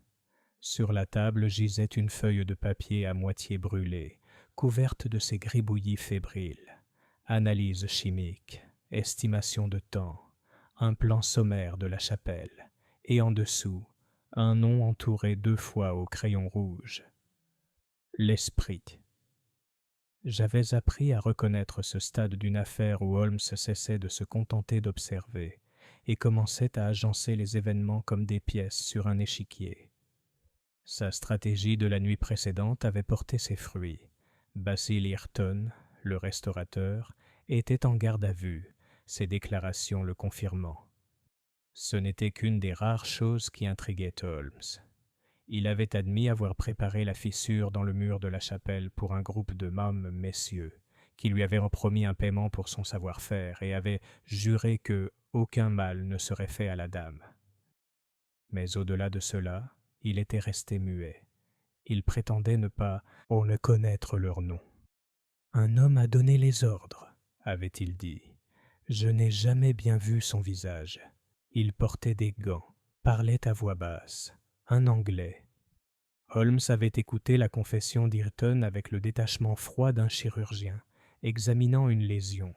Sur la table gisait une feuille de papier à moitié brûlée, couverte de ces gribouillis fébriles. Analyse chimique, estimation de temps, un plan sommaire de la chapelle, et en dessous, un nom entouré 2 fois au crayon rouge. L'esprit. J'avais appris à reconnaître ce stade d'une affaire où Holmes cessait de se contenter d'observer et commençait à agencer les événements comme des pièces sur un échiquier. Sa stratégie de la nuit précédente avait porté ses fruits. Basil Ireton, le restaurateur, était en garde à vue, ses déclarations le confirmant. Ce n'était qu'une des rares choses qui intriguaient Holmes. Il avait admis avoir préparé la fissure dans le mur de la chapelle pour un groupe de mômes messieurs, qui lui avaient promis un paiement pour son savoir-faire et avait juré que aucun mal ne serait fait à la dame. Mais au-delà de cela, il était resté muet. Il prétendait ne pas connaître leur nom. « Un homme a donné les ordres, » avait-il dit. « Je n'ai jamais bien vu son visage. Il portait des gants, parlait à voix basse. Un Anglais. » Holmes avait écouté la confession d'Ireton avec le détachement froid d'un chirurgien, examinant une lésion,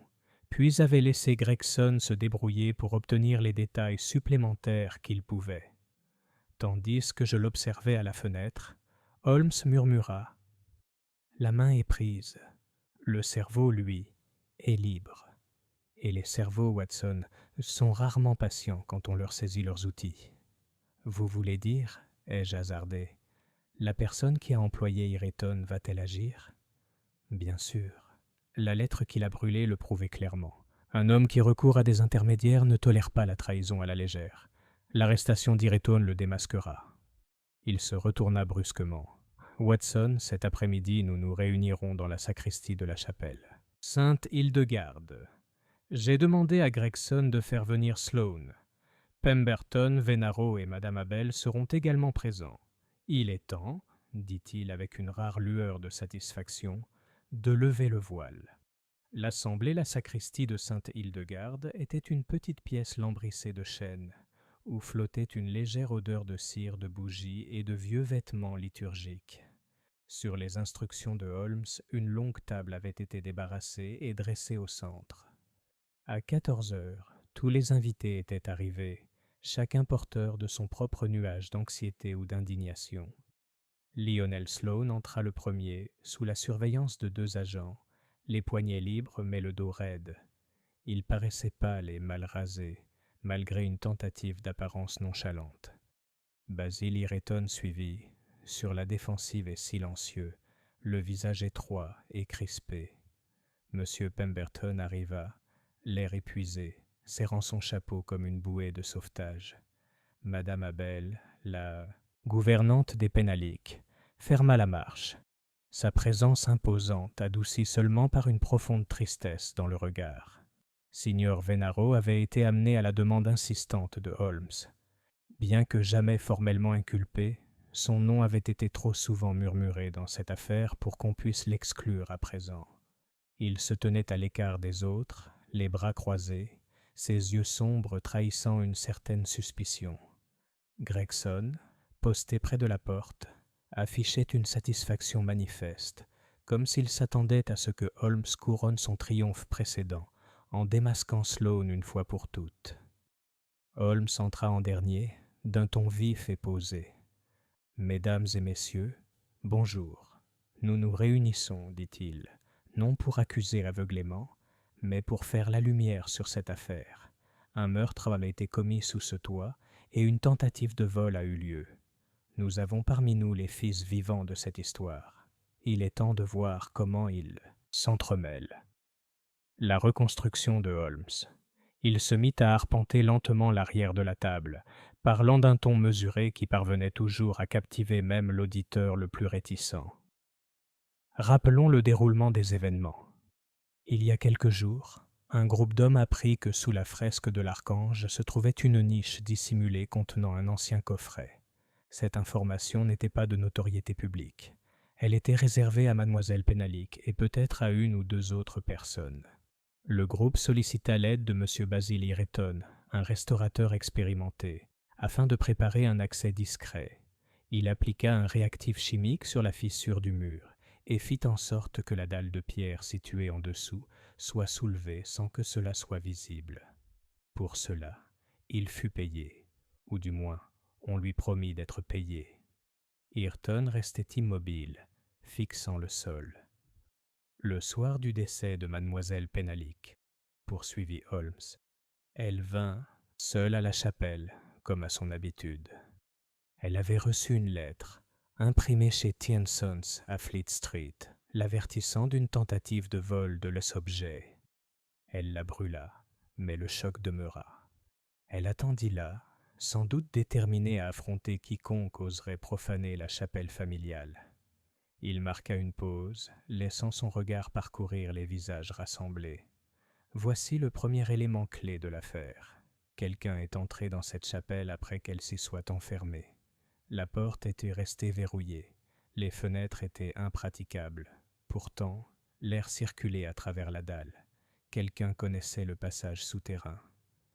puis avait laissé Gregson se débrouiller pour obtenir les détails supplémentaires qu'il pouvait. Tandis que je l'observais à la fenêtre, Holmes murmura. La main est prise. Le cerveau, lui, est libre. Et les cerveaux, Watson, sont rarement patients quand on leur saisit leurs outils. Vous voulez dire, ai-je hasardé, la personne qui a employé Ireton va-t-elle agir? Bien sûr. La lettre qu'il a brûlée le prouvait clairement. Un homme qui recourt à des intermédiaires ne tolère pas la trahison à la légère. L'arrestation d'Ireton le démasquera. Il se retourna brusquement. Watson, cet après-midi, nous nous réunirons dans la sacristie de la chapelle. Sainte Hildegarde. J'ai demandé à Gregson de faire venir Sloane. Pemberton, Venaro et Madame Abel seront également présents. Il est temps, dit-il avec une rare lueur de satisfaction, de lever le voile. L'assemblée, la sacristie de Sainte-Hildegarde, était une petite pièce lambrissée de chêne, où flottait une légère odeur de cire, de bougies et de vieux vêtements liturgiques. Sur les instructions de Holmes, une longue table avait été débarrassée et dressée au centre. À 14 heures, tous les invités étaient arrivés, chacun porteur de son propre nuage d'anxiété ou d'indignation. Lionel Sloane entra le premier, sous la surveillance de 2 agents, les poignets libres mais le dos raide. Il paraissait pâle et mal rasé, malgré une tentative d'apparence nonchalante. Basil Ireton suivit, sur la défensive et silencieux, le visage étroit et crispé. M. Pemberton arriva, l'air épuisé, serrant son chapeau comme une bouée de sauvetage. Madame Abel, la gouvernante des Pénaliques, ferma la marche, sa présence imposante adoucie seulement par une profonde tristesse dans le regard. Signor Venaro avait été amené à la demande insistante de Holmes. Bien que jamais formellement inculpé, son nom avait été trop souvent murmuré dans cette affaire pour qu'on puisse l'exclure à présent. Il se tenait à l'écart des autres, les bras croisés, ses yeux sombres trahissant une certaine suspicion. Gregson, posté près de la porte, affichait une satisfaction manifeste, comme s'il s'attendait à ce que Holmes couronne son triomphe précédent, en démasquant Sloane une fois pour toutes. Holmes entra en dernier, d'un ton vif et posé. « Mesdames et messieurs, bonjour. Nous nous réunissons, dit-il, non pour accuser aveuglément, mais pour faire la lumière sur cette affaire. Un meurtre avait été commis sous ce toit et une tentative de vol a eu lieu. Nous avons parmi nous les fils vivants de cette histoire. Il est temps de voir comment ils s'entremêlent. » La reconstruction de Holmes. Il se mit à arpenter lentement l'arrière de la table, parlant d'un ton mesuré qui parvenait toujours à captiver même l'auditeur le plus réticent. Rappelons le déroulement des événements. Il y a quelques jours, un groupe d'hommes apprit que sous la fresque de l'Archange se trouvait une niche dissimulée contenant un ancien coffret. Cette information n'était pas de notoriété publique. Elle était réservée à mademoiselle Pénalique et peut-être à 1 ou 2 autres personnes. Le groupe sollicita l'aide de M. Basil Ireton, un restaurateur expérimenté, afin de préparer un accès discret. Il appliqua un réactif chimique sur la fissure du mur et fit en sorte que la dalle de pierre située en dessous soit soulevée sans que cela soit visible. Pour cela, il fut payé, ou du moins, on lui promit d'être payé. Ireton restait immobile, fixant le sol. Le soir du décès de mademoiselle Pénalique, poursuivit Holmes, elle vint, seule à la chapelle, comme à son habitude. Elle avait reçu une lettre, imprimée chez Tiensons à Fleet Street, l'avertissant d'une tentative de vol de l'objet. Elle la brûla, mais le choc demeura. Elle attendit là, sans doute déterminée à affronter quiconque oserait profaner la chapelle familiale. Il marqua une pause, laissant son regard parcourir les visages rassemblés. Voici le premier élément clé de l'affaire. Quelqu'un est entré dans cette chapelle après qu'elle s'y soit enfermée. La porte était restée verrouillée. Les fenêtres étaient impraticables. Pourtant, l'air circulait à travers la dalle. Quelqu'un connaissait le passage souterrain.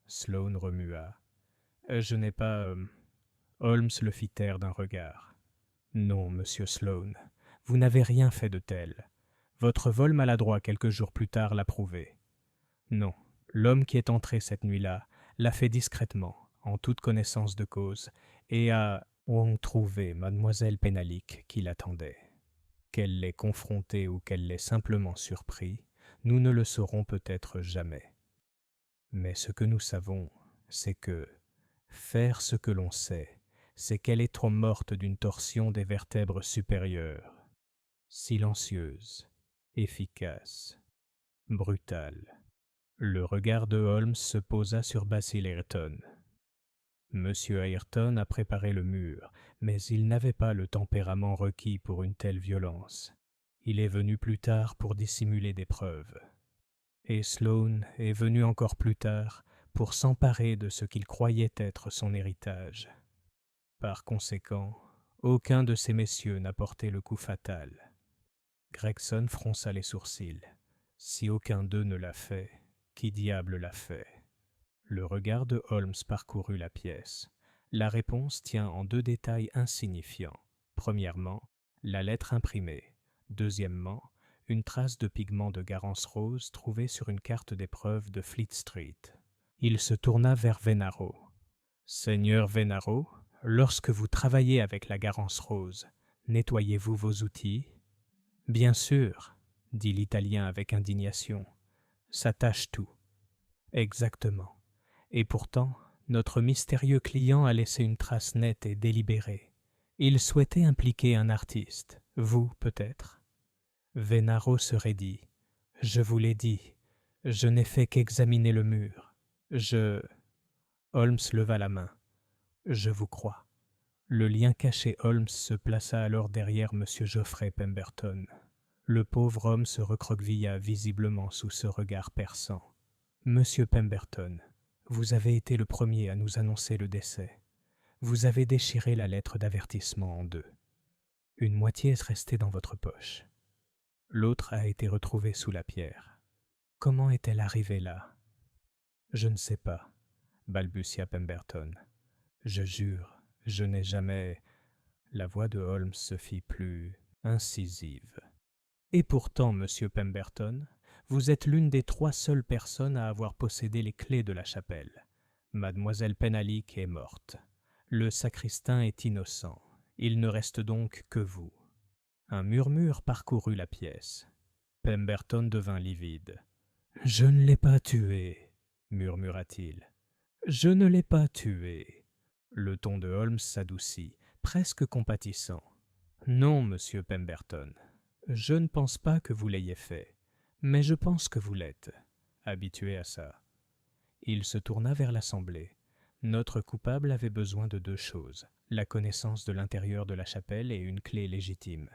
Sloane remua. « Je n'ai pas... Holmes le fit taire d'un regard. « Non, monsieur Sloane, vous n'avez rien fait de tel. Votre vol maladroit quelques jours plus tard l'a prouvé. Non, l'homme qui est entré cette nuit-là l'a fait discrètement, en toute connaissance de cause, et a ont trouvé mademoiselle Penalique qui l'attendait. Qu'elle l'ait confronté ou qu'elle l'ait simplement surpris, nous ne le saurons peut-être jamais. Mais ce que nous savons, c'est que faire ce que l'on sait, c'est qu'elle est trop morte d'une torsion des vertèbres supérieures, silencieuse, efficace, brutale. Le regard de Holmes se posa sur Basil Ayrton. Monsieur Ayrton a préparé le mur, mais il n'avait pas le tempérament requis pour une telle violence. Il est venu plus tard pour dissimuler des preuves. Et Sloane est venu encore plus tard pour s'emparer de ce qu'il croyait être son héritage. Par conséquent, aucun de ces messieurs n'a porté le coup fatal. Gregson fronça les sourcils. Si aucun d'eux ne l'a fait, qui diable l'a fait? Le regard de Holmes parcourut la pièce. La réponse tient en deux détails insignifiants. Premièrement, la lettre imprimée. Deuxièmement, une trace de pigment de Garance rose trouvée sur une carte d'épreuve de Fleet Street. Il se tourna vers Venaro. « Seigneur Venaro, lorsque vous travaillez avec la Garance rose, nettoyez-vous vos outils ?»« Bien sûr, » dit l'Italien avec indignation. « Ça tâche tout. » « Exactement. Et pourtant, notre mystérieux client a laissé une trace nette et délibérée. Il souhaitait impliquer un artiste, vous peut-être. » Venaro se raidit. « Je vous l'ai dit, je n'ai fait qu'examiner le mur. Holmes leva la main. « Je vous crois. » Le lien caché Holmes se plaça alors derrière M. Geoffrey Pemberton. Le pauvre homme se recroquevilla visiblement sous ce regard perçant. « Monsieur Pemberton, vous avez été le premier à nous annoncer le décès. Vous avez déchiré la lettre d'avertissement en deux. Une moitié est restée dans votre poche. L'autre a été retrouvée sous la pierre. Comment est-elle arrivée là ? » « Je ne sais pas, » balbutia Pemberton. « Je jure, je n'ai jamais... » La voix de Holmes se fit plus incisive. « Et pourtant, monsieur Pemberton, vous êtes l'une des 3 seules personnes à avoir possédé les clés de la chapelle. Mademoiselle Penalique est morte. Le sacristain est innocent. Il ne reste donc que vous. » Un murmure parcourut la pièce. Pemberton devint livide. « Je ne l'ai pas tué, » murmura-t-il. « Je ne l'ai pas tué. » Le ton de Holmes s'adoucit, presque compatissant. « Non, monsieur Pemberton, je ne pense pas que vous l'ayez fait. Mais je pense que vous l'êtes, habitué à ça. » Il se tourna vers l'assemblée. Notre coupable avait besoin de 2 choses, la connaissance de l'intérieur de la chapelle et une clé légitime.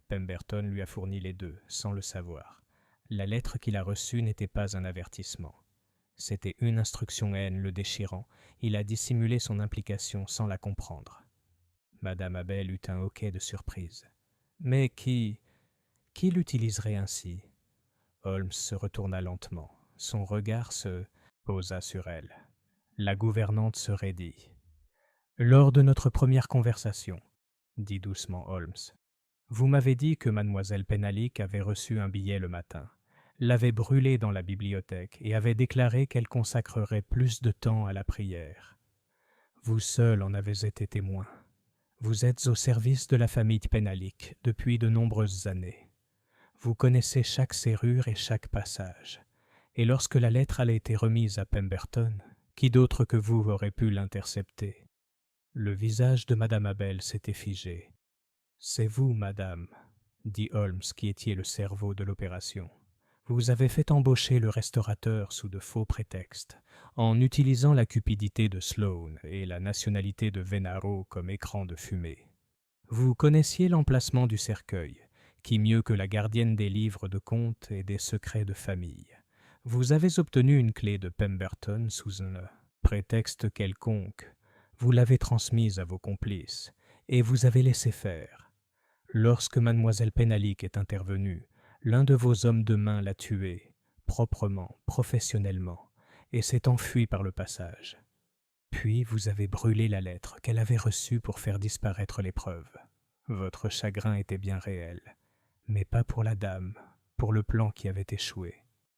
Pemberton lui a fourni les 2, sans le savoir. La lettre qu'il a reçue n'était pas un avertissement. C'était une instruction haine le déchirant. Il a dissimulé son implication sans la comprendre. Madame Abel eut un hoquet de surprise. « Mais qui l'utiliserait ainsi ?» Holmes se retourna lentement. Son regard se posa sur elle. La gouvernante se raidit. « Lors de notre première conversation, » dit doucement Holmes, « vous m'avez dit que mademoiselle Penalique avait reçu un billet le matin, l'avait brûlé dans la bibliothèque et avait déclaré qu'elle consacrerait plus de temps à la prière. Vous seul en avez été témoin. Vous êtes au service de la famille Penalique depuis de nombreuses années. Vous connaissez chaque serrure et chaque passage. Et lorsque la lettre a été remise à Pemberton, qui d'autre que vous aurait pu l'intercepter ? » Le visage de madame Abel s'était figé. « C'est vous, madame, » dit Holmes, qui étiez le cerveau de l'opération. « Vous avez fait embaucher le restaurateur sous de faux prétextes, en utilisant la cupidité de Sloane et la nationalité de Venaro comme écran de fumée. Vous connaissiez l'emplacement du cercueil, qui mieux que la gardienne des livres de comptes et des secrets de famille. Vous avez obtenu une clé de Pemberton sous un prétexte quelconque. Vous l'avez transmise à vos complices, et vous avez laissé faire. Lorsque mademoiselle Penalique est intervenue, l'un de vos hommes de main l'a tuée, proprement, professionnellement, et s'est enfui par le passage. Puis vous avez brûlé la lettre qu'elle avait reçue pour faire disparaître les preuves. Votre chagrin était bien réel, mais pas pour la dame, pour le plan qui avait échoué.